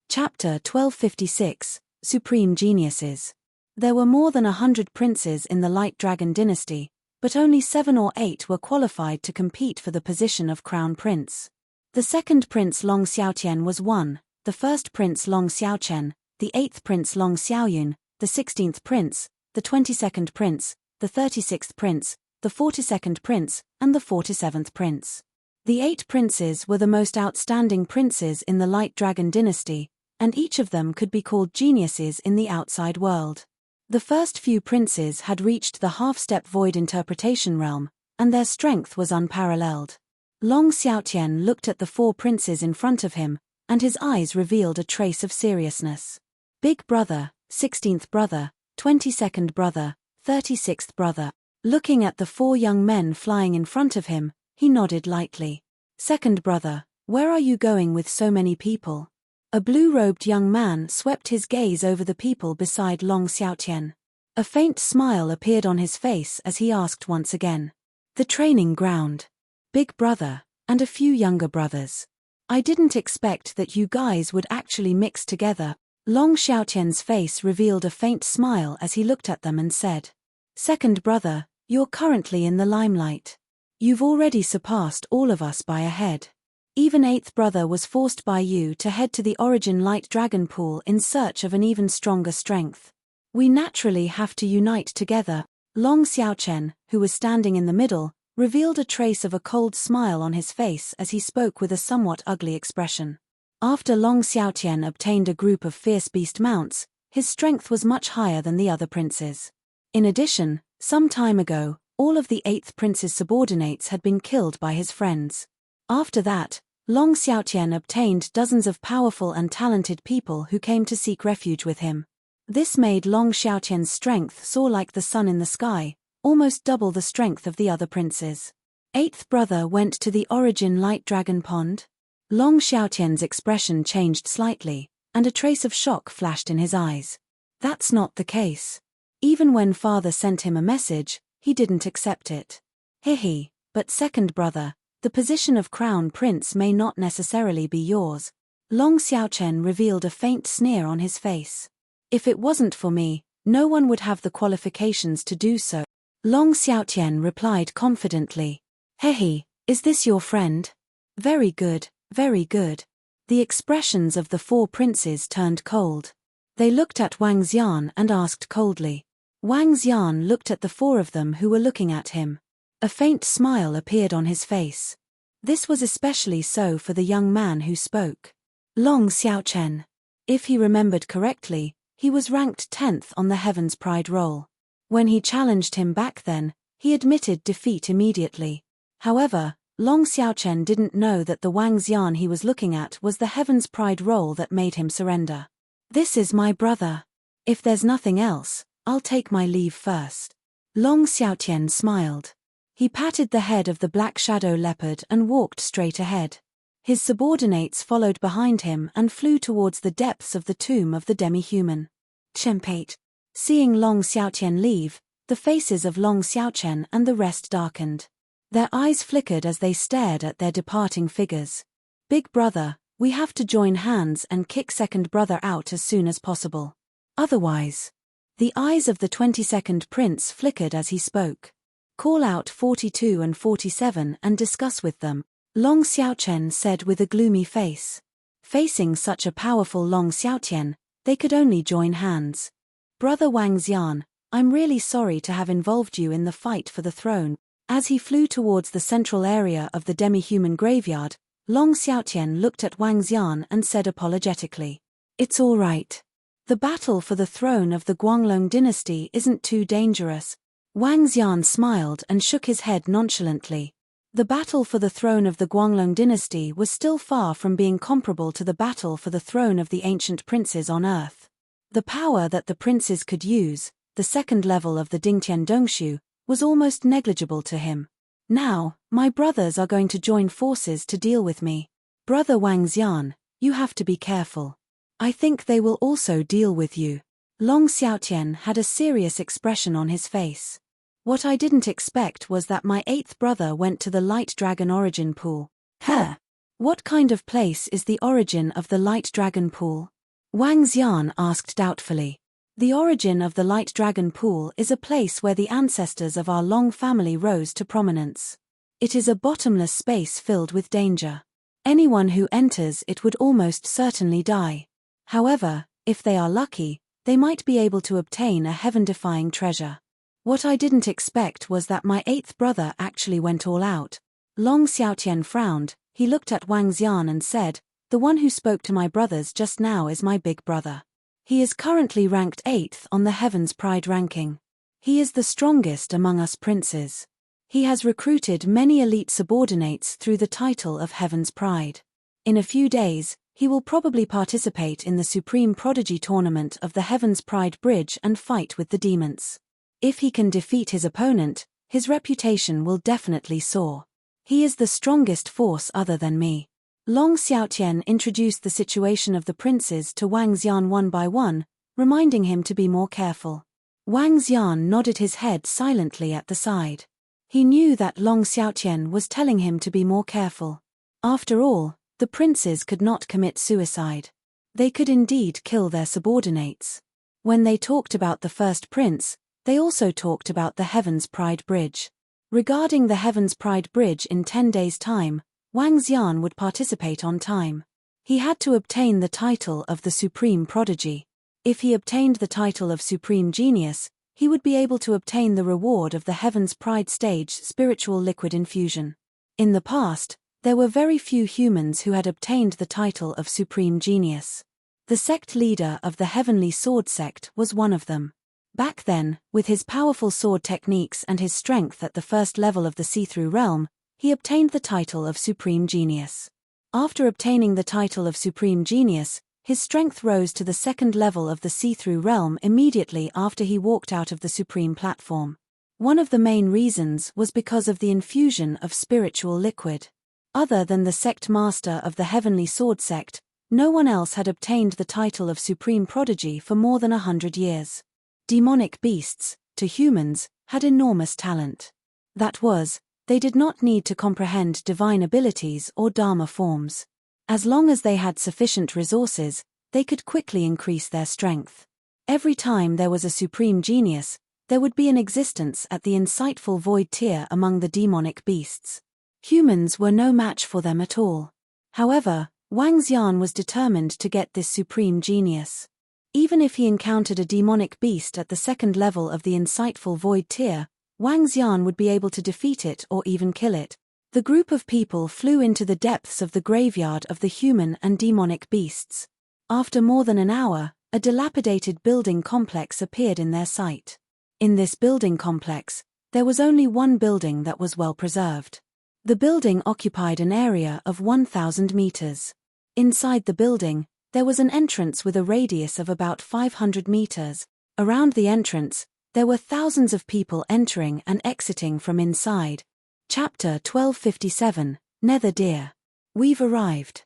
Chapter 1256, Supreme Geniuses. There were more than 100 princes in the Light Dragon dynasty, but only 7 or 8 were qualified to compete for the position of crown prince. The second prince Long Xiaotian was one, the first prince Long Xiaochen, the 8th prince Long Xiaoyun, the 16th prince, the 22nd prince, the 36th prince, the 42nd prince, and the 47th prince. The 8 princes were the most outstanding princes in the Light Dragon dynasty, and each of them could be called geniuses in the outside world. The first few princes had reached the half-step void interpretation realm, and their strength was unparalleled. Long Xiaotian looked at the 4 princes in front of him, and his eyes revealed a trace of seriousness. Big brother, 16th brother, 22nd brother, 36th brother. Looking at the 4 young men flying in front of him, he nodded lightly. Second brother, where are you going with so many people? A blue-robed young man swept his gaze over the people beside Long Xiaotian. A faint smile appeared on his face as he asked once again. The training ground. Big brother, and a few younger brothers. I didn't expect that you guys would actually mix together. Long Xiaotian's face revealed a faint smile as he looked at them and said. Second brother, you're currently in the limelight. You've already surpassed all of us by a head. Even 8th brother was forced by you to head to the Origin Light Dragon Pool in search of an even stronger strength. We naturally have to unite together. Long Xiaochen, who was standing in the middle, revealed a trace of a cold smile on his face as he spoke with a somewhat ugly expression. After Long Xiaotian obtained a group of fierce beast mounts, his strength was much higher than the other princes. In addition, some time ago, all of the 8th prince's subordinates had been killed by his friends. After that, Long Xiaotian obtained dozens of powerful and talented people who came to seek refuge with him. This made Long Xiaotian's strength soar like the sun in the sky, almost double the strength of the other princes. 8th brother went to the Origin Light Dragon Pond. Long Xiaotian's expression changed slightly, and a trace of shock flashed in his eyes. That's not the case. Even when father sent him a message, he didn't accept it. Hehe, but second brother, the position of crown prince may not necessarily be yours. Long Xiaochen revealed a faint sneer on his face. If it wasn't for me, no one would have the qualifications to do so. Long Xiaotian replied confidently. Hehe, is this your friend? Very good, very good. The expressions of the 4 princes turned cold. They looked at Wang Xian and asked coldly. Wang Xian looked at the 4 of them who were looking at him. A faint smile appeared on his face. This was especially so for the young man who spoke. Long Xiaochen. If he remembered correctly, He was ranked 10th on the Heaven's Pride roll. When he challenged him back then, he admitted defeat immediately. However, Long Xiaochen didn't know that the Wang Xian he was looking at was the Heaven's Pride roll that made him surrender. "This is my brother. If there's nothing else, I'll take my leave first." Long Xiaochen smiled. He patted the head of the black shadow leopard and walked straight ahead. His subordinates followed behind him and flew towards the depths of the tomb of the demi-human. Chempate. Seeing Long Xiaochen leave, the faces of Long Xiaochen and the rest darkened. Their eyes flickered as they stared at their departing figures. "Big brother, we have to join hands and kick second brother out as soon as possible. Otherwise..." The eyes of the 22nd prince flickered as he spoke. "Call out 42 and 47 and discuss with them," Long Xiaochen said with a gloomy face. Facing such a powerful Long Xiaochen, they could only join hands. "Brother Wang Xian, I'm really sorry to have involved you in the fight for the throne." As he flew towards the central area of the demi-human graveyard, Long Xiaochen looked at Wang Xian and said apologetically, "It's all right. The battle for the throne of the Guanglong dynasty isn't too dangerous." Wang Xian smiled and shook his head nonchalantly. The battle for the throne of the Guanglong dynasty was still far from being comparable to the battle for the throne of the ancient princes on earth. The power that the princes could use, the second level of the Dingtian Dongshu, was almost negligible to him. "Now, my brothers are going to join forces to deal with me. Brother Wang Xian, you have to be careful. I think they will also deal with you." Long Xiaochen had a serious expression on his face. "What I didn't expect was that my 8th brother went to the Light Dragon Origin Pool." "Huh? What kind of place is the origin of the Light Dragon Pool?" Wang Xian asked doubtfully. "The origin of the Light Dragon Pool is a place where the ancestors of our Long family rose to prominence. It is a bottomless space filled with danger. Anyone who enters it would almost certainly die. However, if they are lucky, they might be able to obtain a heaven-defying treasure. What I didn't expect was that my 8th brother actually went all out." Long Xiaochen frowned. He looked at Wang Xian and said, "The one who spoke to my brothers just now is my big brother. He is currently ranked 8th on the Heaven's Pride ranking. He is the strongest among us princes. He has recruited many elite subordinates through the title of Heaven's Pride. In a few days, he will probably participate in the Supreme Prodigy tournament of the Heaven's Pride Bridge and fight with the demons. If he can defeat his opponent, his reputation will definitely soar. He is the strongest force other than me." Long Xiaochen introduced the situation of the princes to Wang Xian one by one, reminding him to be more careful. Wang Xian nodded his head silently at the side. He knew that Long Xiaochen was telling him to be more careful. After all, the princes could not commit suicide. They could indeed kill their subordinates. When they talked about the first prince, they also talked about the Heaven's Pride Bridge. Regarding the Heaven's Pride Bridge in 10 days' time, Wang Xian would participate on time. He had to obtain the title of the Supreme Prodigy. If he obtained the title of Supreme Genius, he would be able to obtain the reward of the Heaven's Pride Stage Spiritual Liquid Infusion. In the past, there were very few humans who had obtained the title of Supreme Genius. The sect leader of the Heavenly Sword Sect was one of them. Back then, with his powerful sword techniques and his strength at the first level of the see-through realm, he obtained the title of Supreme Genius. After obtaining the title of Supreme Genius, his strength rose to the second level of the see-through realm immediately after he walked out of the Supreme Platform. One of the main reasons was because of the infusion of spiritual liquid. Other than the sect master of the Heavenly Sword Sect, no one else had obtained the title of Supreme Prodigy for more than 100 years. Demonic beasts, to humans, had enormous talent. That was, they did not need to comprehend divine abilities or Dharma forms. As long as they had sufficient resources, they could quickly increase their strength. Every time there was a supreme genius, there would be an existence at the insightful void tier among the demonic beasts. Humans were no match for them at all. However, Wang Xian was determined to get this supreme genius. Even if he encountered a demonic beast at the second level of the insightful void tier, Wang Xian would be able to defeat it or even kill it. The group of people flew into the depths of the graveyard of the human and demonic beasts. After more than an hour, A dilapidated building complex appeared in their sight. In this building complex, there was only one building that was well preserved. The building occupied an area of 1,000 meters. Inside the building, there was an entrance with a radius of about 500 meters. Around the entrance, there were thousands of people entering and exiting from inside. Chapter 1257, Nether Deer. We've arrived.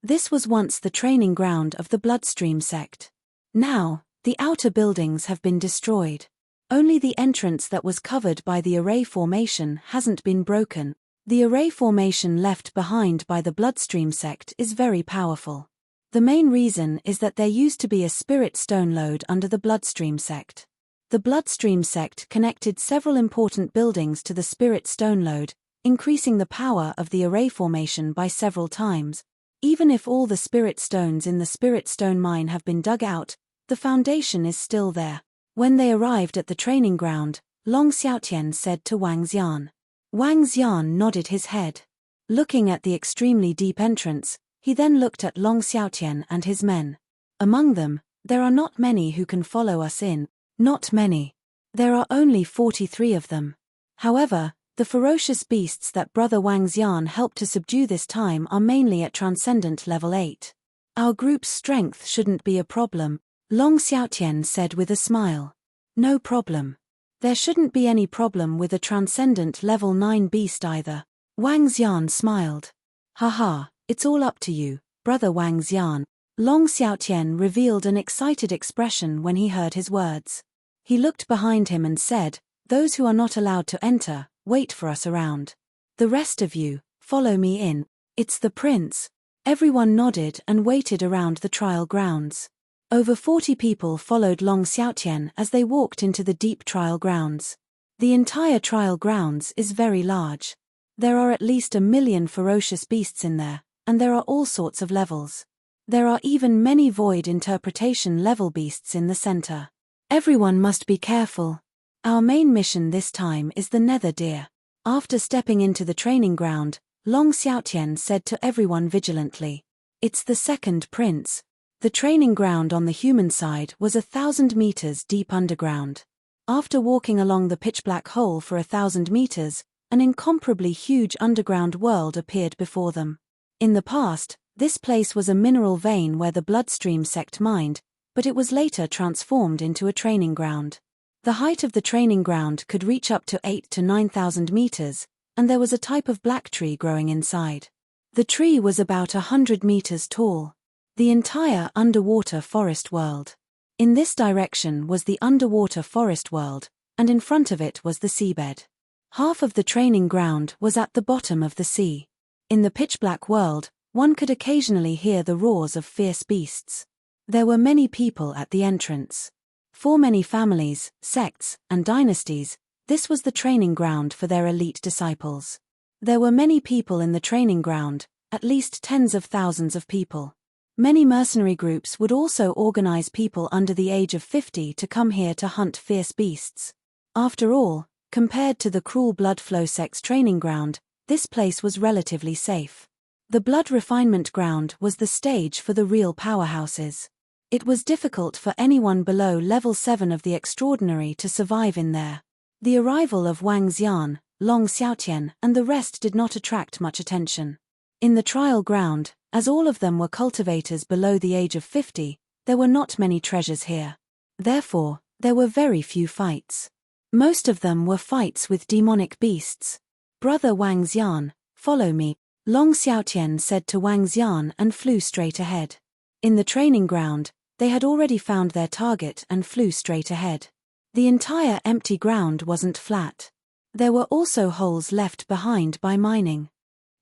This was once the training ground of the Bloodstream sect. Now, the outer buildings have been destroyed. Only the entrance that was covered by the array formation hasn't been broken. The array formation left behind by the Bloodstream sect is very powerful. The main reason is that there used to be a spirit stone lode under the Bloodstream sect. The Bloodstream sect connected several important buildings to the spirit stone lode, increasing the power of the array formation by several times. Even if all the spirit stones in the spirit stone mine have been dug out, the foundation is still there. When they arrived at the training ground, Long Xiaotian said to Wang Xian. Wang Xian nodded his head. Looking at the extremely deep entrance, he then looked at Long Xiaotian and his men. Among them, there are not many who can follow us in. Not many. There are only 43 of them. However, the ferocious beasts that Brother Wang Xian helped to subdue this time are mainly at Transcendent Level 8. Our group's strength shouldn't be a problem, Long Xiaotian said with a smile. No problem. There shouldn't be any problem with a Transcendent Level 9 beast either. Wang Xian smiled. Haha, it's all up to you, Brother Wang Xian. Long Xiaotian revealed an excited expression when he heard his words. He looked behind him and said, those who are not allowed to enter, wait for us around. The rest of you, follow me in. It's the prince. Everyone nodded and waited around the trial grounds. Over 40 people followed Long Xiaotian as they walked into the deep trial grounds. The entire trial grounds is very large. There are at least 1 million ferocious beasts in there, and there are all sorts of levels. There are even many void interpretation level beasts in the center. Everyone must be careful. Our main mission this time is the Nether Deer. After stepping into the training ground, Long Xiaotian said to everyone vigilantly. It's the second prince. The training ground on the human side was 1,000 meters deep underground. After walking along the pitch-black hole for 1,000 meters, an incomparably huge underground world appeared before them. In the past, this place was a mineral vein where the Bloodstream sect mined, but it was later transformed into a training ground. The height of the training ground could reach up to 8,000 to 9,000 meters, and there was a type of black tree growing inside. The tree was about 100 meters tall. The entire underwater forest world. In this direction was the underwater forest world, and in front of it was the seabed. Half of the training ground was at the bottom of the sea. In the pitch-black world, one could occasionally hear the roars of fierce beasts. There were many people at the entrance. For many families, sects, and dynasties, this was the training ground for their elite disciples. There were many people in the training ground, at least tens of thousands of people. Many mercenary groups would also organize people under the age of 50 to come here to hunt fierce beasts. After all, compared to the cruel blood flow sect's training ground, this place was relatively safe. The blood refinement ground was the stage for the real powerhouses. It was difficult for anyone below level 7 of the extraordinary to survive in there. The arrival of Wang Xian, Long Xiaotian, and the rest did not attract much attention. In the trial ground, as all of them were cultivators below the age of 50, there were not many treasures here. Therefore, there were very few fights. Most of them were fights with demonic beasts. Brother Wang Xian, follow me, Long Xiaotian said to Wang Xian and flew straight ahead. In the training ground, they had already found their target and flew straight ahead. The entire empty ground wasn't flat. There were also holes left behind by mining.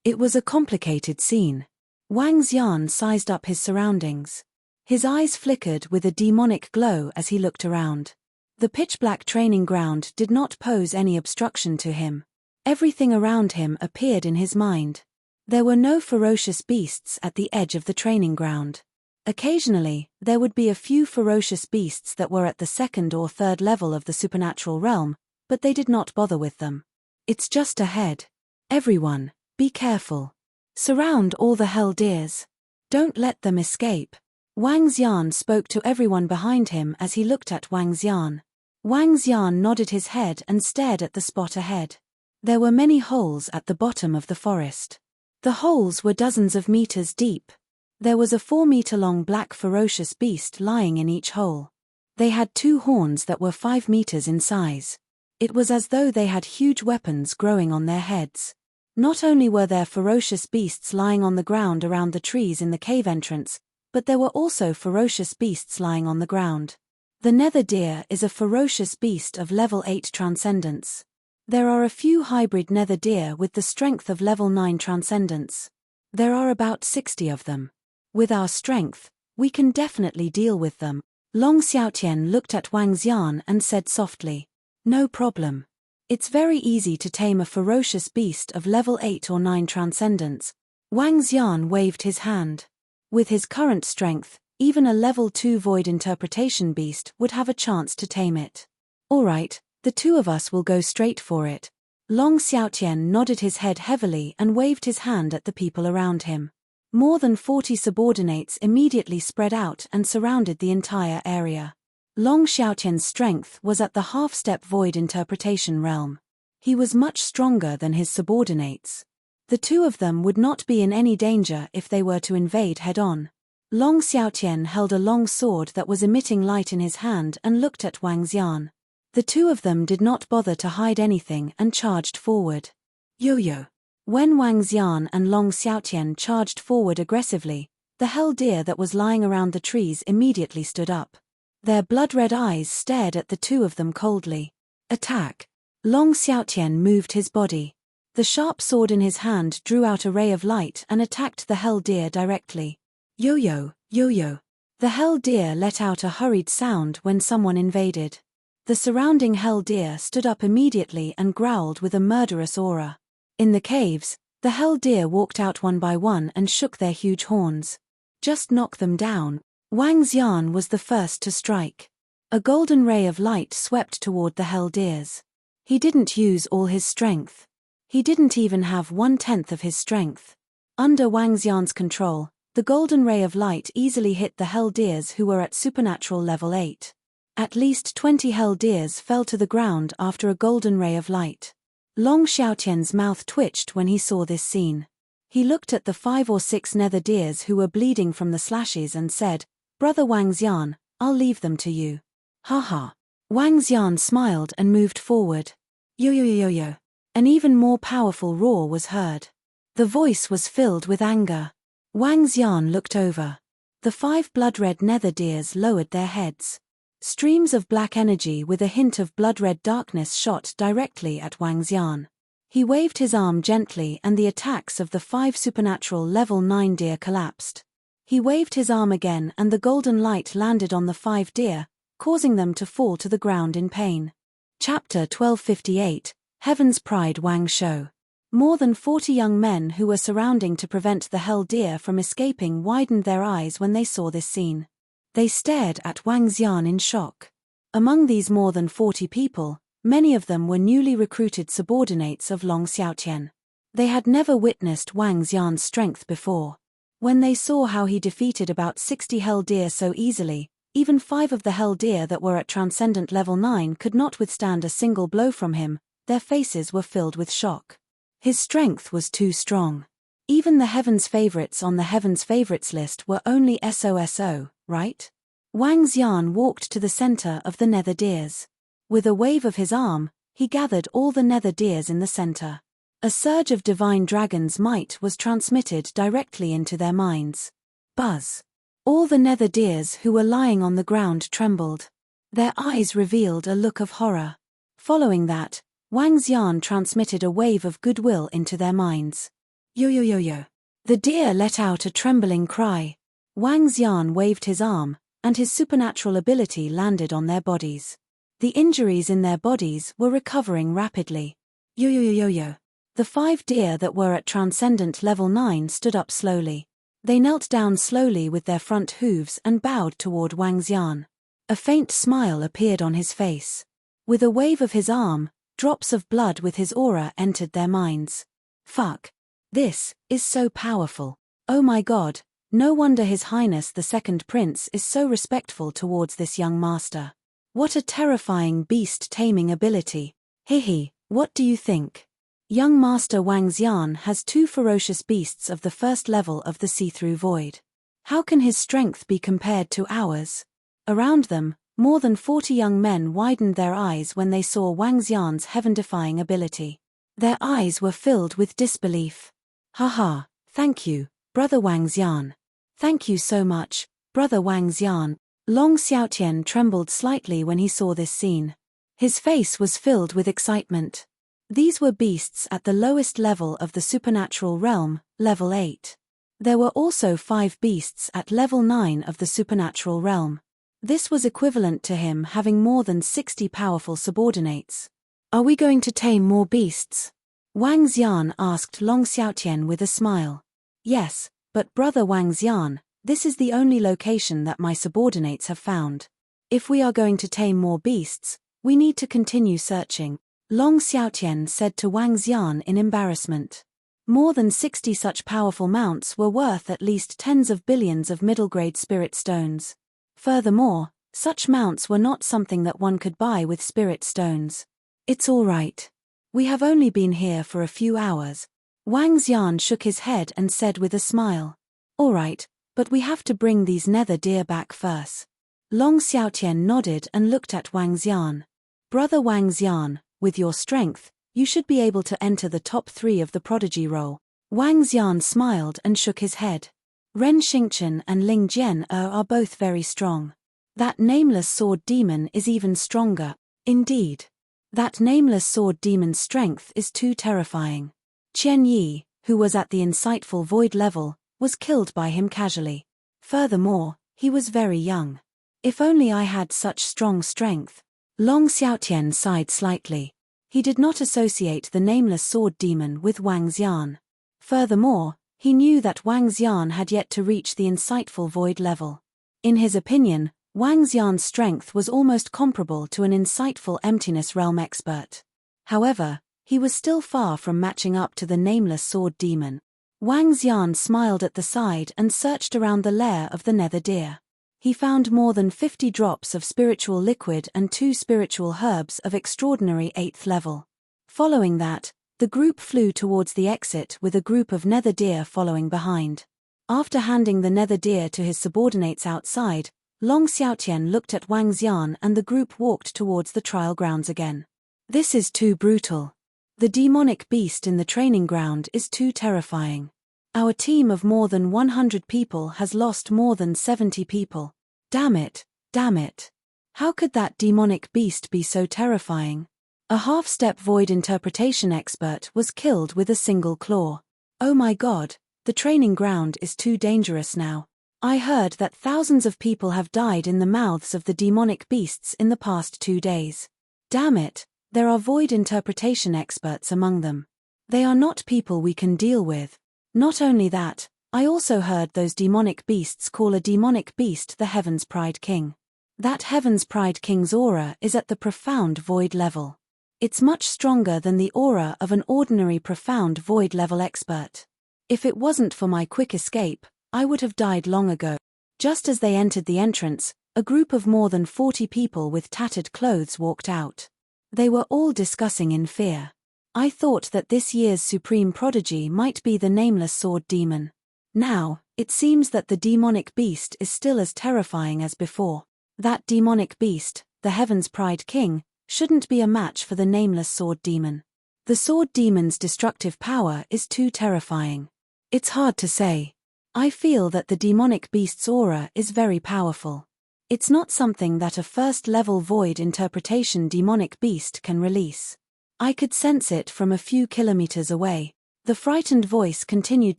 It was a complicated scene. Wang Xian sized up his surroundings. His eyes flickered with a demonic glow as he looked around. The pitch-black training ground did not pose any obstruction to him. Everything around him appeared in his mind. There were no ferocious beasts at the edge of the training ground. Occasionally, there would be a few ferocious beasts that were at the second or third level of the supernatural realm, but they did not bother with them. It's just ahead. Everyone, be careful. Surround all the hell deers. Don't let them escape. Wang Xian spoke to everyone behind him as he looked at Wang Xian. Wang Xian nodded his head and stared at the spot ahead. There were many holes at the bottom of the forest. The holes were dozens of meters deep. There was a 4-meter-long black ferocious beast lying in each hole. They had 2 horns that were 5 meters in size. It was as though they had huge weapons growing on their heads. Not only were there ferocious beasts lying on the ground around the trees in the cave entrance, but there were also ferocious beasts lying on the ground. The nether deer is a ferocious beast of level 8 transcendence. There are a few hybrid nether deer with the strength of level 9 transcendence. There are about 60 of them. With our strength, we can definitely deal with them. Long Xiaotian looked at Wang Xian and said softly, "No problem. It's very easy to tame a ferocious beast of level 8 or 9 transcendence." Wang Xian waved his hand. With his current strength, even a level 2 void interpretation beast would have a chance to tame it. "All right, the 2 of us will go straight for it." Long Xiaotian nodded his head heavily and waved his hand at the people around him. More than 40 subordinates immediately spread out and surrounded the entire area. Long Xiaotian's strength was at the half-step void interpretation realm. He was much stronger than his subordinates. The 2 of them would not be in any danger if they were to invade head-on. Long Xiaotian held a long sword that was emitting light in his hand and looked at Wang Xian. The 2 of them did not bother to hide anything and charged forward. Yo-yo. When Wang Xian and Long Xiaotian charged forward aggressively, the hell deer that was lying around the trees immediately stood up. Their blood-red eyes stared at the 2 of them coldly. "Attack!" Long Xiaotian moved his body. The sharp sword in his hand drew out a ray of light and attacked the hell deer directly. Yo-yo, yo-yo. The hell deer let out a hurried sound when someone invaded. The surrounding hell deer stood up immediately and growled with a murderous aura. In the caves, the hell deer walked out one by one and shook their huge horns. "Just knock them down." Wang Xian was the first to strike. A golden ray of light swept toward the hell deers. He didn't use all his strength. He didn't even have 1/10 of his strength. Under Wang Xian's control, the golden ray of light easily hit the hell deers who were at supernatural level 8. At least 20 hell deers fell to the ground after a golden ray of light. Long Xiaotian's mouth twitched when he saw this scene. He looked at the 5 or 6 nether deers who were bleeding from the slashes and said, "Brother Wang Xian, I'll leave them to you." "Haha." Wang Xian smiled and moved forward. Yo-yo-yo-yo. An even more powerful roar was heard. The voice was filled with anger. Wang Xian looked over. The 5 blood-red nether deers lowered their heads. Streams of black energy with a hint of blood-red darkness shot directly at Wang Xian. He waved his arm gently and the attacks of the 5 supernatural level 9 deer collapsed. He waved his arm again and the golden light landed on the 5 deer, causing them to fall to the ground in pain. Chapter 1258, Heaven's Pride Wang Shou. More than 40 young men who were surrounding to prevent the hell deer from escaping widened their eyes when they saw this scene. They stared at Wang Xian in shock. Among these more than 40 people, many of them were newly recruited subordinates of Long Xiaotian. They had never witnessed Wang Xian's strength before. When they saw how he defeated about 60 hell deer so easily, even 5 of the hell deer that were at transcendent level 9 could not withstand a single blow from him, their faces were filled with shock. His strength was too strong. Even the Heaven's Favorites on the Heaven's Favorites list were only SOSO, right? Wang Xian walked to the center of the nether deers. With a wave of his arm, he gathered all the nether deers in the center. A surge of divine dragon's might was transmitted directly into their minds. Buzz. All the nether deers who were lying on the ground trembled. Their eyes revealed a look of horror. Following that, Wang Xian transmitted a wave of goodwill into their minds. Yo-yo-yo-yo. The deer let out a trembling cry. Wang Xian waved his arm, and his supernatural ability landed on their bodies. The injuries in their bodies were recovering rapidly. Yo-yo-yo-yo-yo. The 5 deer that were at transcendent level 9 stood up slowly. They knelt down slowly with their front hooves and bowed toward Wang Xian. A faint smile appeared on his face. With a wave of his arm, drops of blood with his aura entered their minds. Fuck. This is so powerful. Oh my god, No wonder His Highness the Second Prince is so respectful towards this young master. What a terrifying beast-taming ability. Hihi, what do you think? Young Master Wang Xian has 2 ferocious beasts of the first level of the see-through void. How can his strength be compared to ours? Around them, more than 40 young men widened their eyes when they saw Wang Xian's heaven-defying ability. Their eyes were filled with disbelief. Haha, thank you, Brother Wang Xian. Thank you so much, Brother Wang Xian. Long Xiaotian trembled slightly when he saw this scene. His face was filled with excitement. These were beasts at the lowest level of the supernatural realm, level 8. There were also 5 beasts at level 9 of the supernatural realm. This was equivalent to him having more than 60 powerful subordinates. Are we going to tame more beasts? Wang Xian asked Long Xiaotian with a smile. Yes, but Brother Wang Xian, this is the only location that my subordinates have found. If we are going to tame more beasts, we need to continue searching, Long Xiaotian said to Wang Xian in embarrassment. More than 60 such powerful mounts were worth at least tens of billions of middle-grade spirit stones. Furthermore, such mounts were not something that one could buy with spirit stones. It's all right. We have only been here for a few hours. Wang Xian shook his head and said with a smile. All right, but we have to bring these nether deer back first. Long Xiaotian nodded and looked at Wang Xian. Brother Wang Xian, with your strength, you should be able to enter the top 3 of the prodigy roll. Wang Xian smiled and shook his head. Ren Xingchen and Ling Jian are both very strong. That nameless sword demon is even stronger. Indeed. That nameless sword demon's strength is too terrifying. Qian Yi, who was at the insightful void level, was killed by him casually. Furthermore, he was very young. If only I had such strong strength. Long Xiaotian sighed slightly. He did not associate the nameless sword demon with Wang Xian. Furthermore, he knew that Wang Xian had yet to reach the insightful void level. In his opinion, Wang Xian's strength was almost comparable to an insightful emptiness realm expert. However, he was still far from matching up to the nameless sword demon. Wang Xian smiled at the side and searched around the lair of the nether deer. He found more than 50 drops of spiritual liquid and 2 spiritual herbs of extraordinary 8th level. Following that, the group flew towards the exit with a group of nether deer following behind. After handing the nether deer to his subordinates outside, Long Xiaotian looked at Wang Xian and the group walked towards the trial grounds again. This is too brutal. The demonic beast in the training ground is too terrifying. Our team of more than 100 people has lost more than 70 people. Damn it, damn it. How could that demonic beast be so terrifying? A half-step void interpretation expert was killed with a single claw. Oh my god, the training ground is too dangerous now. I heard that thousands of people have died in the mouths of the demonic beasts in the past 2 days. Damn it, there are void interpretation experts among them. They are not people we can deal with. Not only that, I also heard those demonic beasts call a demonic beast the Heaven's Pride King. That Heaven's Pride King's aura is at the profound void level. It's much stronger than the aura of an ordinary profound void level expert. If it wasn't for my quick escape, I would have died long ago. Just as they entered the entrance, a group of more than 40 people with tattered clothes walked out. They were all discussing in fear. I thought that this year's supreme prodigy might be the nameless sword demon. Now, it seems that the demonic beast is still as terrifying as before. That demonic beast, the Heaven's Pride King, shouldn't be a match for the nameless sword demon. The sword demon's destructive power is too terrifying. It's hard to say. I feel that the demonic beast's aura is very powerful. It's not something that a first-level void interpretation demonic beast can release. I could sense it from a few kilometers away. The frightened voice continued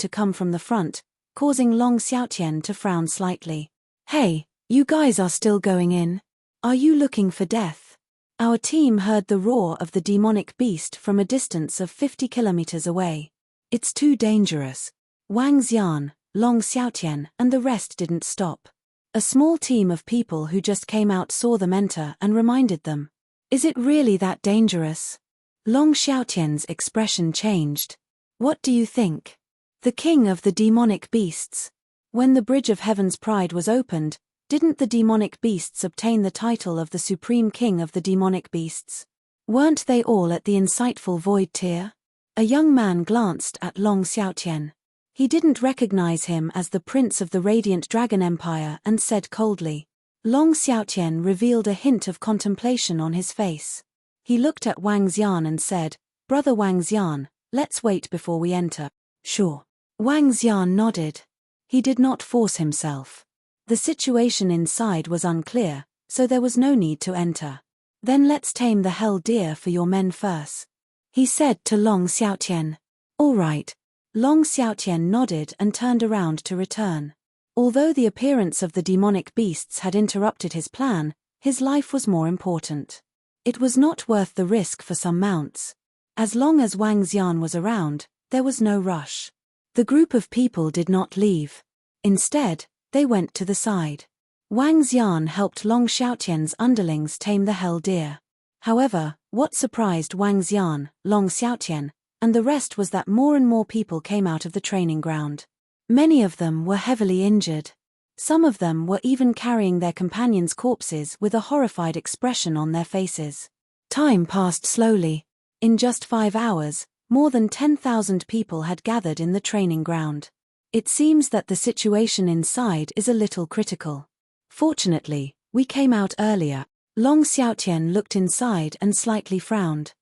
to come from the front, causing Long Xiaotian to frown slightly. Hey, you guys are still going in? Are you looking for death? Our team heard the roar of the demonic beast from a distance of 50 kilometers away. It's too dangerous. Wang Xian, Long Xiaotian, and the rest didn't stop. A small team of people who just came out saw them enter and reminded them. Is it really that dangerous? Long Xiaotian's expression changed. What do you think? The king of the demonic beasts. When the Bridge of Heaven's Pride was opened, didn't the demonic beasts obtain the title of the Supreme King of the demonic beasts? Weren't they all at the insightful void tier? A young man glanced at Long Xiaotian. He didn't recognize him as the prince of the Radiant Dragon Empire and said coldly. Long Xiaotian revealed a hint of contemplation on his face. He looked at Wang Xian and said, "Brother Wang Xian, let's wait before we enter." "Sure." Wang Xian nodded. He did not force himself. The situation inside was unclear, so there was no need to enter. "Then let's tame the hell deer for your men first," he said to Long Xiaotian. "All right." Long Xiaotian nodded and turned around to return. Although the appearance of the demonic beasts had interrupted his plan, his life was more important. It was not worth the risk for some mounts. As long as Wang Xian was around, there was no rush. The group of people did not leave. Instead, they went to the side. Wang Xian helped Long Xiaotian's underlings tame the hell deer. However, what surprised Wang Xian, Long Xiaotian, and the rest was that more and more people came out of the training ground. Many of them were heavily injured. Some of them were even carrying their companions' corpses with a horrified expression on their faces. Time passed slowly. In just 5 hours, more than 10,000 people had gathered in the training ground. It seems that the situation inside is a little critical. Fortunately, we came out earlier. Long Xiaotian looked inside and slightly frowned.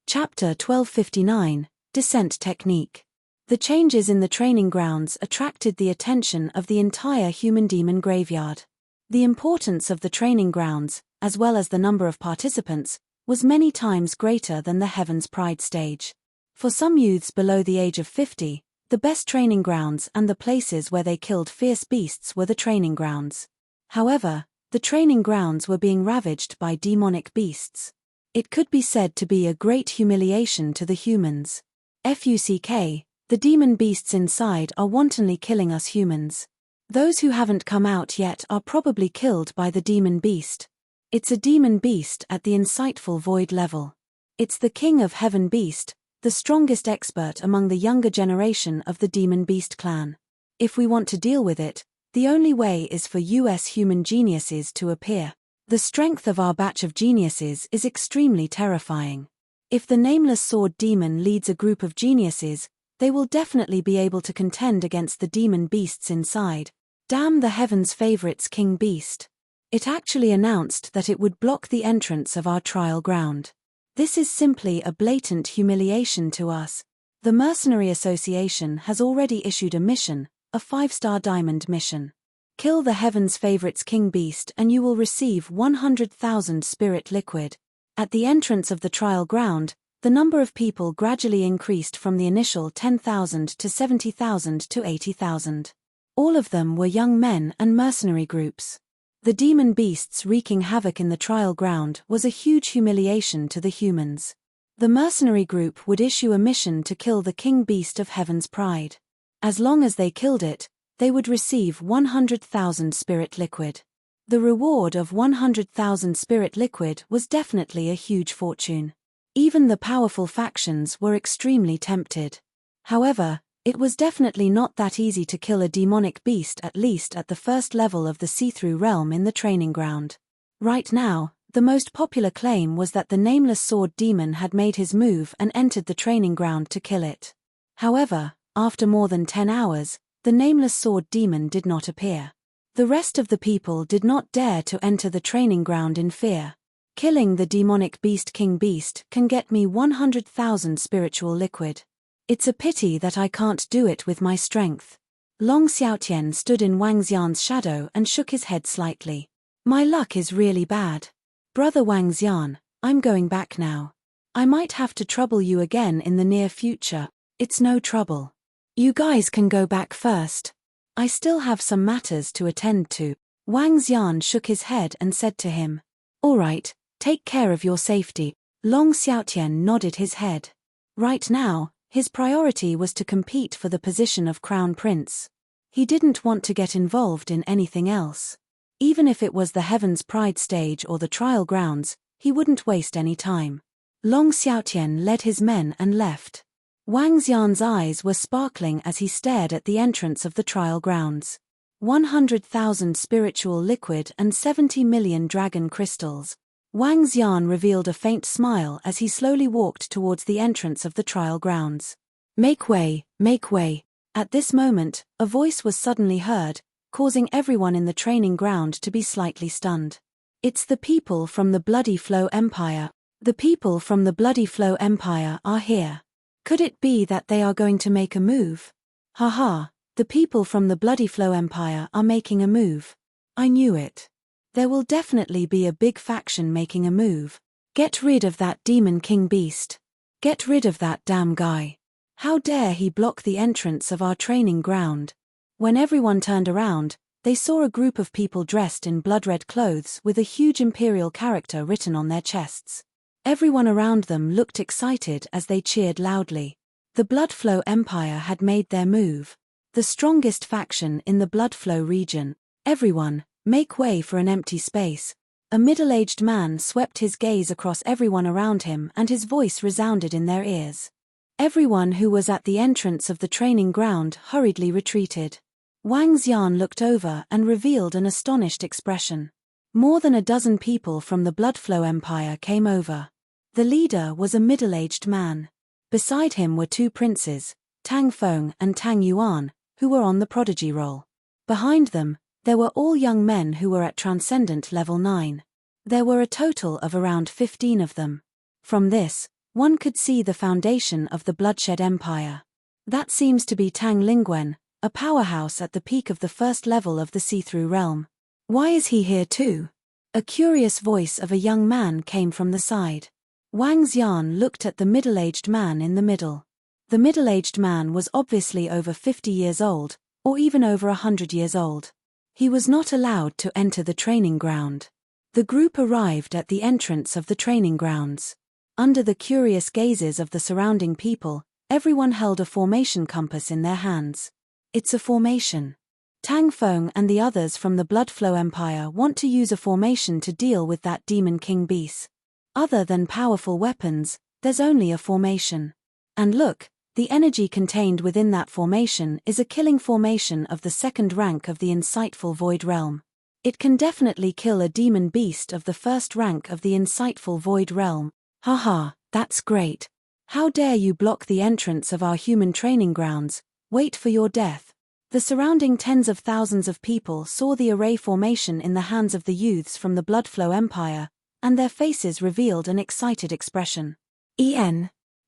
Chapter 1259, Descent Technique. The changes in the training grounds attracted the attention of the entire human demon graveyard. The importance of the training grounds, as well as the number of participants, was many times greater than the Heaven's Pride stage. For some youths below the age of 50, the best training grounds and the places where they killed fierce beasts were the training grounds. However, the training grounds were being ravaged by demonic beasts. It could be said to be a great humiliation to the humans. FUCK, the demon beasts inside are wantonly killing us humans. Those who haven't come out yet are probably killed by the demon beast. It's a demon beast at the insightful void level. It's the king of heaven beast, the strongest expert among the younger generation of the demon beast clan. If we want to deal with it, the only way is for US human geniuses to appear. The strength of our batch of geniuses is extremely terrifying. If the nameless sword demon leads a group of geniuses, they will definitely be able to contend against the demon beasts inside. Damn the heavens' favorites king beast. It actually announced that it would block the entrance of our trial ground. This is simply a blatant humiliation to us. The Mercenary Association has already issued a mission, a 5-star diamond mission. Kill the heavens' favorites king beast and you will receive 100,000 spirit liquid. At the entrance of the trial ground, the number of people gradually increased from the initial 10,000 to 70,000 to 80,000. All of them were young men and mercenary groups. The demon beasts wreaking havoc in the trial ground was a huge humiliation to the humans. The mercenary group would issue a mission to kill the king beast of Heaven's Pride. As long as they killed it, they would receive 100,000 spirit liquid. The reward of 100,000 spirit liquid was definitely a huge fortune. Even the powerful factions were extremely tempted. However, it was definitely not that easy to kill a demonic beast, at least at the first level of the see-through realm in the training ground. Right now, the most popular claim was that the nameless sword demon had made his move and entered the training ground to kill it. However, after more than 10 hours, the nameless sword demon did not appear. The rest of the people did not dare to enter the training ground in fear. Killing the demonic beast king beast can get me 100,000 spiritual liquid. It's a pity that I can't do it with my strength. Long Xiaotian stood in Wang Xian's shadow and shook his head slightly. My luck is really bad. Brother Wang Xian, I'm going back now. I might have to trouble you again in the near future. It's no trouble. You guys can go back first. I still have some matters to attend to. Wang Xian shook his head and said to him, All right, take care of your safety. Long Xiaotian nodded his head. Right now, his priority was to compete for the position of Crown Prince. He didn't want to get involved in anything else. Even if it was the Heaven's Pride stage or the trial grounds, he wouldn't waste any time. Long Xiaotian led his men and left. Wang Xian's eyes were sparkling as he stared at the entrance of the trial grounds. 100,000 spiritual liquid and 70 million dragon crystals. Wang Xian revealed a faint smile as he slowly walked towards the entrance of the trial grounds. Make way, make way. At this moment, a voice was suddenly heard, causing everyone in the training ground to be slightly stunned. It's the people from the Bloody Flow Empire. The people from the Bloody Flow Empire are here. Could it be that they are going to make a move? Haha, the people from the Bloody Flow Empire are making a move. I knew it. There will definitely be a big faction making a move. Get rid of that demon king beast. Get rid of that damn guy. How dare he block the entrance of our training ground? When everyone turned around, they saw a group of people dressed in blood-red clothes with a huge imperial character written on their chests. Everyone around them looked excited as they cheered loudly. The Bloodflow Empire had made their move. The strongest faction in the Bloodflow region. Everyone, make way for an empty space. A middle-aged man swept his gaze across everyone around him and his voice resounded in their ears. Everyone who was at the entrance of the training ground hurriedly retreated. Wang Xian looked over and revealed an astonished expression. More than a dozen people from the Bloodflow Empire came over. The leader was a middle-aged man. Beside him were two princes, Tang Feng and Tang Yuan, who were on the prodigy roll. Behind them, there were all young men who were at Transcendent Level 9. There were a total of around 15 of them. From this, one could see the foundation of the Bloodshed Empire. That seems to be Tang Lingwen, a powerhouse at the peak of the first level of the see-through realm. Why is he here too? A curious voice of a young man came from the side. Wang Xian looked at the middle-aged man in the middle. The middle-aged man was obviously over 50 years old, or even over 100 years old. He was not allowed to enter the training ground. The group arrived at the entrance of the training grounds. Under the curious gazes of the surrounding people, everyone held a formation compass in their hands. It's a formation. Tang Feng and the others from the Bloodflow Empire want to use a formation to deal with that demon king beast. Other than powerful weapons, there's only a formation. And look, the energy contained within that formation is a killing formation of the second rank of the insightful Void Realm. It can definitely kill a demon beast of the first rank of the insightful Void Realm. Haha, that's great. How dare you block the entrance of our human training grounds? Wait for your death. The surrounding tens of thousands of people saw the array formation in the hands of the youths from the Bloodflow Empire, and their faces revealed an excited expression.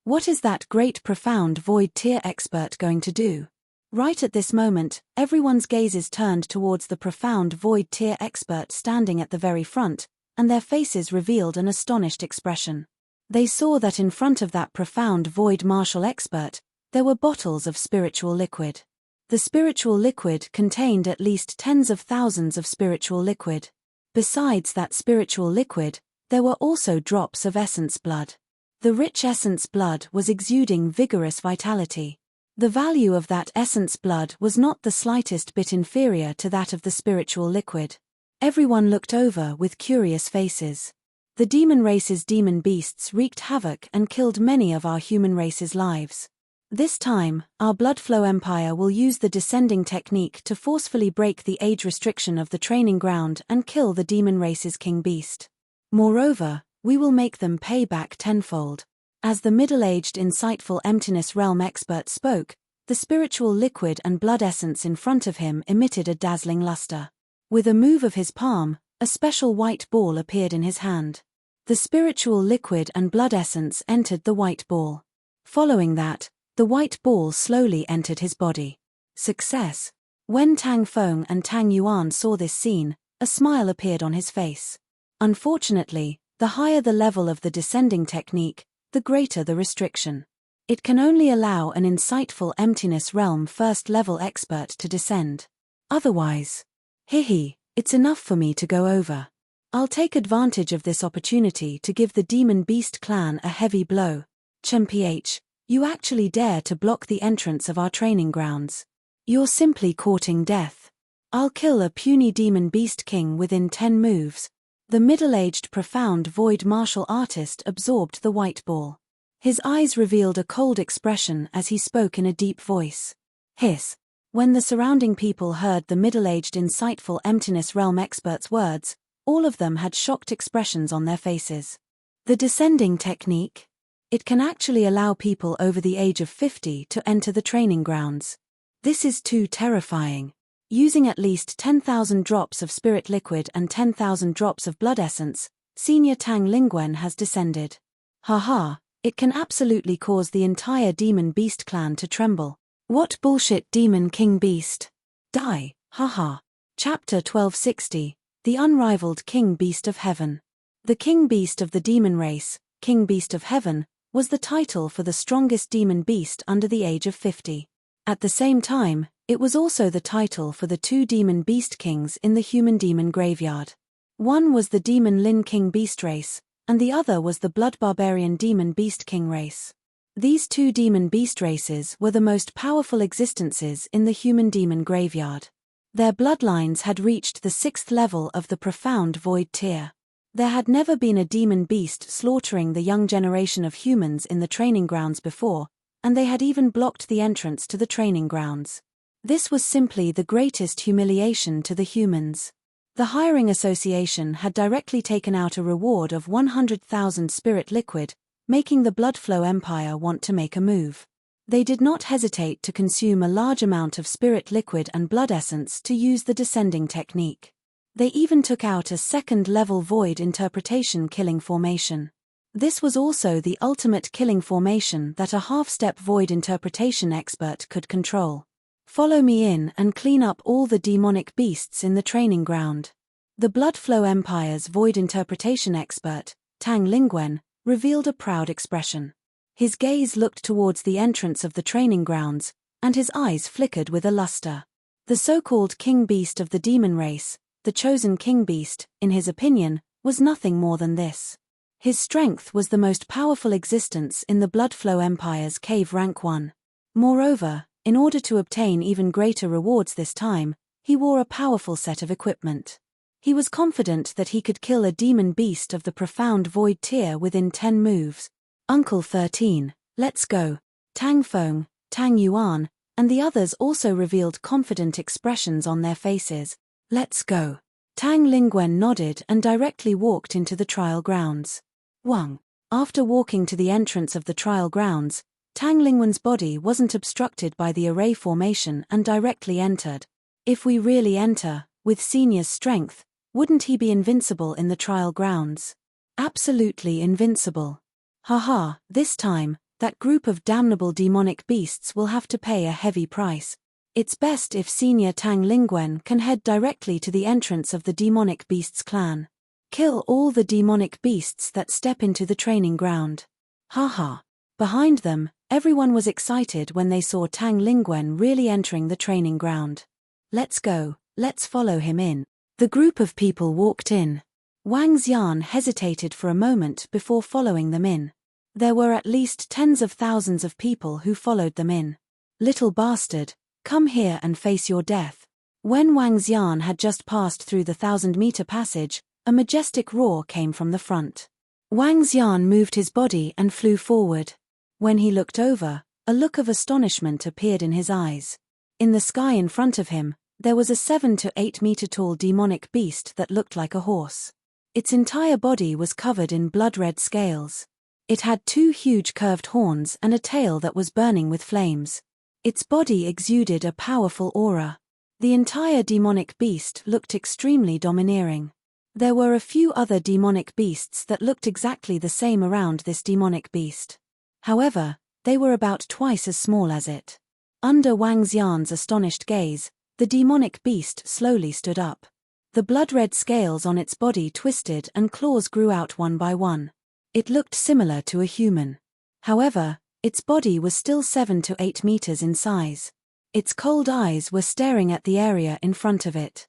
What is that great profound void tier expert going to do? Right at this moment, everyone's gazes turned towards the profound void tier expert standing at the very front, and their faces revealed an astonished expression. They saw that in front of that profound void martial expert, there were bottles of spiritual liquid. The spiritual liquid contained at least tens of thousands of spiritual liquid. Besides that spiritual liquid, there were also drops of essence blood. The rich essence blood was exuding vigorous vitality. The value of that essence blood was not the slightest bit inferior to that of the spiritual liquid. Everyone looked over with curious faces. The demon race's demon beasts wreaked havoc and killed many of our human race's lives. This time, our Bloodflow Empire will use the descending technique to forcefully break the age restriction of the training ground and kill the demon race's king beast. Moreover, we will make them pay back tenfold. As the middle-aged insightful emptiness realm expert spoke, the spiritual liquid and blood essence in front of him emitted a dazzling luster. With a move of his palm, a special white ball appeared in his hand. The spiritual liquid and blood essence entered the white ball. Following that, the white ball slowly entered his body. Success. When Tang Feng and Tang Yuan saw this scene, a smile appeared on his face. Unfortunately, the higher the level of the descending technique, the greater the restriction. It can only allow an insightful emptiness realm first-level expert to descend. Otherwise, it's enough for me to go over. I'll take advantage of this opportunity to give the Demon Beast clan a heavy blow. Chen-ph, you actually dare to block the entrance of our training grounds. You're simply courting death. I'll kill a puny Demon Beast King within 10 moves. The middle-aged profound void martial artist absorbed the white ball. His eyes revealed a cold expression as he spoke in a deep voice. Hiss. When the surrounding people heard the middle-aged insightful Emptiness Realm expert's words, all of them had shocked expressions on their faces. The descending technique? It can actually allow people over the age of 50 to enter the training grounds. This is too terrifying. Using at least 10,000 drops of spirit liquid and 10,000 drops of blood essence, Senior Tang Lingwen has descended. Haha, it can absolutely cause the entire Demon Beast clan to tremble. What bullshit, Demon King Beast? Die, haha. Chapter 1260, The Unrivaled King Beast of Heaven. The King Beast of the Demon Race, King Beast of Heaven, was the title for the strongest demon beast under the age of 50. At the same time, it was also the title for the 2 demon beast kings in the human demon graveyard. One was the Demon Lin King Beast race, and the other was the Blood Barbarian Demon Beast King race. These 2 demon beast races were the most powerful existences in the human demon graveyard. Their bloodlines had reached the 6th level of the Profound Void tier. There had never been a demon beast slaughtering the young generation of humans in the training grounds before, and they had even blocked the entrance to the training grounds. This was simply the greatest humiliation to the humans. The Hiring Association had directly taken out a reward of 100,000 spirit liquid, making the Bloodflow Empire want to make a move. They did not hesitate to consume a large amount of spirit liquid and blood essence to use the descending technique. They even took out a 2nd-level void interpretation killing formation. This was also the ultimate killing formation that a half-step void interpretation expert could control. Follow me in and clean up all the demonic beasts in the training ground. The Bloodflow Empire's void interpretation expert, Tang Lingwen, revealed a proud expression. His gaze looked towards the entrance of the training grounds, and his eyes flickered with a luster. The so-called King Beast of the Demon Race, the chosen King Beast, in his opinion, was nothing more than this. His strength was the most powerful existence in the Bloodflow Empire's Cave Rank 1. Moreover, in order to obtain even greater rewards this time, he wore a powerful set of equipment. He was confident that he could kill a demon beast of the Profound Void tier within 10 moves. Uncle 13, let's go. Tang Feng, Tang Yuan, and the others also revealed confident expressions on their faces. Let's go. Tang Lingwen nodded and directly walked into the trial grounds. Wang. After walking to the entrance of the trial grounds, Tang Lingwen's body wasn't obstructed by the array formation and directly entered. If we really enter, with Senior's strength, wouldn't he be invincible in the trial grounds? Absolutely invincible. Haha, this time, that group of damnable demonic beasts will have to pay a heavy price. It's best if Senior Tang Lingwen can head directly to the entrance of the demonic beasts clan. Kill all the demonic beasts that step into the training ground. Haha. Behind them, everyone was excited when they saw Tang Lingwen really entering the training ground. Let's go, let's follow him in. The group of people walked in. Wang Xian hesitated for a moment before following them in. There were at least tens of thousands of people who followed them in. Little bastard, come here and face your death. When Wang Xian had just passed through the 1,000-meter passage, a majestic roar came from the front. Wang Xian moved his body and flew forward. When he looked over, a look of astonishment appeared in his eyes. In the sky in front of him, there was a 7 to 8 meter tall demonic beast that looked like a horse. Its entire body was covered in blood-red scales. It had 2 huge curved horns and a tail that was burning with flames. Its body exuded a powerful aura. The entire demonic beast looked extremely domineering. There were a few other demonic beasts that looked exactly the same around this demonic beast. However, they were about twice as small as it. Under Wang Xian's astonished gaze, the demonic beast slowly stood up. The blood-red scales on its body twisted and claws grew out one by one. It looked similar to a human. However, its body was still 7 to 8 meters in size. Its cold eyes were staring at the area in front of it.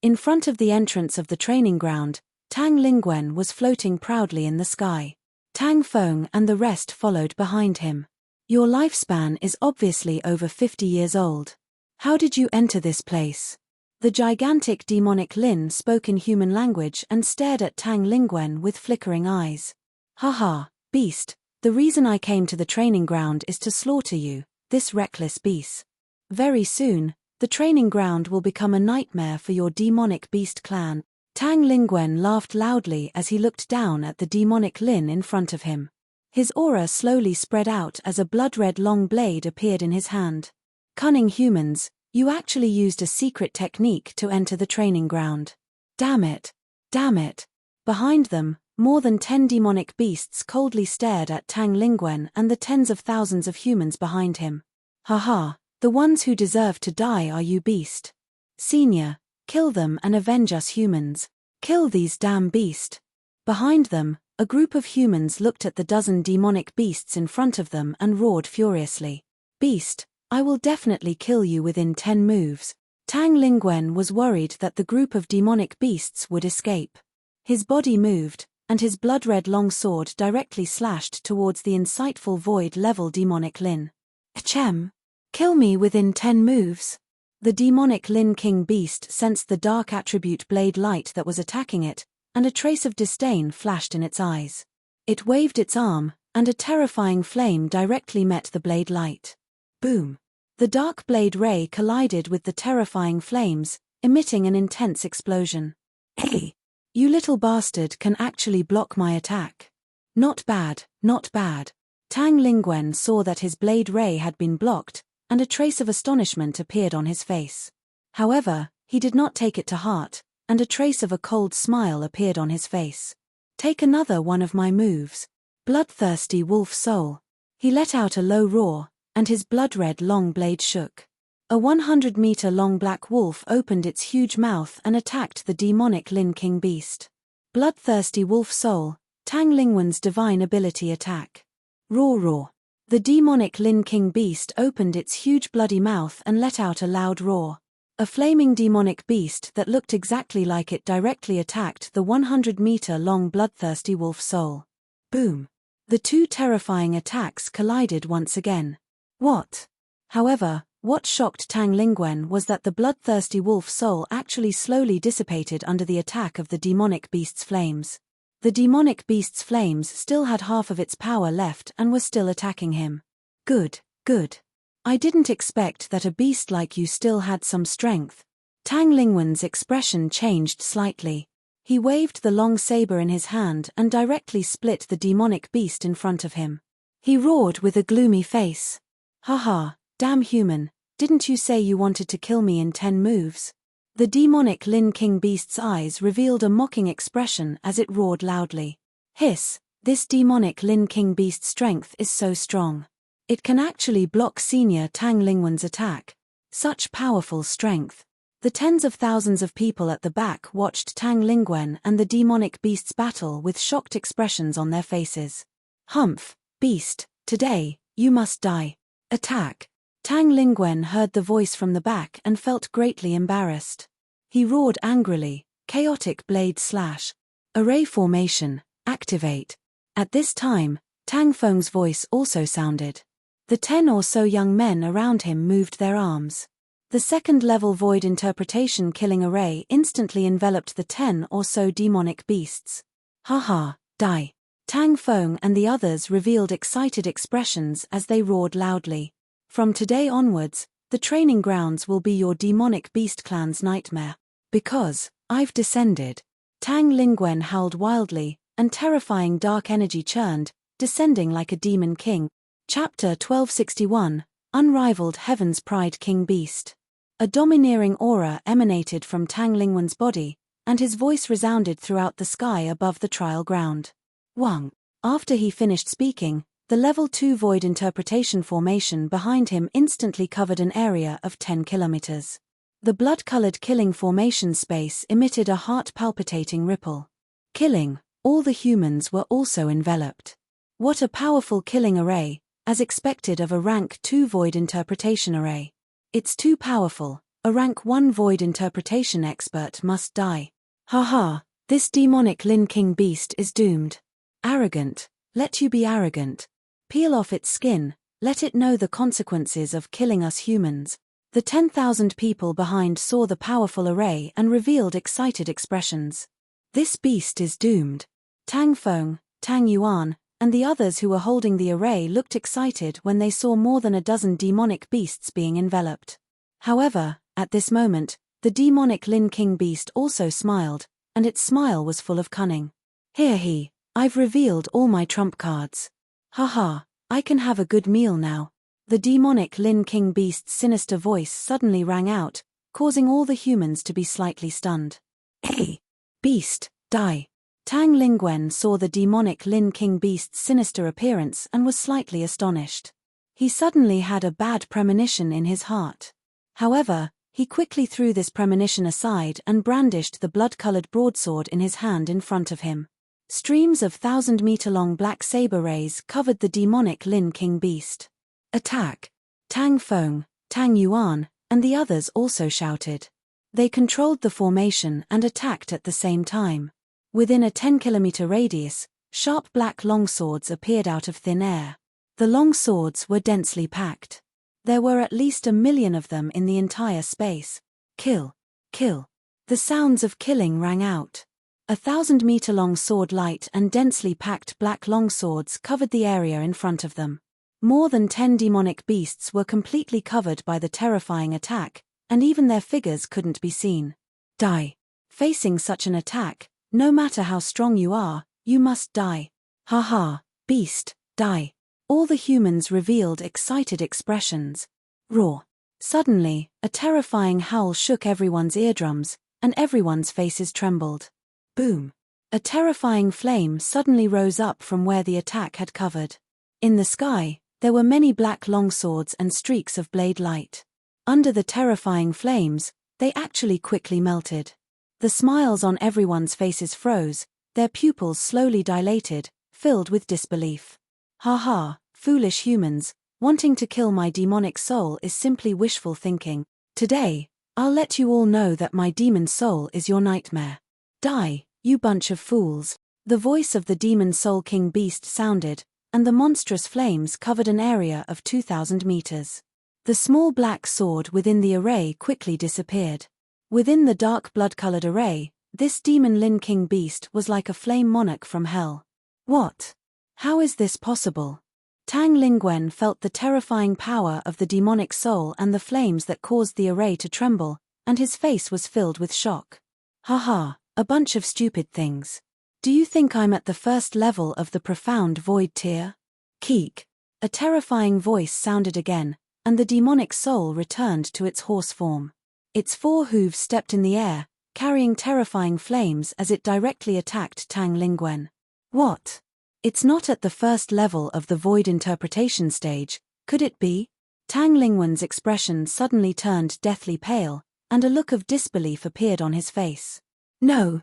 In front of the entrance of the training ground, Tang Lingwen was floating proudly in the sky. Tang Feng and the rest followed behind him. Your lifespan is obviously over 50 years old. How did you enter this place? The gigantic demonic Lin spoke in human language and stared at Tang Lingwen with flickering eyes. Haha, beast, the reason I came to the training ground is to slaughter you, this reckless beast. Very soon, The training ground will become a nightmare for your demonic beast clan. Tang Lingwen laughed loudly as he looked down at the demonic Lin in front of him. His aura slowly spread out as a blood-red long blade appeared in his hand. Cunning humans, you actually used a secret technique to enter the training ground. Damn it! Damn it! Behind them, more than 10 demonic beasts coldly stared at Tang Lingwen and the tens of thousands of humans behind him. Haha, the ones who deserve to die are you, beast. Senior, kill them and avenge us humans. Kill these damn beast. Behind them, a group of humans looked at the dozen demonic beasts in front of them and roared furiously. Beast, I will definitely kill you within 10 moves. Tang Lingwen was worried that the group of demonic beasts would escape. His body moved, and his blood-red long sword directly slashed towards the insightful void-level demonic Lin. Achem! Kill me within 10 moves. The demonic Lin King beast sensed the dark attribute blade light that was attacking it, and a trace of disdain flashed in its eyes. It waved its arm, and a terrifying flame directly met the blade light. Boom! The dark blade ray collided with the terrifying flames, emitting an intense explosion. Hey! You little bastard can actually block my attack. Not bad, not bad. Tang Lingwen saw that his blade ray had been blocked, and a trace of astonishment appeared on his face. However, he did not take it to heart, and a trace of a cold smile appeared on his face. Take another one of my moves. Bloodthirsty wolf soul. He let out a low roar, and his blood-red long blade shook. A 100-meter-long black wolf opened its huge mouth and attacked the demonic Lin King beast. Bloodthirsty wolf soul, Tang Lingwen's divine ability attack. Roar roar. The demonic Lin King beast opened its huge bloody mouth and let out a loud roar. A flaming demonic beast that looked exactly like it directly attacked the 100-meter-long bloodthirsty wolf soul. Boom. The two terrifying attacks collided once again. What? However, what shocked Tang Lingwen was that the bloodthirsty wolf soul actually slowly dissipated under the attack of the demonic beast's flames. The demonic beast's flames still had half of its power left and were still attacking him. Good, good. I didn't expect that a beast like you still had some strength. Tang Lingwen's expression changed slightly. He waved the long saber in his hand and directly split the demonic beast in front of him. He roared with a gloomy face. Haha, damn human, didn't you say you wanted to kill me in 10 moves? The demonic Lin King beast's eyes revealed a mocking expression as it roared loudly. Hiss, this demonic Lin King beast's strength is so strong. It can actually block senior Tang Lingwen's attack. Such powerful strength. The tens of thousands of people at the back watched Tang Lingwen and the demonic beast's battle with shocked expressions on their faces. Humph, beast, today, you must die. Attack. Tang Lingwen heard the voice from the back and felt greatly embarrassed. He roared angrily, chaotic blade slash. Array formation, activate. At this time, Tang Feng's voice also sounded. The 10 or so young men around him moved their arms. The second-level void interpretation killing array instantly enveloped the 10 or so demonic beasts. Haha, die. Tang Feng and the others revealed excited expressions as they roared loudly. From today onwards, the training grounds will be your demonic beast clan's nightmare. Because I've descended. Tang Lingwen howled wildly, and terrifying dark energy churned, descending like a demon king. Chapter 1261, Unrivaled Heaven's Pride King Beast. A domineering aura emanated from Tang Lingwen's body, and his voice resounded throughout the sky above the trial ground. Wang. After he finished speaking, the level 2 void interpretation formation behind him instantly covered an area of 10 kilometers. The blood-colored killing formation space emitted a heart-palpitating ripple. Killing, all the humans were also enveloped. What a powerful killing array, as expected of a rank 2 void interpretation array. It's too powerful, a rank 1 void interpretation expert must die. Haha, this demonic Lin King beast is doomed. Arrogant, let you be arrogant. Peel off its skin, let it know the consequences of killing us humans. The 10,000 people behind saw the powerful array and revealed excited expressions. This beast is doomed. Tang Feng, Tang Yuan, and the others who were holding the array looked excited when they saw more than a dozen demonic beasts being enveloped. However, At this moment, the demonic Lin King beast also smiled, and its smile was full of cunning. Here I've revealed all my trump cards. Haha, I can have a good meal now. The demonic Lin King beast's sinister voice suddenly rang out, causing all the humans to be slightly stunned. Hey! Beast, die! Tang Lingwen saw the demonic Lin King beast's sinister appearance and was slightly astonished. He suddenly had a bad premonition in his heart. However, he quickly threw this premonition aside and brandished the blood-colored broadsword in his hand in front of him. Streams of 1,000-meter-long black saber rays covered the demonic Lin King beast. Attack! Tang Feng, Tang Yuan, and the others also shouted. They controlled the formation and attacked at the same time. Within a 10-kilometer radius, sharp black longswords appeared out of thin air. The longswords were densely packed. There were at least 1 million of them in the entire space. Kill! Kill! The sounds of killing rang out. 1,000-meter-long sword light and densely packed black longswords covered the area in front of them. More than 10 demonic beasts were completely covered by the terrifying attack, and even their figures couldn't be seen. Die! Facing such an attack, no matter how strong you are, you must die. Haha, beast, die! All the humans revealed excited expressions. Roar! Suddenly, a terrifying howl shook everyone's eardrums, and everyone's faces trembled. Boom! A terrifying flame suddenly rose up from where the attack had covered. In the sky, there were many black longswords and streaks of blade light. Under the terrifying flames, they actually quickly melted. The smiles on everyone's faces froze, their pupils slowly dilated, filled with disbelief. Haha, foolish humans, wanting to kill my demonic soul is simply wishful thinking. Today, I'll let you all know that my demon soul is your nightmare. Die, you bunch of fools. The voice of the demon soul king beast sounded, and the monstrous flames covered an area of 2,000 meters. The small black sword within the array quickly disappeared. Within the dark blood-colored array, this demon Lin King beast was like a flame monarch from hell. What? How is this possible? Tang Lingwen felt the terrifying power of the demonic soul and the flames that caused the array to tremble, and his face was filled with shock. Haha, a bunch of stupid things. Do you think I'm at the first level of the profound void tier? Keek! A terrifying voice sounded again, and the demonic soul returned to its horse form. Its 4 hooves stepped in the air, carrying terrifying flames as it directly attacked Tang Lingwen. What? It's not at the first level of the void interpretation stage, could it be? Tang Lingwen's expression suddenly turned deathly pale, and a look of disbelief appeared on his face. No.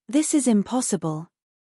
This is impossible.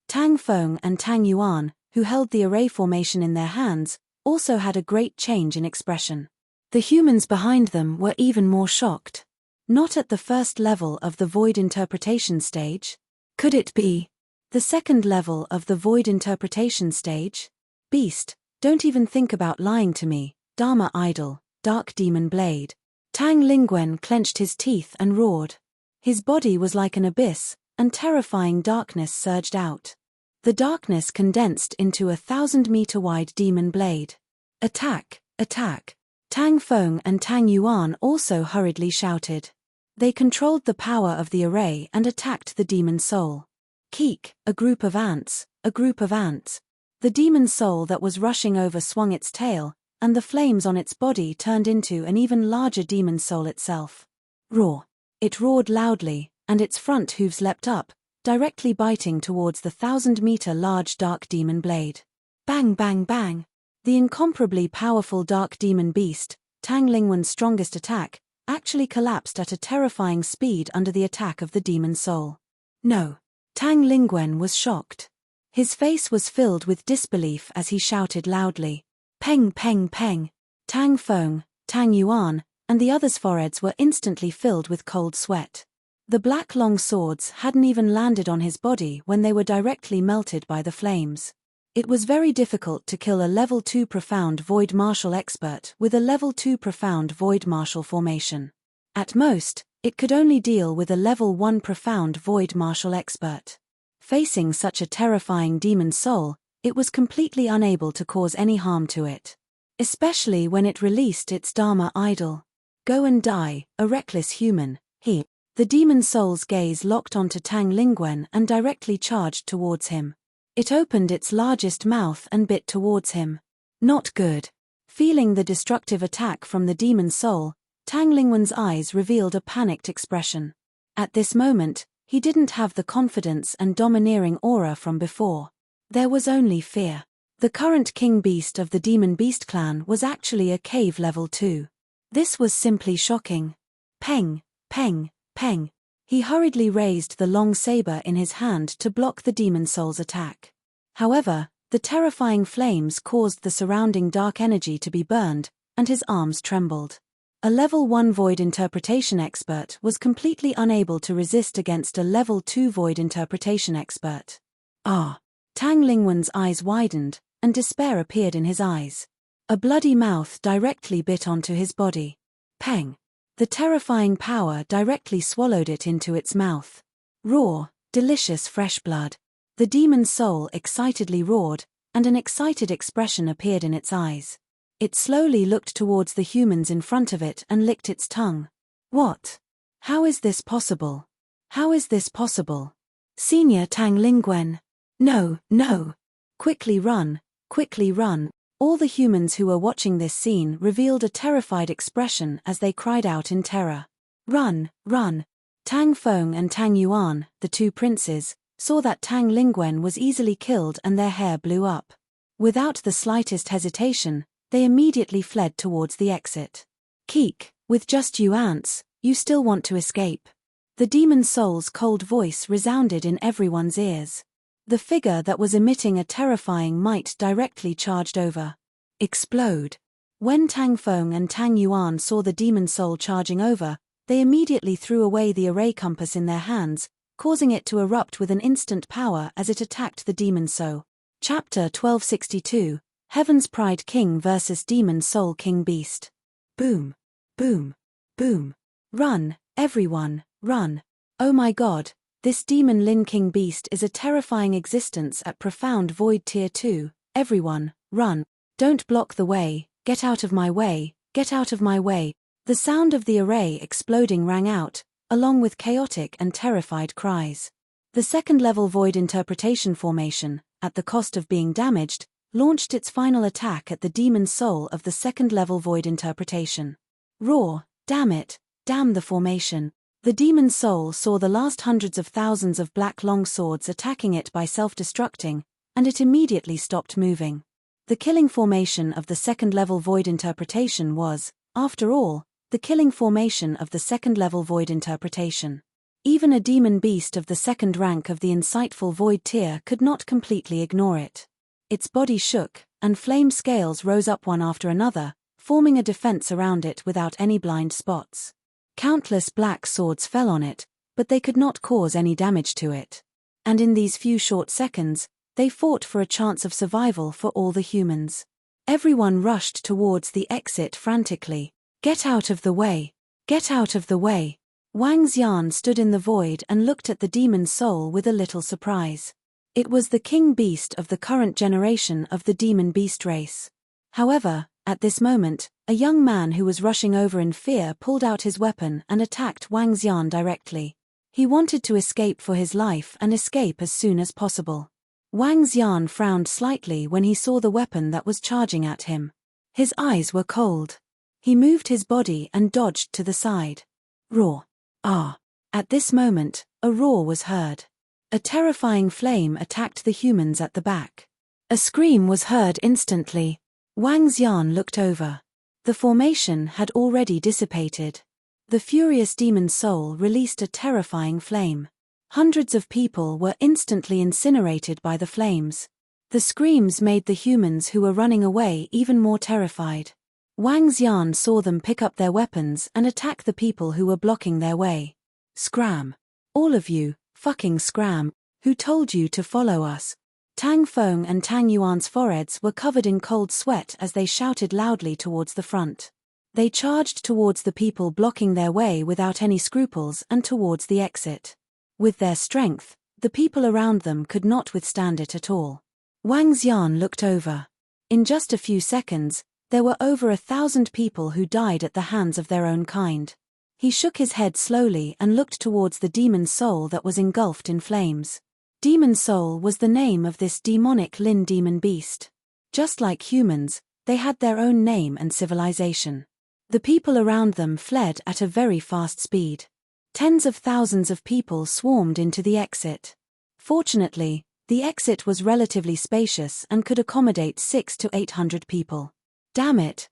Tang Feng and Tang Yuan, who held the array formation in their hands, also had a great change in expression. The humans behind them were even more shocked. Not at the first level of the void interpretation stage? Could it be the second level of the void interpretation stage? Beast, don't even think about lying to me, Dharma idol, dark demon blade. Tang Lingwen clenched his teeth and roared. His body was like an abyss, and terrifying darkness surged out. The darkness condensed into a 1,000-meter-wide demon blade. Attack! Attack! Tang Feng and Tang Yuan also hurriedly shouted. They controlled the power of the array and attacked the demon soul. Keek! A group of ants, a group of ants. The demon soul that was rushing over swung its tail, and the flames on its body turned into an even larger demon soul itself. Roar! It roared loudly, and its front hooves leapt up, directly biting towards the 1,000-meter large dark demon blade. Bang bang bang! The incomparably powerful dark demon beast, Tang Lingwen's strongest attack, actually collapsed at a terrifying speed under the attack of the demon soul. No! Tang Lingwen was shocked. His face was filled with disbelief as he shouted loudly. Peng peng peng! Tang Feng, Tang Yuan, and the others' foreheads were instantly filled with cold sweat. The black long swords hadn't even landed on his body when they were directly melted by the flames. It was very difficult to kill a level 2 profound void martial expert with a level 2 profound void martial formation. At most, it could only deal with a level 1 profound void martial expert. Facing such a terrifying demon soul, it was completely unable to cause any harm to it. Especially when it released its Dharma idol. Go and die, a reckless human, he. The demon soul's gaze locked onto Tang Lingwen and directly charged towards him. It opened its largest mouth and bit towards him. Not good. Feeling the destructive attack from the demon soul, Tang Lingwen's eyes revealed a panicked expression. At this moment, he didn't have the confidence and domineering aura from before. There was only fear. The current king beast of the demon beast clan was actually a cave level 2. This was simply shocking. Peng, peng, peng. He hurriedly raised the long saber in his hand to block the demon soul's attack. However, the terrifying flames caused the surrounding dark energy to be burned, and his arms trembled. A level 1 void interpretation expert was completely unable to resist against a level 2 void interpretation expert. Ah! Tang Lingwen's eyes widened, and despair appeared in his eyes. A bloody mouth directly bit onto his body. Peng! The terrifying power directly swallowed it into its mouth. Raw, delicious fresh blood. The demon soul excitedly roared, and an excited expression appeared in its eyes. It slowly looked towards the humans in front of it and licked its tongue. What? How is this possible? How is this possible? Senior Tang Lingwen. No, no. Quickly run, quickly run. All the humans who were watching this scene revealed a terrified expression as they cried out in terror. Run, run. Tang Feng and Tang Yuan, the two princes, saw that Tang Lingwen was easily killed and their hair blew up. Without the slightest hesitation, they immediately fled towards the exit. Keek, with just you ants, you still want to escape. The demon soul's cold voice resounded in everyone's ears. The figure that was emitting a terrifying might directly charged over. Explode. When Tang Feng and Tang Yuan saw the demon soul charging over, they immediately threw away the array compass in their hands, causing it to erupt with an instant power as it attacked the demon soul. Chapter 1262, Heaven's Pride King vs. Demon Soul King Beast. Boom. Boom. Boom. Run, everyone, run. Oh my god, this Demon Lin King Beast is a terrifying existence at profound void tier 2, everyone, run. Don't block the way, get out of my way, get out of my way. The sound of the array exploding rang out, along with chaotic and terrified cries. The second-level void interpretation formation, at the cost of being damaged, launched its final attack at the demon soul of the second-level void interpretation. Roar, damn it, damn the formation. The demon soul saw the last hundreds of thousands of black longswords attacking it by self-destructing, and it immediately stopped moving. The killing formation of the second-level void interpretation was, after all, the killing formation of the second-level void interpretation. Even a demon beast of the second rank of the insightful void tier could not completely ignore it. Its body shook, and flame scales rose up one after another, forming a defense around it without any blind spots. Countless black swords fell on it, but they could not cause any damage to it. And in these few short seconds, they fought for a chance of survival for all the humans. Everyone rushed towards the exit frantically. Get out of the way! Get out of the way! Wang Xian stood in the void and looked at the demon soul with a little surprise. It was the king beast of the current generation of the demon beast race. However, at this moment, a young man who was rushing over in fear pulled out his weapon and attacked Wang Xian directly. He wanted to escape for his life and escape as soon as possible. Wang Xian frowned slightly when he saw the weapon that was charging at him. His eyes were cold. He moved his body and dodged to the side. Roar. Ah! At this moment, a roar was heard. A terrifying flame attacked the humans at the back. A scream was heard instantly. Wang Xian looked over. The formation had already dissipated. The furious demon soul released a terrifying flame. Hundreds of people were instantly incinerated by the flames. The screams made the humans who were running away even more terrified. Wang Xian saw them pick up their weapons and attack the people who were blocking their way. Scram! All of you, fucking scram! Who told you to follow us? Tang Feng and Tang Yuan's foreheads were covered in cold sweat as they shouted loudly towards the front. They charged towards the people blocking their way without any scruples and towards the exit. With their strength, the people around them could not withstand it at all. Wang Xian looked over. In just a few seconds, There were over 1,000 people who died at the hands of their own kind. He shook his head slowly and looked towards the demon soul that was engulfed in flames. Demon soul was the name of this demonic Lin demon beast. Just like humans, they had their own name and civilization. The people around them fled at a very fast speed. Tens of thousands of people swarmed into the exit. Fortunately, the exit was relatively spacious and could accommodate 600 to 800 people. Damn it,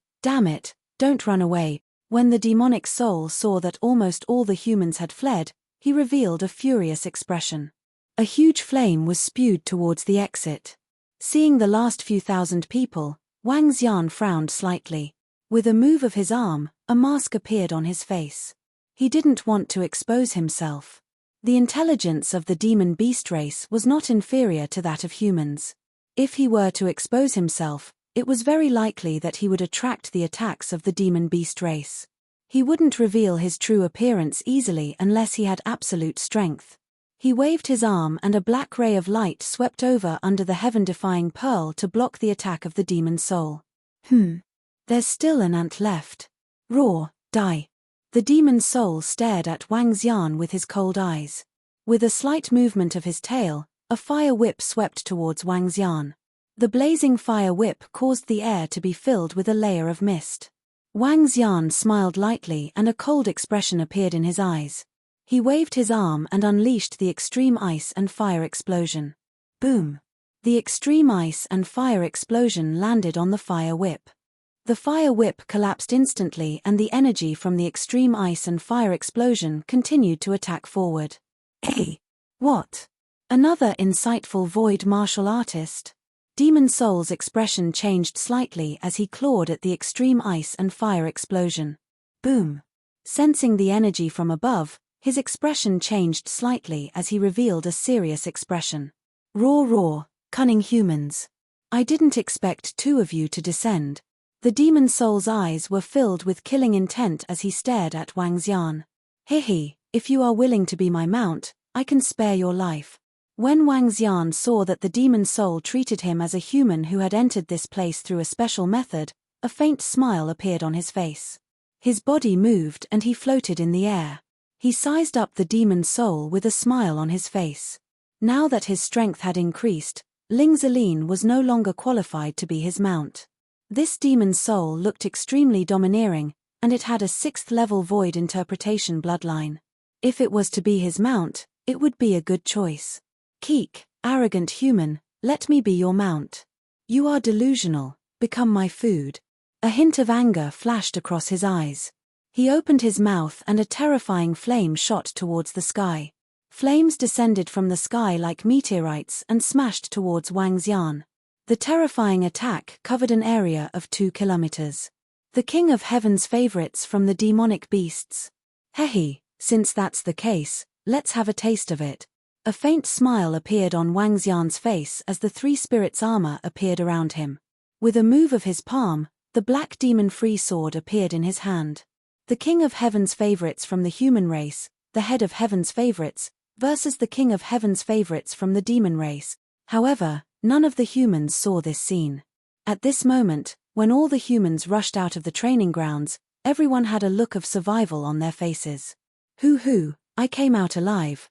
don't run away. When the demonic soul saw that almost all the humans had fled, he revealed a furious expression. A huge flame was spewed towards the exit. Seeing the last few thousand people, Wang Xian frowned slightly. With a move of his arm, a mask appeared on his face. He didn't want to expose himself. The intelligence of the demon beast race was not inferior to that of humans. If he were to expose himself, it was very likely that he would attract the attacks of the demon beast race. He wouldn't reveal his true appearance easily unless he had absolute strength. He waved his arm and a black ray of light swept over under the heaven-defying pearl to block the attack of the demon soul. There's still an ant left. Roar, die. The demon soul stared at Wang Xian with his cold eyes. With a slight movement of his tail, a fire whip swept towards Wang Xian. The blazing fire whip caused the air to be filled with a layer of mist. Wang Xian smiled lightly and a cold expression appeared in his eyes. He waved his arm and unleashed the extreme ice and fire explosion. Boom! The extreme ice and fire explosion landed on the fire whip. The fire whip collapsed instantly and the energy from the extreme ice and fire explosion continued to attack forward. Hey! What? Another insightful void martial artist? Demon Soul's expression changed slightly as he clawed at the extreme ice and fire explosion. Boom! Sensing the energy from above, his expression changed slightly as he revealed a serious expression. Roar, cunning humans. I didn't expect two of you to descend. The demon soul's eyes were filled with killing intent as he stared at Wang Xian. Hehe, if you are willing to be my mount, I can spare your life. When Wang Xian saw that the demon soul treated him as a human who had entered this place through a special method, a faint smile appeared on his face. His body moved and he floated in the air. He sized up the demon soul with a smile on his face. Now that his strength had increased, Ling Zelin was no longer qualified to be his mount. This demon soul looked extremely domineering, and it had a 6th-level void interpretation bloodline. If it was to be his mount, it would be a good choice. Keek, arrogant human, let me be your mount. You are delusional, become my food. A hint of anger flashed across his eyes. He opened his mouth and a terrifying flame shot towards the sky. Flames descended from the sky like meteorites and smashed towards Wang Xian. The terrifying attack covered an area of 2 kilometers. The king of heaven's favorites from the demonic beasts. Hehe, since that's the case, let's have a taste of it. A faint smile appeared on Wang Xian's face as the 3 spirits' armor appeared around him. With a move of his palm, the black demon free sword appeared in his hand. The king of heaven's favorites from the human race, the head of heaven's favorites, versus the king of heaven's favorites from the demon race. However, none of the humans saw this scene. At this moment, when all the humans rushed out of the training grounds, everyone had a look of survival on their faces. Hoo, I came out alive.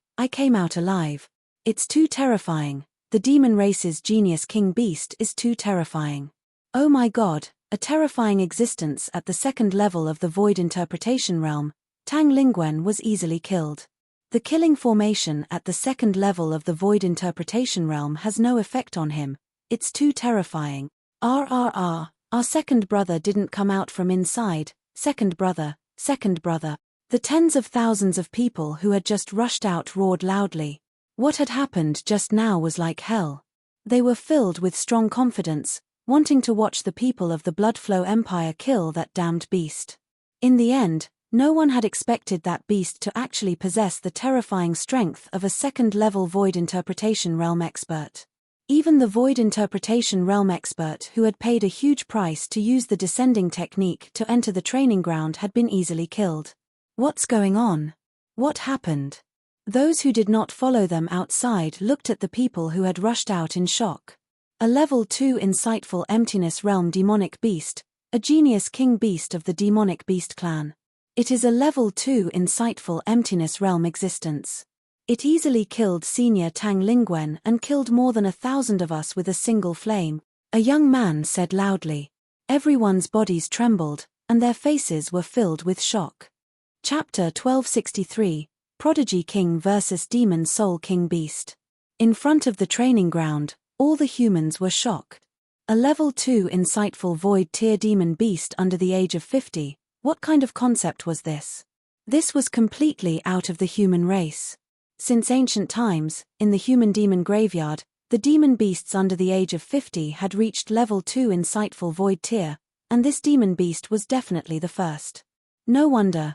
It's too terrifying. The demon race's genius king beast is too terrifying. Oh my god, a terrifying existence at the 2nd level of the void interpretation realm. Tang Lingwen was easily killed. The killing formation at the 2nd level of the void interpretation realm has no effect on him. It's too terrifying. Our second brother didn't come out from inside. Second brother. The tens of thousands of people who had just rushed out roared loudly. What had happened just now was like hell. They were filled with strong confidence, wanting to watch the people of the Bloodflow Empire kill that damned beast. In the end, no one had expected that beast to actually possess the terrifying strength of a 2nd-level Void Interpretation Realm expert. Even the Void Interpretation Realm expert who had paid a huge price to use the descending technique to enter the training ground had been easily killed. What's going on? What happened? Those who did not follow them outside looked at the people who had rushed out in shock. A level 2 insightful emptiness realm demonic beast, a genius king beast of the demonic beast clan. It is a level 2 insightful emptiness realm existence. It easily killed senior Tang Lingwen and killed more than 1,000 of us with a single flame, a young man said loudly. Everyone's bodies trembled, and their faces were filled with shock. Chapter 1263, Prodigy King vs Demon Soul King Beast. In front of the training ground, all the humans were shocked. A level 2 insightful void tier demon beast under the age of 50, what kind of concept was this? This was completely out of the human race. Since ancient times, in the human demon graveyard, the demon beasts under the age of 50 had reached level 2 insightful void tier, and this demon beast was definitely the first. No wonder,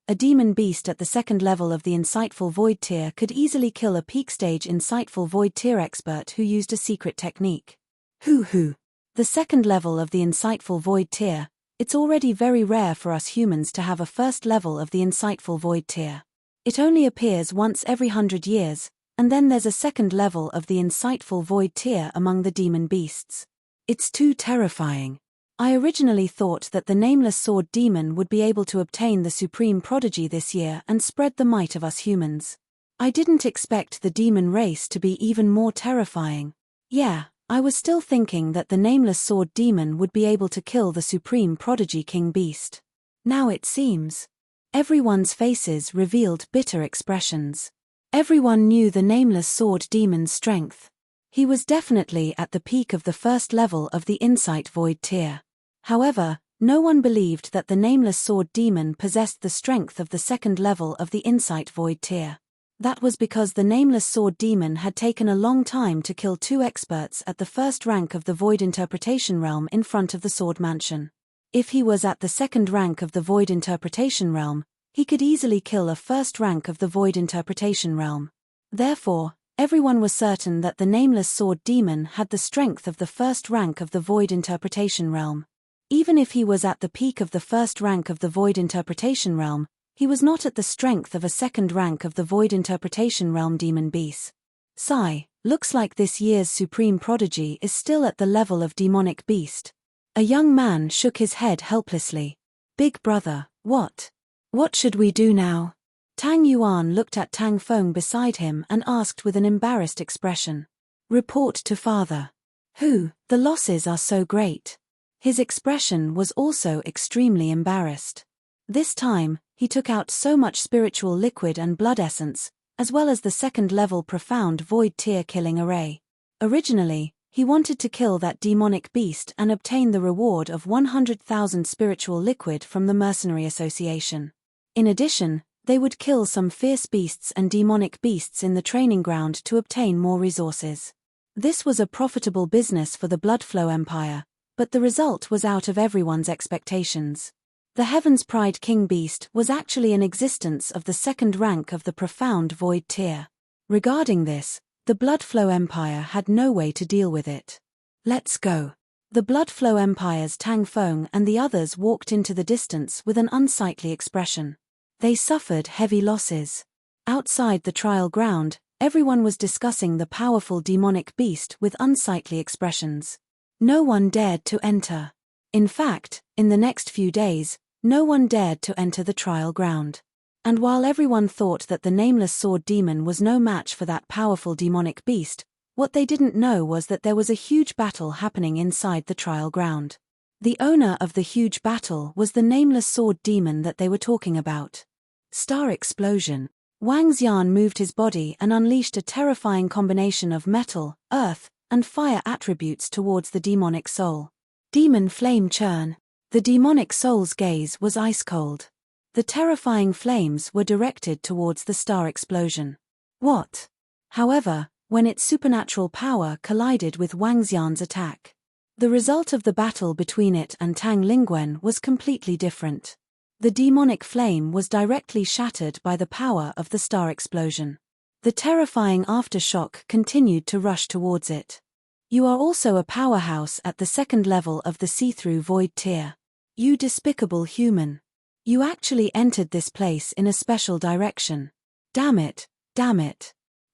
a demon beast at the second level of the insightful void tier could easily kill a peak stage insightful void tier expert who used a secret technique. Hoo. The second level of the insightful void tier, it's already very rare for us humans to have a first level of the insightful void tier. It only appears once every 100 years, and then there's a second level of the insightful void tier among the demon beasts. It's too terrifying. I originally thought that the nameless sword demon would be able to obtain the supreme prodigy this year and spread the might of us humans. I didn't expect the demon race to be even more terrifying. Yeah, I was still thinking that the nameless sword demon would be able to kill the supreme prodigy king beast. Now it seems. Everyone's faces revealed bitter expressions. Everyone knew the nameless sword demon's strength. He was definitely at the peak of the first level of the insight void tier. However, no one believed that the nameless sword demon possessed the strength of the second level of the insight void tier. That was because the nameless sword demon had taken a long time to kill 2 experts at the first rank of the void interpretation realm in front of the sword mansion. If he was at the second rank of the void interpretation realm, he could easily kill a first rank of the void interpretation realm. Therefore, everyone was certain that the nameless sword demon had the strength of the first rank of the void interpretation realm. Even if he was at the peak of the first rank of the void interpretation realm, he was not at the strength of a second rank of the void interpretation realm demon beast. Sigh, looks like this year's supreme prodigy is still at the level of demonic beast. A young man shook his head helplessly. Big brother, what? What should we do now? Tang Yuan looked at Tang Feng beside him and asked with an embarrassed expression. Report to father. The losses are so great. His expression was also extremely embarrassed. This time, he took out so much spiritual liquid and blood essence, as well as the second-level profound void tier killing array. Originally, he wanted to kill that demonic beast and obtain the reward of 100,000 spiritual liquid from the Mercenary Association. In addition, they would kill some fierce beasts and demonic beasts in the training ground to obtain more resources. This was a profitable business for the Bloodflow Empire, but the result was out of everyone's expectations. The Heaven's Pride King Beast was actually an existence of the second rank of the profound void tier. Regarding this, the Bloodflow Empire had no way to deal with it. Let's go. The Bloodflow Empire's Tang Feng and the others walked into the distance with an unsightly expression. They suffered heavy losses. Outside the trial ground, everyone was discussing the powerful demonic beast with unsightly expressions. No one dared to enter. In fact, in the next few days, no one dared to enter the trial ground. And while everyone thought that the nameless sword demon was no match for that powerful demonic beast, what they didn't know was that there was a huge battle happening inside the trial ground. The owner of the huge battle was the nameless sword demon that they were talking about. Star explosion. Wang Xian moved his body and unleashed a terrifying combination of metal, earth, and fire attributes towards the demonic soul. Demon flame churn. The demonic soul's gaze was ice-cold. The terrifying flames were directed towards the star explosion. What? However, when its supernatural power collided with Wang Xian's attack, the result of the battle between it and Tang Lingwen was completely different. The demonic flame was directly shattered by the power of the star explosion. The terrifying aftershock continued to rush towards it. You are also a powerhouse at the second level of the see-through void tier. You despicable human. You actually entered this place in a special direction. Damn it.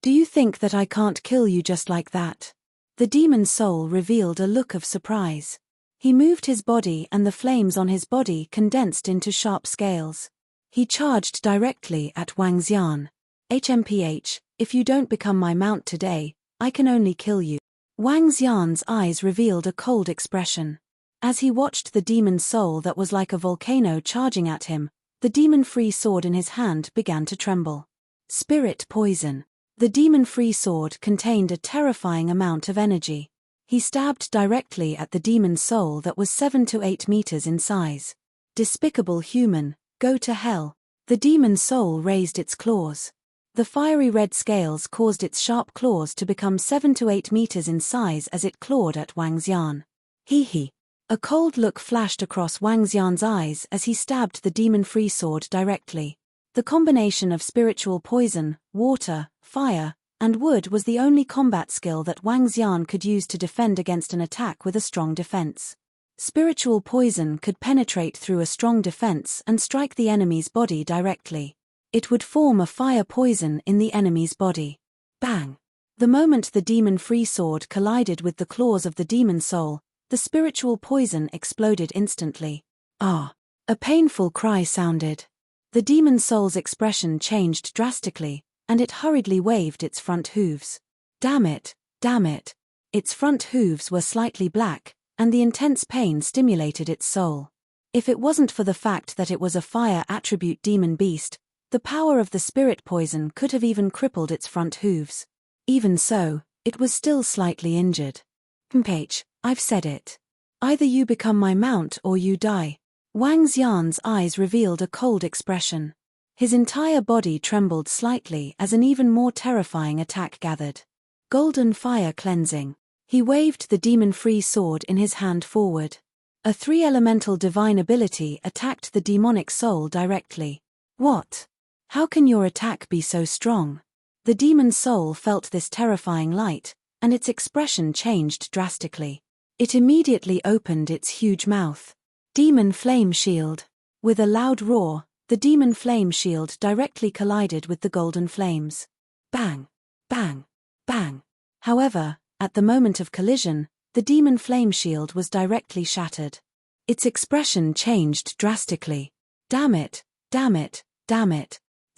Do you think that I can't kill you just like that? The demon soul revealed a look of surprise. He moved his body and the flames on his body condensed into sharp scales. He charged directly at Wang Xian. HMPH, if you don't become my mount today, I can only kill you. Wang Xian's eyes revealed a cold expression. As he watched the demon soul that was like a volcano charging at him, the demon-free sword in his hand began to tremble. Spirit poison. The demon-free sword contained a terrifying amount of energy. He stabbed directly at the demon soul that was 7 to 8 meters in size. Despicable human, go to hell. The demon soul raised its claws. The fiery red scales caused its sharp claws to become 7 to 8 meters in size as it clawed at Wang Xian. Hee. A cold look flashed across Wang Xian's eyes as he stabbed the demon-free sword directly. The combination of spiritual poison, water, fire, and wood was the only combat skill that Wang Xian could use to defend against an attack with a strong defense. Spiritual poison could penetrate through a strong defense and strike the enemy's body directly. It would form a fire poison in the enemy's body. Bang! The moment the demon-free sword collided with the claws of the demon soul, the spiritual poison exploded instantly. Ah! A painful cry sounded. The demon soul's expression changed drastically, and it hurriedly waved its front hooves. Damn it! Its front hooves were slightly black, and the intense pain stimulated its soul. If it wasn't for the fact that it was a fire attribute demon beast, the power of the spirit poison could have even crippled its front hooves. Even so, it was still slightly injured. Page, I've said it. Either you become my mount or you die. Wang Xian's eyes revealed a cold expression. His entire body trembled slightly as an even more terrifying attack gathered. Golden fire cleansing. He waved the demon-free sword in his hand forward. A 3-elemental divine ability attacked the demonic soul directly. What? How can your attack be so strong? The demon soul felt this terrifying light, and its expression changed drastically. It immediately opened its huge mouth. Demon flame shield. With a loud roar, the demon flame shield directly collided with the golden flames. Bang! Bang! Bang! However, at the moment of collision, the demon flame shield was directly shattered. Its expression changed drastically. Damn it!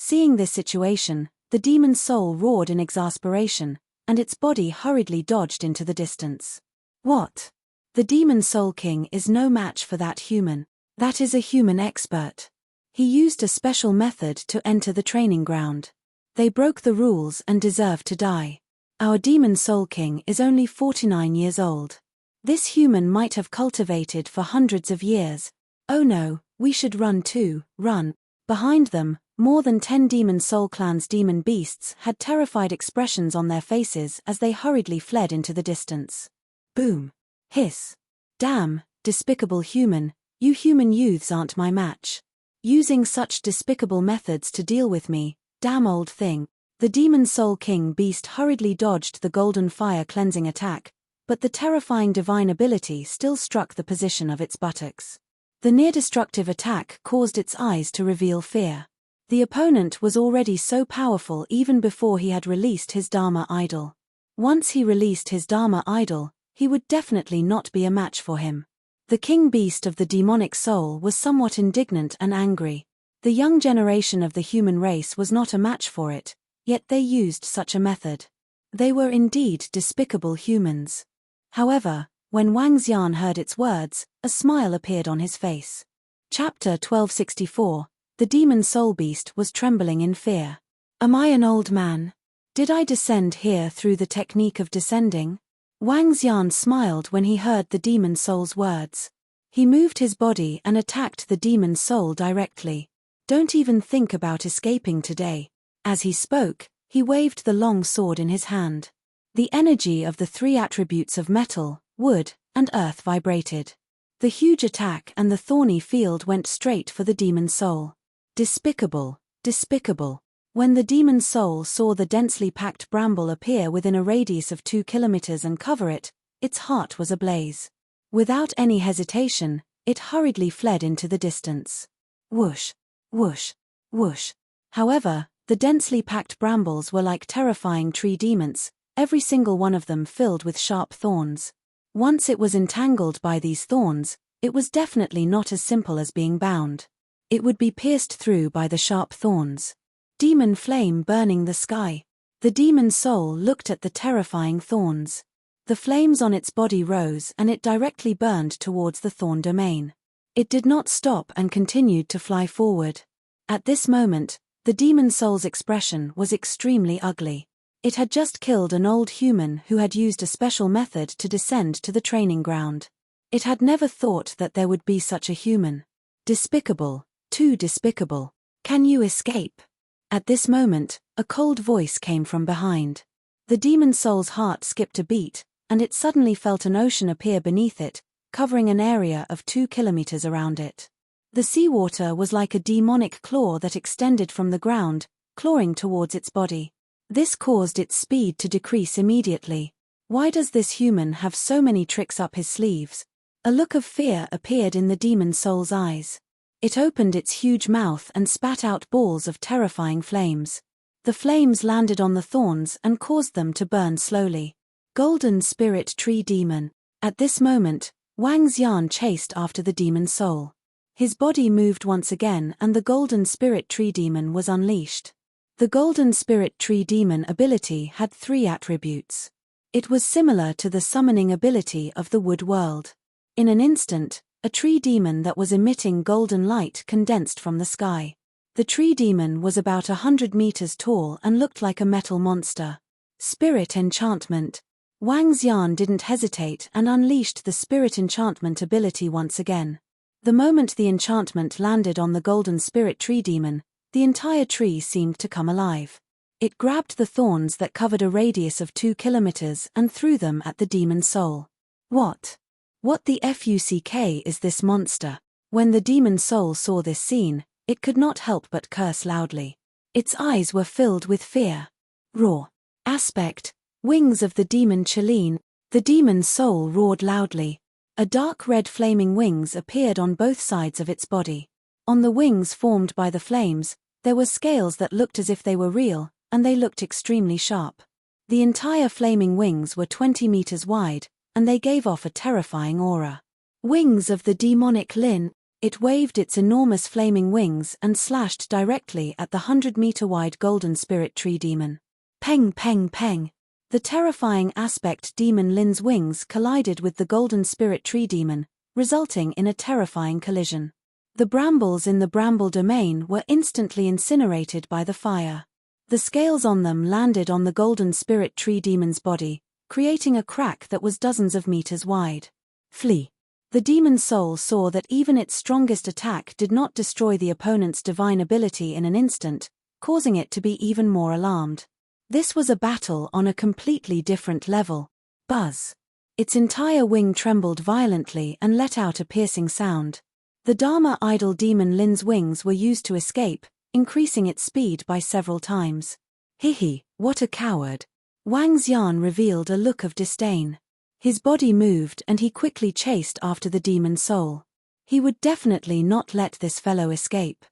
Seeing this situation, the demon soul roared in exasperation, and its body hurriedly dodged into the distance. What? The demon soul king is no match for that human. That is a human expert. He used a special method to enter the training ground. They broke the rules and deserve to die. Our demon soul king is only 49 years old. This human might have cultivated for hundreds of years. Oh no, we should run too, run. Behind them, more than 10 demon soul clan's demon beasts had terrified expressions on their faces as they hurriedly fled into the distance. Boom. Hiss. Damn, despicable human, you human youths aren't my match. Using such despicable methods to deal with me, damn old thing. The demon soul king beast hurriedly dodged the golden fire cleansing attack, but the terrifying divine ability still struck the position of its buttocks. The near-destructive attack caused its eyes to reveal fear. The opponent was already so powerful even before he had released his Dharma idol. Once he released his Dharma idol, he would definitely not be a match for him. The king beast of the demonic soul was somewhat indignant and angry. The young generation of the human race was not a match for it, yet they used such a method. They were indeed despicable humans. However, when Wang Xian heard its words, a smile appeared on his face. Chapter 1264. The demon soul beast was trembling in fear. Am I an old man? Did I descend here through the technique of descending? Wang Xian smiled when he heard the demon soul's words. He moved his body and attacked the demon soul directly. Don't even think about escaping today. As he spoke, he waved the long sword in his hand. The energy of the 3 attributes of metal, wood, and earth vibrated. The huge attack and the thorny field went straight for the demon soul. Despicable, despicable. When the demon soul saw the densely packed bramble appear within a radius of 2 kilometers and cover it, its heart was ablaze. Without any hesitation, it hurriedly fled into the distance. Whoosh, whoosh, whoosh. However, the densely packed brambles were like terrifying tree demons, every single one of them filled with sharp thorns. Once it was entangled by these thorns, it was definitely not as simple as being bound. It would be pierced through by the sharp thorns. Demon flame burning the sky. The demon soul looked at the terrifying thorns. The flames on its body rose and it directly burned towards the thorn domain. It did not stop and continued to fly forward. At this moment, the demon soul's expression was extremely ugly. It had just killed an old human who had used a special method to descend to the training ground. It had never thought that there would be such a human. Despicable, too despicable. Can you escape? At this moment, a cold voice came from behind. The demon soul's heart skipped a beat, and it suddenly felt an ocean appear beneath it, covering an area of 2 kilometers around it. The seawater was like a demonic claw that extended from the ground, clawing towards its body. This caused its speed to decrease immediately. Why does this human have so many tricks up his sleeves? A look of fear appeared in the demon soul's eyes. It opened its huge mouth and spat out balls of terrifying flames. The flames landed on the thorns and caused them to burn slowly. Golden Spirit Tree Demon. At this moment, Wang Xian chased after the demon soul. His body moved once again and the Golden Spirit Tree Demon was unleashed. The Golden Spirit Tree Demon ability had 3 attributes. It was similar to the summoning ability of the Wood World. In an instant, a tree demon that was emitting golden light condensed from the sky. The tree demon was about 100 meters tall and looked like a metal monster. Spirit Enchantment. Wang Xian didn't hesitate and unleashed the Spirit Enchantment ability once again. The moment the enchantment landed on the Golden Spirit Tree Demon, the entire tree seemed to come alive. It grabbed the thorns that covered a radius of 2 kilometers and threw them at the demon soul. What the fuck is this monster? When the demon soul saw this scene, it could not help but curse loudly. Its eyes were filled with fear. Raw. Aspect. Wings of the demon Chelene. The demon soul roared loudly. A dark red flaming wings appeared on both sides of its body. On the wings formed by the flames, there were scales that looked as if they were real, and they looked extremely sharp. The entire flaming wings were 20 meters wide, and they gave off a terrifying aura. Wings of the demonic Lin. It waved its enormous flaming wings and slashed directly at the 100-meter-wide Golden Spirit Tree Demon. Peng peng peng. The terrifying aspect demon Lin's wings collided with the Golden Spirit Tree Demon, resulting in a terrifying collision. The brambles in the bramble domain were instantly incinerated by the fire. The scales on them landed on the Golden Spirit Tree Demon's body, creating a crack that was dozens of meters wide. Flee. The demon soul saw that even its strongest attack did not destroy the opponent's divine ability in an instant, causing it to be even more alarmed. This was a battle on a completely different level. Buzz. Its entire wing trembled violently and let out a piercing sound. The Dharma idol demon Lin's wings were used to escape, increasing its speed by several times. Hihi, what a coward. Wang Xian revealed a look of disdain. His body moved and he quickly chased after the demon soul. He would definitely not let this fellow escape.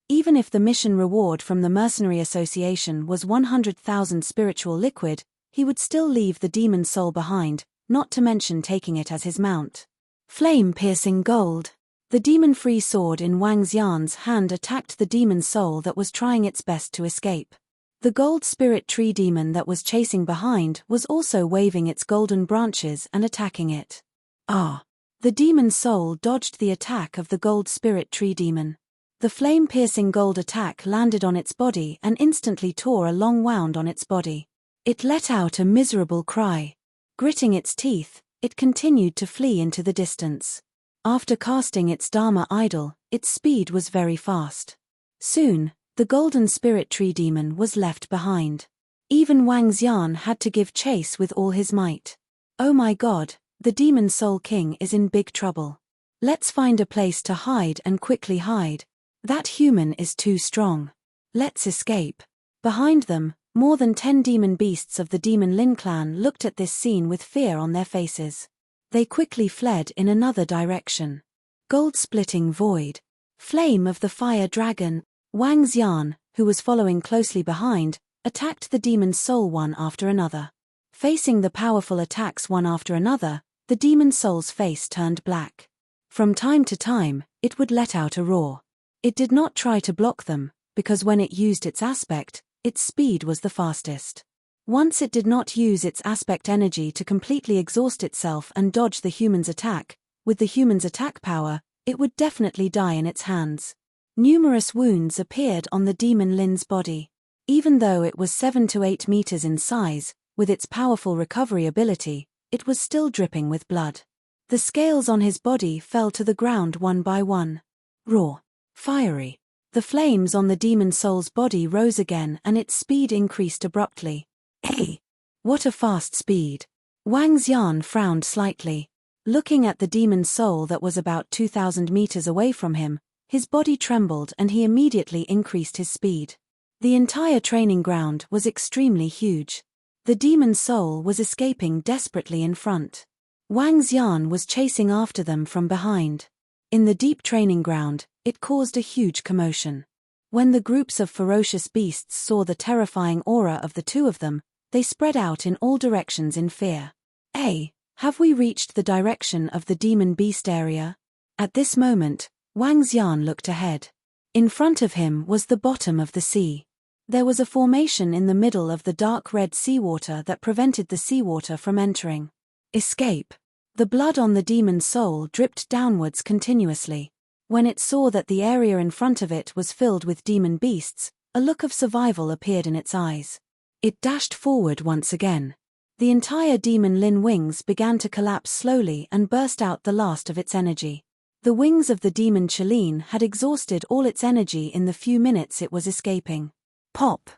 Even if the mission reward from the Mercenary Association was 100,000 spiritual liquid, he would still leave the demon soul behind, not to mention taking it as his mount. Flame-piercing gold. The demon-free sword in Wang Xian's hand attacked the demon soul that was trying its best to escape. The Gold Spirit Tree Demon that was chasing behind was also waving its golden branches and attacking it. The demon soul dodged the attack of the Gold Spirit Tree Demon. The flame-piercing gold attack landed on its body and instantly tore a long wound on its body. It let out a miserable cry. Gritting its teeth, it continued to flee into the distance. After casting its Dharma idol, its speed was very fast. Soon, the Golden Spirit Tree Demon was left behind. Even Wang Xian had to give chase with all his might. Oh my god, the Demon Soul King is in big trouble. Let's find a place to hide and quickly hide. That human is too strong. Let's escape. Behind them, more than 10 demon beasts of the Demon Lin clan looked at this scene with fear on their faces. They quickly fled in another direction. Gold-splitting void. Flame of the fire dragon. Wang Xian, who was following closely behind, attacked the demon's soul one after another. Facing the powerful attacks one after another, the demon soul's face turned black. From time to time, it would let out a roar. It did not try to block them, because when it used its aspect, its speed was the fastest. Once it did not use its aspect energy to completely exhaust itself and dodge the human's attack, with the human's attack power, it would definitely die in its hands. Numerous wounds appeared on the demon Lin's body. Even though it was 7 to 8 meters in size, with its powerful recovery ability, it was still dripping with blood. The scales on his body fell to the ground one by one. Raw. Fiery. The flames on the demon soul's body rose again and its speed increased abruptly. Hey! What a fast speed! Wang Xian frowned slightly. Looking at the demon soul that was about 2,000 meters away from him, his body trembled and he immediately increased his speed. The entire training ground was extremely huge. The demon soul was escaping desperately in front. Wang Xian was chasing after them from behind. In the deep training ground, it caused a huge commotion. When the groups of ferocious beasts saw the terrifying aura of the two of them, they spread out in all directions in fear. Hey, have we reached the direction of the demon beast area? At this moment, Wang Xian looked ahead. In front of him was the bottom of the sea. There was a formation in the middle of the dark red seawater that prevented the seawater from entering. Escape. The blood on the demon soul dripped downwards continuously. When it saw that the area in front of it was filled with demon beasts, a look of survival appeared in its eyes. It dashed forward once again. The entire demon Lin wings began to collapse slowly and burst out the last of its energy. The wings of the demon Chelin had exhausted all its energy in the few minutes it was escaping. Pop!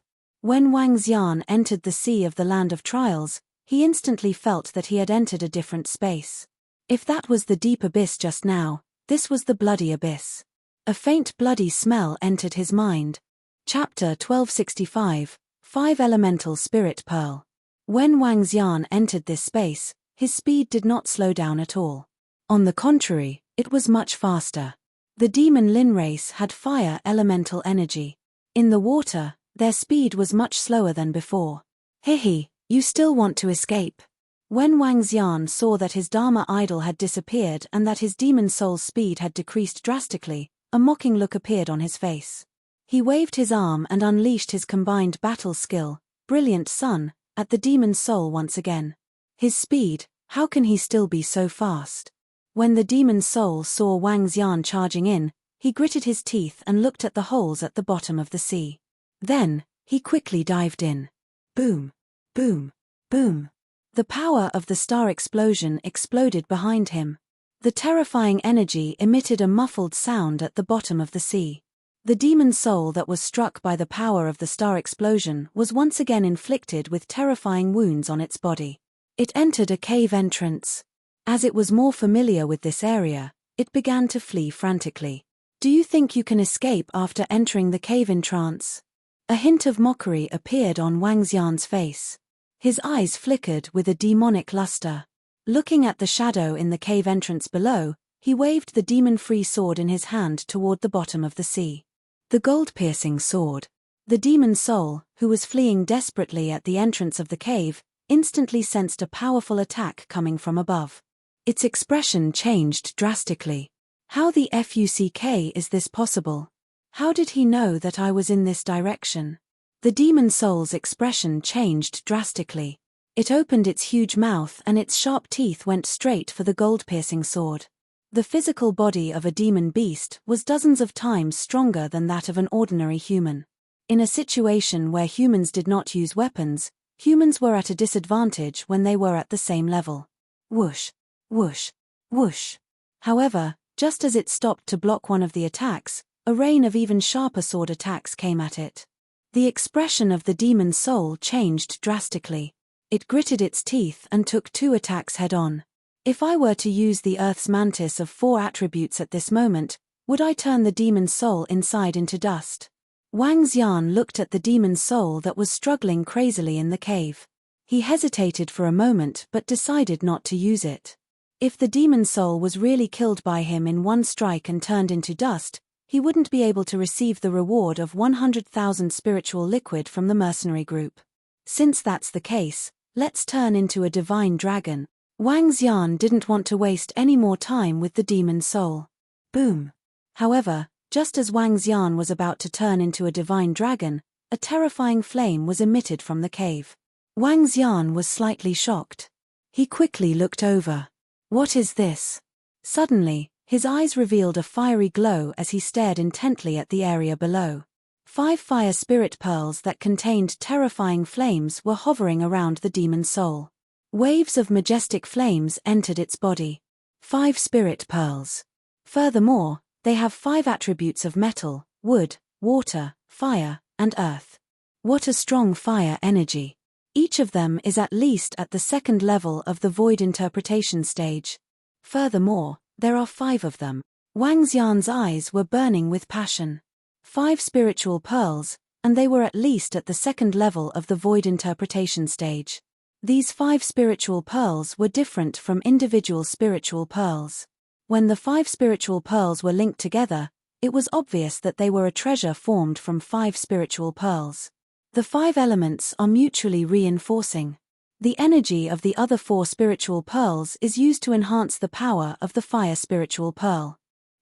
When Wang Xian entered the sea of the land of trials, he instantly felt that he had entered a different space. If that was the deep abyss just now, this was the bloody abyss. A faint bloody smell entered his mind. Chapter 1265, 5 Elemental Spirit Pearl. When Wang Xian entered this space, his speed did not slow down at all. On the contrary, it was much faster. The demon Lin race had fire elemental energy. In the water, their speed was much slower than before. Hihi, you still want to escape? When Wang Xian saw that his Dharma idol had disappeared and that his demon soul's speed had decreased drastically, a mocking look appeared on his face. He waved his arm and unleashed his combined battle skill, Brilliant Sun, at the demon soul once again. His speed, how can he still be so fast? When the demon soul saw Wang Xian charging in, he gritted his teeth and looked at the holes at the bottom of the sea. Then, he quickly dived in. Boom! Boom! Boom! The power of the star explosion exploded behind him. The terrifying energy emitted a muffled sound at the bottom of the sea. The demon soul that was struck by the power of the star explosion was once again inflicted with terrifying wounds on its body. It entered a cave entrance. As it was more familiar with this area, it began to flee frantically. Do you think you can escape after entering the cave entrance? A hint of mockery appeared on Wang Xian's face. His eyes flickered with a demonic luster. Looking at the shadow in the cave entrance below, he waved the demon-free sword in his hand toward the bottom of the sea. The gold-piercing sword. The demon soul, who was fleeing desperately at the entrance of the cave, instantly sensed a powerful attack coming from above. Its expression changed drastically. How the fuck is this possible? How did he know that I was in this direction? The demon soul's expression changed drastically. It opened its huge mouth and its sharp teeth went straight for the gold-piercing sword. The physical body of a demon beast was dozens of times stronger than that of an ordinary human. In a situation where humans did not use weapons, humans were at a disadvantage when they were at the same level. Whoosh, whoosh, whoosh. However, just as it stopped to block one of the attacks, a rain of even sharper sword attacks came at it. The expression of the demon soul changed drastically. It gritted its teeth and took 2 attacks head-on. If I were to use the Earth's mantis of 4 attributes at this moment, would I turn the demon soul inside into dust? Wang Xian looked at the demon soul that was struggling crazily in the cave. He hesitated for a moment but decided not to use it. If the demon soul was really killed by him in one strike and turned into dust, he wouldn't be able to receive the reward of 100,000 spiritual liquid from the mercenary group. Since that's the case, let's turn into a divine dragon. Wang Xian didn't want to waste any more time with the demon soul. Boom. However, just as Wang Xian was about to turn into a divine dragon, a terrifying flame was emitted from the cave. Wang Xian was slightly shocked. He quickly looked over. What is this? Suddenly, his eyes revealed a fiery glow as he stared intently at the area below. 5 fire spirit pearls that contained terrifying flames were hovering around the demon soul. Waves of majestic flames entered its body. 5 spirit pearls. Furthermore, they have 5 attributes of metal, wood, water, fire, and earth. What a strong fire energy. Each of them is at least at the 2nd level of the void interpretation stage. Furthermore, there are 5 of them. Wang Xian's eyes were burning with passion. 5 spiritual pearls, and they were at least at the 2nd level of the void interpretation stage. These 5 spiritual pearls were different from individual spiritual pearls. When the 5 spiritual pearls were linked together, it was obvious that they were a treasure formed from 5 spiritual pearls. The 5 elements are mutually reinforcing. The energy of the other 4 spiritual pearls is used to enhance the power of the fire spiritual pearl.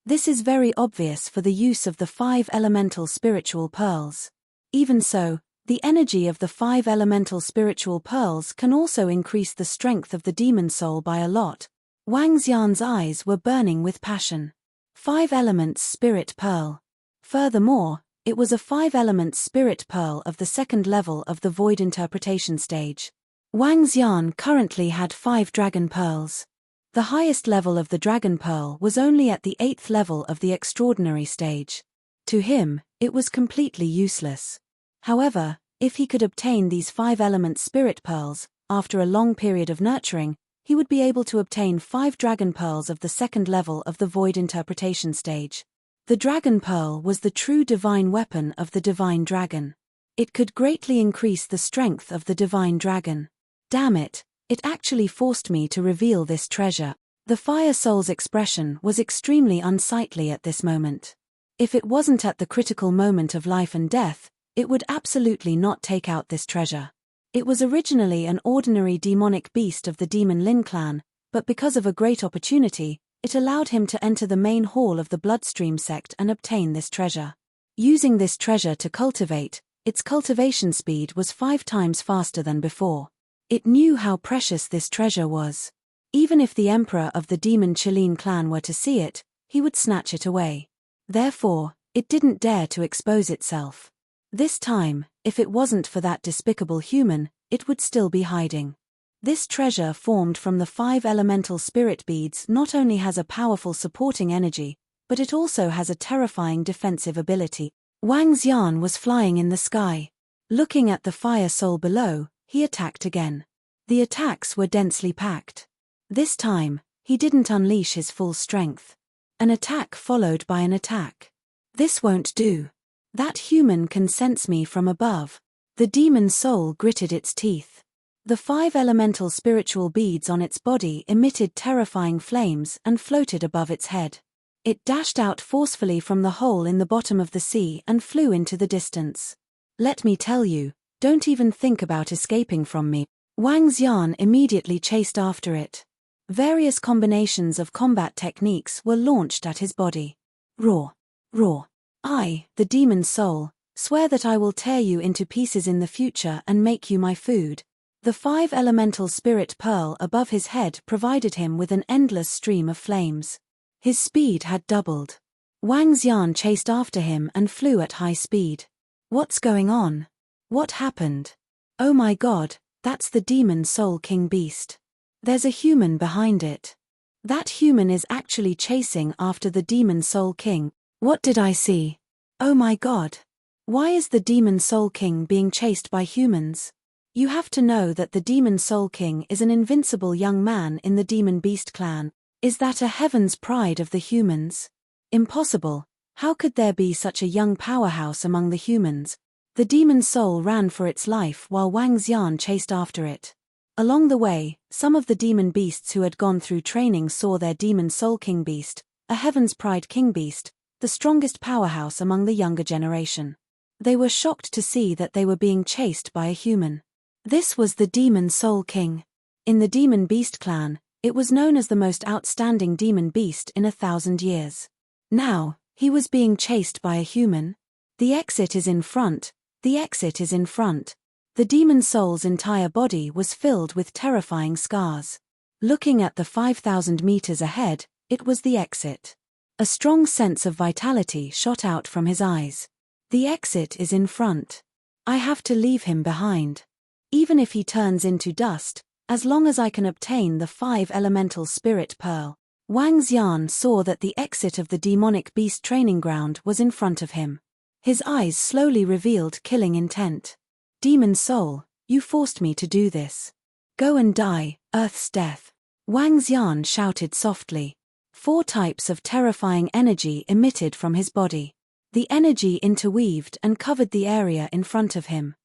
This is very obvious for the use of the 5 elemental spiritual pearls. Even so, the energy of the 5 elemental spiritual pearls can also increase the strength of the demon soul by a lot. Wang Xian's eyes were burning with passion. 5 elements spirit pearl. Furthermore, it was a 5 elements spirit pearl of the 2nd level of the void interpretation stage. Wang Xian currently had 5 dragon pearls. The highest level of the dragon pearl was only at the 8th level of the extraordinary stage. To him, it was completely useless. However, if he could obtain these 5 elements spirit pearls, after a long period of nurturing, he would be able to obtain 5 dragon pearls of the 2nd level of the void interpretation stage. The dragon pearl was the true divine weapon of the divine dragon. It could greatly increase the strength of the divine dragon. Damn it, it actually forced me to reveal this treasure. The fire soul's expression was extremely unsightly at this moment. If it wasn't at the critical moment of life and death, it would absolutely not take out this treasure. It was originally an ordinary demonic beast of the Demon Lin clan, but because of a great opportunity, it allowed him to enter the main hall of the Bloodstream sect and obtain this treasure. Using this treasure to cultivate, its cultivation speed was 5 times faster than before. It knew how precious this treasure was. Even if the emperor of the Demon Qilin clan were to see it, he would snatch it away. Therefore, it didn't dare to expose itself. This time, if it wasn't for that despicable human, it would still be hiding. This treasure formed from the 5 elemental spirit beads not only has a powerful supporting energy, but it also has a terrifying defensive ability. Wang Xian was flying in the sky. Looking at the fire soul below, he attacked again. The attacks were densely packed. This time, he didn't unleash his full strength. An attack followed by an attack. This won't do. That human can sense me from above. The demon soul gritted its teeth. The 5 elemental spiritual beads on its body emitted terrifying flames and floated above its head. It dashed out forcefully from the hole in the bottom of the sea and flew into the distance. Let me tell you, don't even think about escaping from me. Wang Xian immediately chased after it. Various combinations of combat techniques were launched at his body. Roar! Roar! I, the demon soul, swear that I will tear you into pieces in the future and make you my food. The 5 elemental spirit pearl above his head provided him with an endless stream of flames. His speed had doubled. Wang Xian chased after him and flew at high speed. What's going on? What happened? Oh my god, that's the demon soul king beast. There's a human behind it. That human is actually chasing after the demon soul king. What did I see? Oh my god. Why is the demon soul king being chased by humans? You have to know that the demon soul king is an invincible young man in the demon beast clan. Is that a heaven's pride of the humans? Impossible. How could there be such a young powerhouse among the humans? The demon soul ran for its life while Wang Xian chased after it. Along the way, some of the demon beasts who had gone through training saw their demon soul king beast, a heaven's pride king beast, the strongest powerhouse among the younger generation. They were shocked to see that they were being chased by a human. This was the demon soul king. In the demon beast clan, It was known as the most outstanding demon beast in 1,000 years. Now, he was being chased by a human. The exit is in front, the exit is in front. The demon soul's entire body was filled with terrifying scars. Looking at the 5,000 meters ahead, it was the exit. A strong sense of vitality shot out from his eyes. The exit is in front. I have to leave him behind. Even if he turns into dust, as long as I can obtain the 5 elemental spirit pearl. Wang Xian saw that the exit of the demonic beast training ground was in front of him. His eyes slowly revealed killing intent. Demon soul, you forced me to do this. Go and die, Earth's death. Wang Xian shouted softly. 4 types of terrifying energy emitted from his body. The energy interweaved and covered the area in front of him.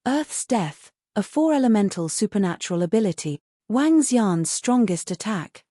Earth's death, a 4 elemental supernatural ability, Wang Xian's strongest attack.